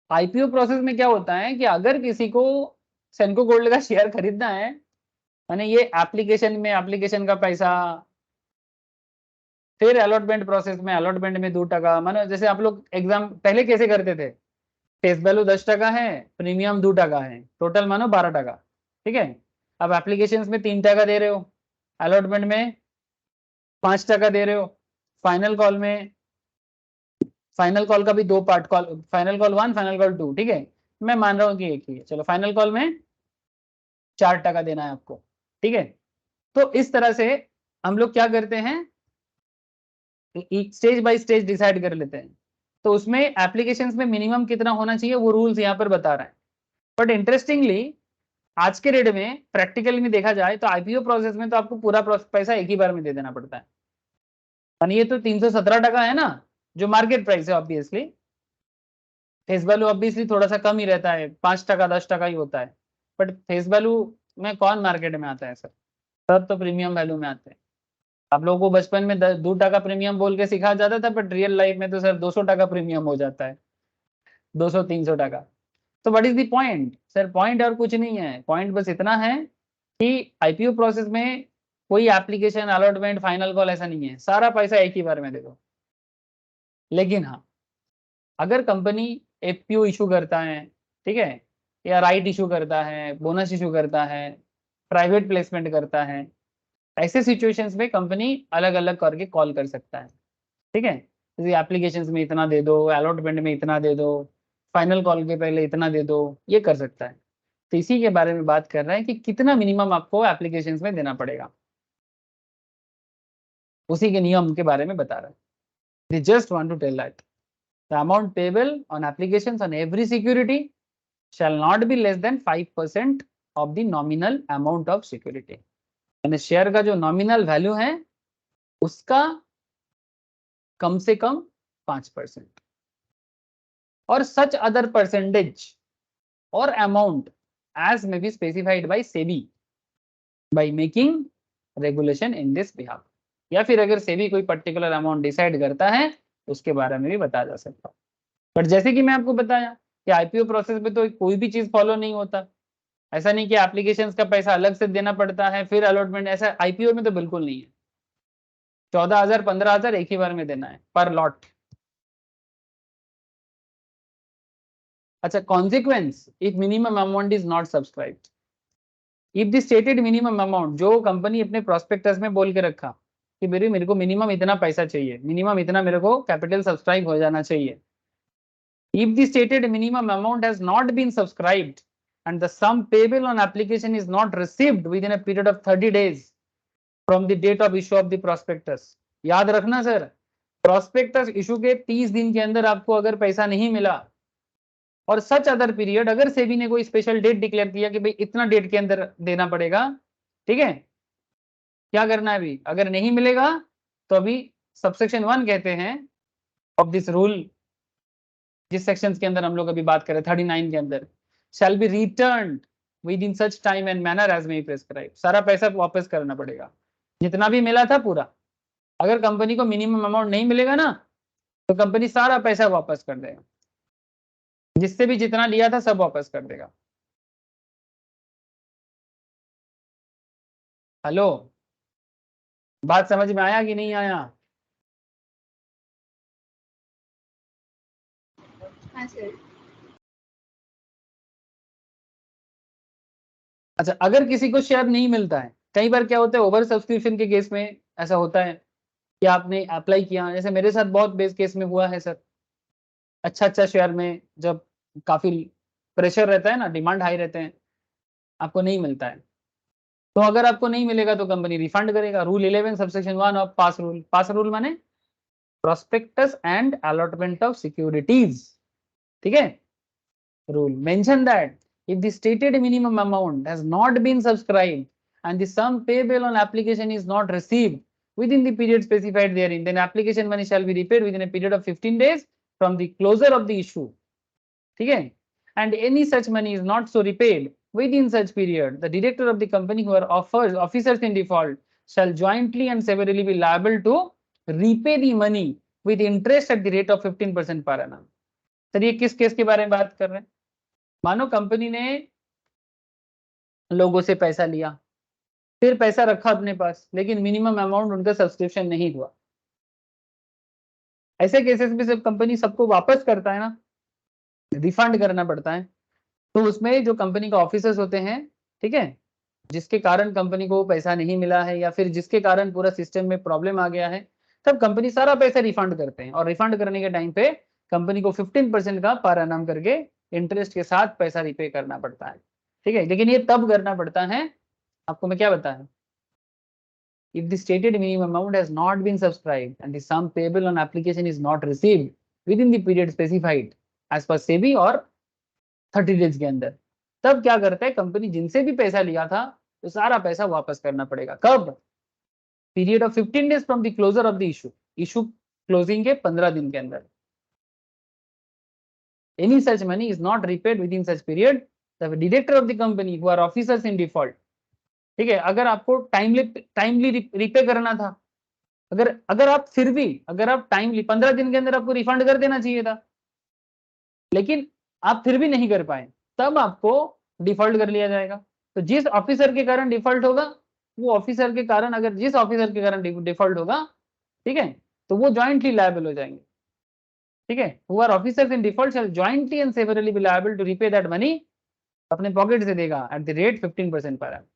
S2: IPO प्रोसेस में क्या होता है कि अगर किसी को सेंको गोल्ड का शेयर खरीदना है, माने ये एप्लीकेशन में एप्लीकेशन का पैसा, फिर अलॉटमेंट प्रोसेस में अलॉटमेंट में 2 टका, मानो जैसे आप लोग एग्जाम पहले कैसे करते थे, फेस वैल्यू 10 टका है, प्रीमियम 2 टका है, टोटल मानो 12 टका। ठीक है, अब एप्लीकेशन में 3 टका दे रहे हो, अलॉटमेंट में 5 टका दे रहे हो, फाइनल कॉल में, फाइनल कॉल का भी 2 part, call final call 1, final call 2। ठीक है, मैं मान रहा हूँ कि एक ही है, चलो फाइनल कॉल में 4 टका देना है आपको। ठीक है, तो इस तरह से हम लोग क्या करते हैं, स्टेज बाय स्टेज डिसाइड कर लेते हैं। तो उसमें एप्लीकेशंस में मिनिमम कितना होना चाहिए वो रूल्स यहाँ पर बता रहा है। बट इंटरेस्टिंगली आज के डेट में प्रैक्टिकली में देखा जाए तो IPO प्रोसेस में तो आपको पूरा पैसा एक ही बार में दे देना पड़ता है। ये तो 317 टका है ना जो मार्केट प्राइस है, ऑब्वियसली फेस वैल्यू ऑब्वियसली थोड़ा सा कम ही रहता है, 5 टका 10 टका ही होता है, बट फेस वैल्यू में कौन मार्केट में आता है सर, सब तो प्रीमियम वैल्यू में आते हैं। आप लोगों को बचपन में 2 टका प्रीमियम बोल के सिखाया जाता था, बट रियल लाइफ में तो सर 200 टका प्रीमियम हो जाता है, 200-300 टका। तो what is the point sir, point और कुछ नहीं है, पॉइंट बस इतना है कि IPO प्रोसेस में कोई एप्लीकेशन अलॉटमेंट फाइनल कॉल ऐसा नहीं है, सारा पैसा एक ही बार में दे दो। लेकिन हाँ, अगर कंपनी एफपीओ इशू करता है, ठीक है, या राइट इशू करता है, बोनस इशू करता है, प्राइवेट प्लेसमेंट करता है, ऐसे सिचुएशंस में कंपनी अलग अलग करके कॉल कर सकता है, ठीक है। जैसे एप्लीकेशंस में इतना दे दो, अलॉटमेंट में इतना दे दो, फाइनल कॉल के पहले इतना दे दो, ये कर सकता है। तो इसी के बारे में बात कर रहे हैं कि कितना मिनिमम आपको एप्लीकेशंस में देना पड़ेगा, उसी के नियम के बारे में बता रहे हैं। They just want to tell that the amount payable on applications on every security shall not be less than 5% of the nominal amount of security। यानी शेयर का जो नॉमिनल वैल्यू है उसका कम से कम 5%, और सच अदर परसेंटेज और amount as may be specified by SEBI by making regulation in this behalf। या फिर अगर सेबी कोई पर्टिकुलर अमाउंट डिसाइड करता है उसके बारे में भी बताया जा सकता है। बट जैसे कि मैं आपको बताया कि आईपीओ प्रोसेस में तो कोई भी चीज फॉलो नहीं होता, ऐसा नहीं कि एप्लीकेशंस का पैसा अलग से देना पड़ता है फिर अलॉटमेंट, ऐसा आईपीओ में तो बिल्कुल नहीं है। 14,000 15,000 एक ही बार में देना है पर लॉट। अच्छा, consequence if minimum amount is not subscribed, if the stated minimum amount, जो कंपनी अपने प्रोस्पेक्टस में बोल के रखा कि मेरे को मिनिमम इतना पैसा चाहिए, मिनिमम इतना मेरे को कैपिटल सब्सक्राइब हो जाना चाहिए, if the stated minimum amount has not been subscribed and the sum payable on application is not received within a period of 30 days from the date of issue of the prospectus। याद रखना sir, prospectus issue के 30 दिन के अंदर आपको अगर पैसा नहीं मिला, और सच अदर पीरियड, अगर सेबी ने कोई स्पेशल डेट डिक्लेयर किया कि भाई इतना डेट के अंदर देना पड़ेगा, ठीक है, क्या करना है अभी, अगर नहीं मिलेगा तो अभी सबसेक्शन 1 कहते हैं ऑफ दिस रूल, जिस सेक्शन के अंदर हम लोग अभी बात करें 39 के अंदर, shall be return within such time and manner as may prescribe. सारा पैसा वापस करना पड़ेगा, जितना भी मिला था पूरा। अगर कंपनी को मिनिमम अमाउंट नहीं मिलेगा ना तो कंपनी सारा पैसा वापस कर देगा, जिससे भी जितना लिया था सब वापस कर देगा। हेलो, बात समझ में आया कि नहीं आया?
S1: हाँ सर।
S2: अच्छा, अगर किसी को शेयर नहीं मिलता है, कई बार क्या होता है ओवर सब्सक्रिप्शन के केस में ऐसा होता है कि आपने अप्लाई किया, जैसे मेरे साथ बहुत बेस केस में हुआ है सर। अच्छा शेयर में जब काफी प्रेशर रहता है ना, डिमांड हाई रहते हैं, आपको नहीं मिलता है, तो अगर आपको नहीं मिलेगा तो कंपनी रिफंड करेगा। Rule 11 subsection 1 of PAS rule. PAS rule माने prospectus and allotment of securities, ठीक है। Rule mention that if the stated minimum amount has not been subscribed and the sum payable on application is not received within the period specified therein, then application money shall be repaid within a period of 15 days from the closure of the issue, ठीक है। And any such money is not so repaid within such period, the director of the company who are officers in default shall jointly and severally be liable to repay the money with interest at the rate of 15% per annum। Sir ये किस case के बारे में बात कर रहे हैं? मानो कंपनी ने लोगों से पैसा लिया, फिर पैसा रखा अपने पास, लेकिन मिनिमम अमाउंट उनका सब्सक्रिप्शन नहीं हुआ। ऐसे केसेस में जब कंपनी सबको वापस करता है ना, रिफंड करना पड़ता है, तो उसमें जो कंपनी का ऑफिसर्स होते हैं, ठीक है, जिसके कारण कंपनी को पैसा नहीं मिला है या फिर जिसके कारण पूरा सिस्टम में प्रॉब्लम आ गया है, तब कंपनी सारा पैसा रिफंड करते हैं। और रिफंड करने के टाइम पे कंपनी को 15% का पर एनम करके इंटरेस्ट के साथ पैसा रिपे करना पड़ता है, ठीक है। लेकिन ये तब करना पड़ता है, आपको मैं क्या बताया, if the stated minimum amount has not been subscribed and the sum payable on application is not received within the period specified as per SEBI और 30 days के अंदर, तब क्या करता है कंपनी, जिनसे भी पैसा लिया था तो सारा पैसा वापस करना पड़ेगा। कब? Period of 15 days from the closure of the issue, issue closing के 15 दिन के अंदर। Any such money is not repaid within such period, the director of the company who are officers in default, ठीक है। अगर आपको टाइमली रिपे करना था, अगर आप फिर भी अगर आप टाइमली 15 दिन के अंदर आपको रिफंड कर देना चाहिए था, लेकिन आप फिर भी नहीं कर पाए, तब आपको डिफॉल्ट कर लिया जाएगा। तो जिस ऑफिसर के कारण डिफॉल्ट होगा वो ऑफिसर के कारण, अगर जिस ऑफिसर के कारण डिफॉल्ट होगा, ठीक है, तो वो जॉइंटली लायबल हो जाएंगे, ठीक है। Who are officers in default shall jointly and severally be liable to repay that money, अपने पॉकेट से देगा एट द रेट 15% पर annum।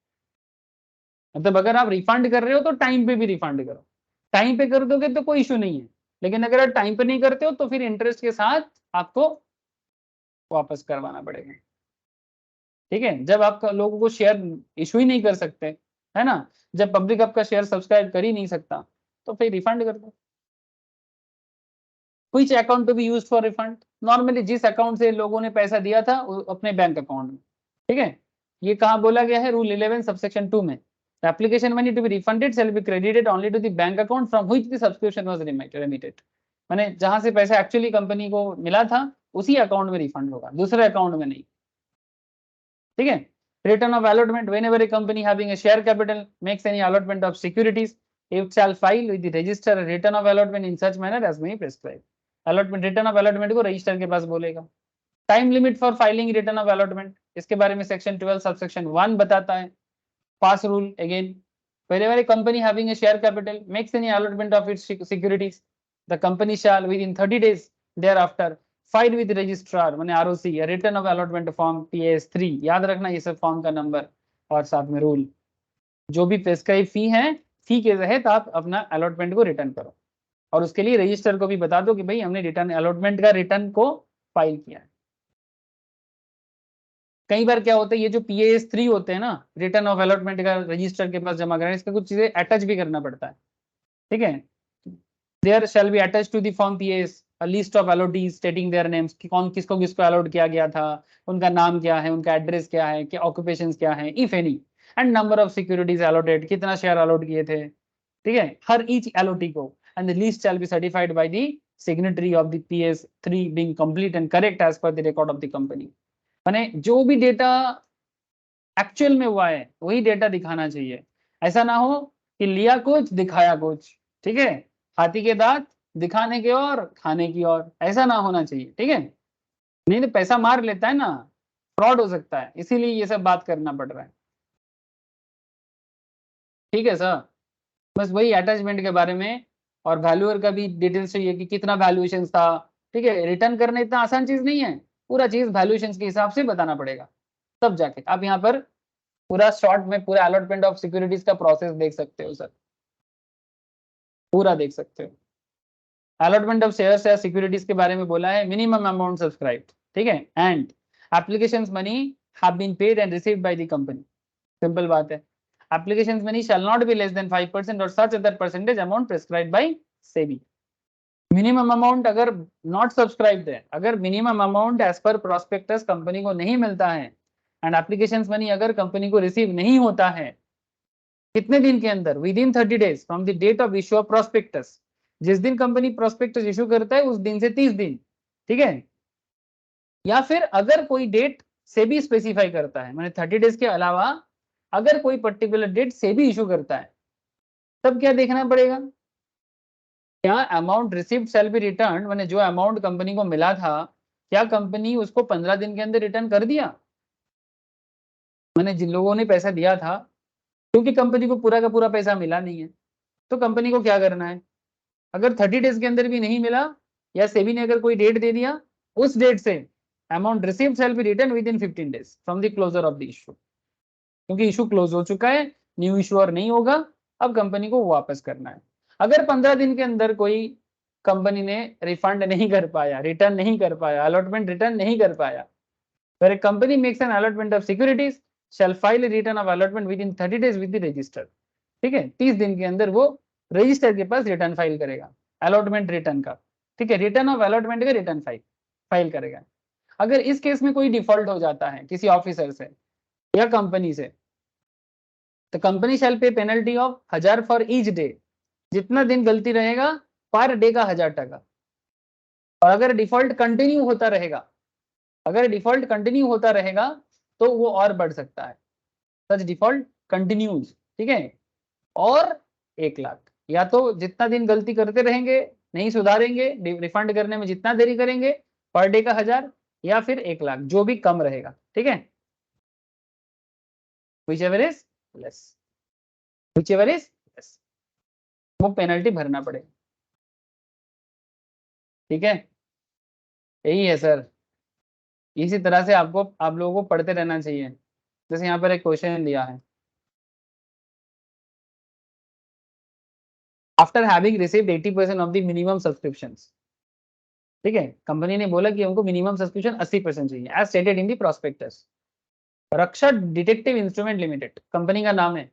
S2: मतलब अगर आप रिफंड कर रहे हो तो टाइम पे भी रिफंड करो, टाइम पे कर दोगे तो कोई इशू नहीं है, लेकिन अगर आप टाइम पे नहीं करते हो तो फिर इंटरेस्ट के साथ आपको वापस करवाना पड़ेगा, ठीक है। जब आप लोगों को शेयर इशू ही नहीं कर सकते, है ना, जब पब्लिक आपका शेयर सब्सक्राइब कर ही नहीं सकता, तो फिर रिफंड कर दो। Which account to be used for refund? Normally जिस अकाउंट से लोगों ने पैसा दिया था अपने बैंक अकाउंट में, ठीक है। ये कहाँ बोला गया है, रूल 11 सबसेक्शन 2 में, application money to be refunded shall be credited only to the bank account from which the subscription was remitted. माने जहां से पैसा एक्चुअली कंपनी को मिला था उसी अकाउंट में रिफंड होगा, दूसरे अकाउंट में नहीं, ठीक है। Return of allotment, whenever a company having a share capital makes any allotment of securities, it shall file with the register a return of allotment in such manner as may prescribe। Allotment, return of allotment को register के पास बोलेगा। Time limit for filing return of allotment, इसके बारे में section 12 subsection 1 बताता है। PAS rule again, wherever a company having a share capital makes any allotment of its securities, the company shall within 30 days thereafter file with registrar माने ROC या return of allotment form PAS3, याद रखना ये सब form का number और साथ में रूल। जो भी प्रेस्क्राइब फी है, फी के तहत आप अपना अलॉटमेंट को रिटर्न करो, और उसके लिए रजिस्टर को भी बता दो कि भाई हमने रिटर्न अलॉटमेंट का रिटर्न को फाइल किया है। कई बार क्या होता है, ये जो PAS3 होते हैं ना, रिटर्न ऑफ अलॉटमेंट का रजिस्टर के पास जमा करना, इसका कुछ चीजें अटैच भी करना पड़ता है, ठीक है। There shall be attach to the form PAS a list of allottees stating their names, कि कौन किसको किसको अलॉट किया गया था, उनका नाम क्या है, उनका एड्रेस क्या है, क्या ऑक्यूपेशंस क्या है, if any, and number of securities allotted, कितना शेयर अलॉट किए थे, ठीक है, हर ईच अलॉटी को, and the list shall be certified by the signatory of the PAS3 being complete and correct as per the record of the company। माने जो भी data actual में हुआ है वही डेटा दिखाना चाहिए, ऐसा ना हो कि लिया कुछ दिखाया कुछ, ठीक है, हाथी के दांत दिखाने के और खाने की और, ऐसा ना होना चाहिए, ठीक है। नहीं तो पैसा मार लेता है ना, फ्रॉड हो सकता है, इसीलिए ये सब बात करना पड़ रहा है, ठीक है सर। बस वही अटैचमेंट के बारे में, और वैल्यूअर का भी डिटेल्स चाहिए कि कितना वैल्यूएशन था, ठीक है। रिटर्न करना इतना आसान चीज नहीं है, पूरा चीज वैल्यूएशन के हिसाब से बताना पड़ेगा, तब जाके आप यहाँ पर पूरा शॉर्ट में पूरा अलॉटमेंट ऑफ सिक्योरिटीज का प्रोसेस देख सकते हो सर, पूरा देख सकते हो। अलॉटमेंट ऑफ शेयर्स या सिक्योरिटीज के बारे में बोला है, मिनिमम अमाउंट सब्सक्राइब्ड, ठीक है, and applications money have been paid and received by the company, simple बात है। Applications money shall not be less than 5% और such other percentage amount prescribed by SEBI. Minimum amount अगर नॉट सब्सक्राइब्ड है, अगर minimum amount as per prospectus company को नहीं मिलता है, एंड एप्लीकेशंस मनी अगर कंपनी को रिसीव नहीं होता है, कितने दिन के अंदर, within 30 days from the date of issue of prospectus, जिस दिन कंपनी प्रोस्पेक्टस इशू करता है उस दिन से 30 दिन, ठीक है। या फिर अगर कोई डेट से भी स्पेसिफाई करता है, मैंने 30 डेज के अलावा अगर कोई पर्टिकुलर डेट से भी इशू करता है, तब क्या देखना पड़ेगा, क्या amount received shall be return, मैंने जो अमाउंट कंपनी को मिला था क्या कंपनी उसको 15 दिन के अंदर रिटर्न कर दिया। मैंने जिन लोगों ने पैसा दिया था, क्योंकि कंपनी को पूरा का पूरा पैसा मिला नहीं है, तो कंपनी को क्या करना है, अगर 30 डेज के अंदर भी नहीं मिला, या सेबी ने अगर कोई डेट दे दिया, उस डेट से amount received shall be return within 15 days from the closure of the issue, क्योंकि इशू क्लोज हो चुका है, न्यू इशू और नहीं होगा, अब कंपनी को वापस करना है। अगर 15 दिन के अंदर कोई कंपनी ने रिफंड नहीं कर पाया, रिटर्न नहीं कर पाया, अलॉटमेंट रिटर्न नहीं कर पाया, where a company makes an allotment of securities shall file a return of allotment within 30 days with the register, ठीक है, 30 दिन के अंदर वो रजिस्टर के पास रिटर्न फाइल करेगा अलॉटमेंट रिटर्न का, ठीक है, रिटर्न ऑफ अलॉटमेंट का रिटर्न फाइल करेगा। अगर इस केस में कोई डिफॉल्ट हो जाता है किसी ऑफिसर से या कंपनी से, तो कंपनी शैल पे penalty of 1000 for each day, जितना दिन गलती रहेगा पर डे का 1000 टका, और अगर डिफॉल्ट कंटिन्यू होता रहेगा, अगर डिफॉल्ट कंटिन्यू होता रहेगा तो वो और बढ़ सकता है, सच डिफॉल्ट कंटिन्यूज, ठीक है, और 1 लाख, या तो जितना दिन गलती करते रहेंगे नहीं सुधारेंगे, रिफंड करने में जितना देरी करेंगे पर डे का 1000, या फिर 1 लाख, जो भी कम रहेगा, ठीक है, whichever is less. whichever is less, वो पेनल्टी भरना पड़ेगा। ठीक है, यही है सर। इसी तरह से आपको आप लोगों को पढ़ते रहना चाहिए। जैसे यहाँ पर एक क्वेश्चन दिया है, after having received 80% of the minimum subscriptions. ठीक है, कंपनी ने बोला कि हमको मिनिमम सब्सक्रिप्शन 80% चाहिए, as stated in the prospectus. Raksha detective instrument limited company का नाम है,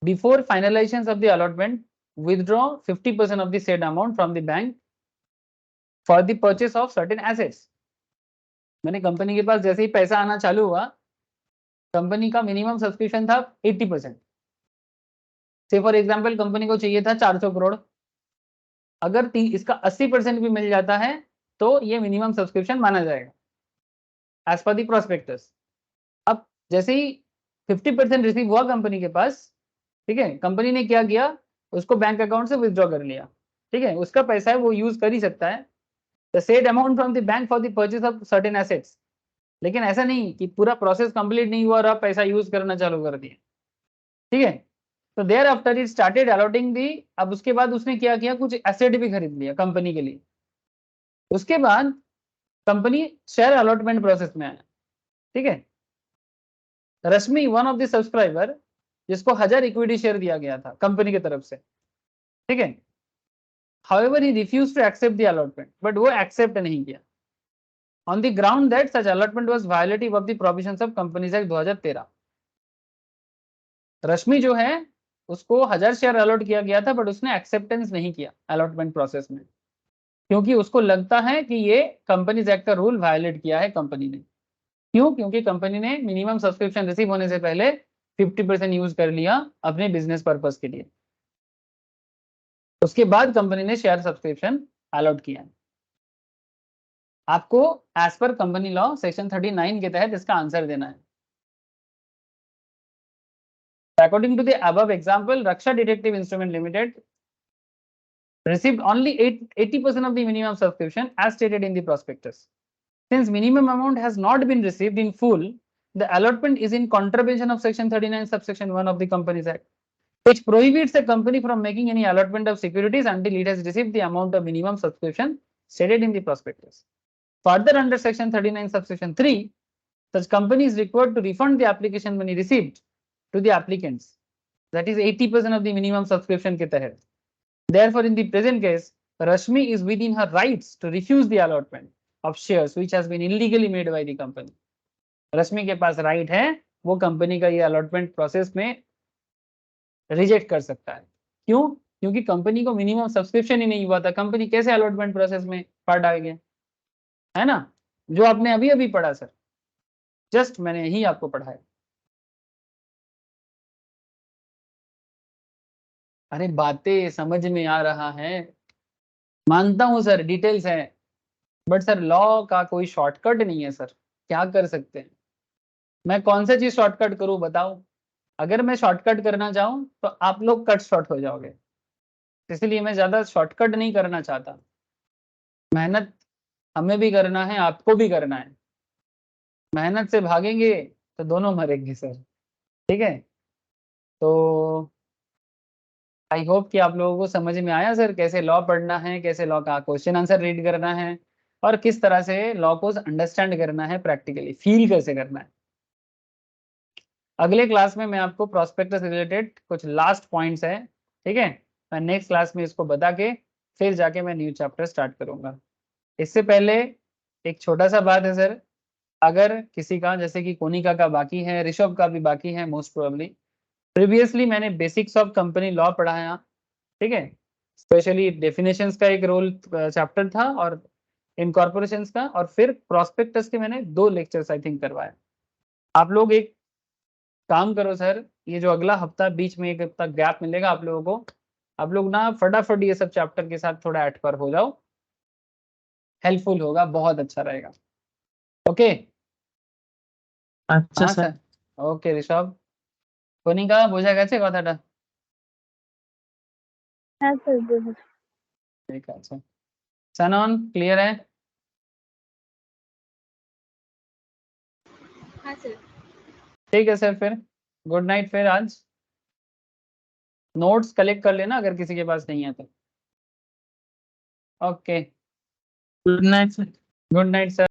S2: before finalisation of the allotment withdraw 50% of the said amount from the bank for the purchase of certain assets। मैंने company के पास जैसे ही पैसा आना चालू हुआ, कंपनी का मिनिमम सब्सक्रिप्शन था 80%। से फॉर एग्जांपल कंपनी को चाहिए था 400 करोड़, अगर इसका 80% भी मिल जाता है तो ये मिनिमम सब्सक्रिप्शन माना जाएगा एज पर दी प्रोस्पेक्टस। अब जैसे ही 50% रिसीव हुआ कंपनी के पास, ठीक है, कंपनी ने क्या किया, उसको बैंक अकाउंट से विथड्रॉ कर लिया। ठीक है, उसका पैसा है वो यूज कर ही सकता है, the said amount from the bank for the purchase of certain assets. लेकिन ऐसा नहीं कि पूरा प्रोसेस कंप्लीट नहीं हुआ और आप पैसा यूज करना चालू कर दिए। ठीक है, तो thereafter it started allotting दी। अब उसके बाद उसने क्या किया, कुछ एसेट भी खरीद लिया कंपनी के लिए। उसके बाद कंपनी शेयर अलॉटमेंट प्रोसेस में आया। ठीक है, रश्मि वन ऑफ द सब्सक्राइबर, जिसको 1000 इक्विटी शेयर दिया गया था कंपनी की तरफ से। ठीक है, however he refuse to accept the allotment, but वो एक्सेप्ट नहीं किया on the ground that such allotment was violative of the provisions of companies act 2013। Rashmi जो है उसको 1000 शेयर अलॉट किया गया था, बट उसने एक्सेप्टेंस नहीं किया अलॉटमेंट प्रोसेस में, क्योंकि उसको लगता है कि ये कंपनीज एक्ट का रूल वायलेट किया है कंपनी ने। क्यों? क्योंकि कंपनी ने मिनिमम सब्सक्रिप्शन रिसीव होने से पहले 50% यूज कर लिया अपने बिजनेस पर्पस के लिए। उसके बाद कंपनी ने शेयर सब्सक्रिप्शन अलॉट किया। आपको as per company law section 39 के तहत इसका आंसर देना है। According to the above example, Raksha detective instrument limited received only 80% of the minimum subscription as stated in the prospectus. Since minimum amount has not been received in full, the allotment is in contravention of section 39 subsection 1 of the Companies Act, which prohibits a company from making any allotment of securities until it has received the amount of minimum subscription stated in the prospectus. Further, under section 39 subsection 3, such company is required to refund the application money received to the applicants, that is 80% of the minimum subscription के तहत। Therefore, in the present case, Rashmi is within her rights to refuse the allotment of shares which has been illegally made by the company. रश्मि के पास right है, वो company का ये allotment process में reject कर सकता है। क्यों? क्योंकि कंपनी को मिनिमम सब्सक्रिप्शन ही नहीं हुआ था, कंपनी कैसे अलॉटमेंट प्रोसेस में पार्ट आ गया, है ना? जो आपने अभी अभी पढ़ा सर, जस्ट मैंने ही आपको पढ़ाया। अरे बातें समझ में आ रहा है, मानता हूं सर डिटेल्स है, बट सर लॉ का कोई शॉर्टकट नहीं है सर, क्या कर सकते हैं? मैं कौन सा चीज शॉर्टकट करूं बताओ? अगर मैं शॉर्टकट करना चाहूं तो आप लोग कट शॉर्ट हो जाओगे, इसलिए मैं ज्यादा शॉर्टकट नहीं करना चाहता। मेहनत हमें भी करना है, आपको भी करना है। मेहनत से भागेंगे तो दोनों मरेंगे सर। ठीक है, तो आई होप कि आप लोगों को समझ में आया सर कैसे लॉ पढ़ना है, कैसे लॉ का क्वेश्चन आंसर रीड करना है, और किस तरह से लॉ को अंडरस्टैंड करना है, प्रैक्टिकली फील कैसे करना है। अगले क्लास में मैं आपको प्रोस्पेक्टस रिलेटेड कुछ लास्ट पॉइंट्स है, ठीक है, मैं नेक्स्ट क्लास में इसको बता के फिर जाके मैं न्यू चैप्टर स्टार्ट करूंगा। इससे पहले एक छोटा सा बात है सर, अगर किसी का जैसे कि कोनिका का बाकी है, ऋषभ का भी बाकी है मोस्ट प्रोबेबली, प्रीवियसली मैंने बेसिक्स ऑफ कंपनी लॉ पढ़ाया, ठीक है, स्पेशली डेफिनेशंस का एक रोल चैप्टर था और इनकॉर्पोरेशंस का, और फिर प्रोस्पेक्टस के मैंने 2 लेक्चर्स आई थिंक करवाए। आप लोग एक काम करो सर, ये जो अगला हफ्ता बीच में एक हफ्ता गैप मिलेगा आप लोगों को, आप लोग ना फटाफट ये सब चैप्टर के साथ थोड़ा एट पर हो जाओ, हेल्पफुल होगा, बहुत अच्छा रहेगा। ओके
S3: अच्छा
S2: हाँ
S3: sir.
S2: Sir, okay Rishabh, Konica বোঝা গেছে কথাটা?
S1: হ্যাঁ স্যার বুঝেছি।
S2: ঠিক আছে, सनन क्लियर है?
S1: हाँ सर।
S2: ठीक है सर, फिर गुड नाइट फिर आज। नोट्स कलेक्ट कर लेना अगर किसी के पास नहीं है तो। Okay,
S3: good night sir.
S2: Good night sir.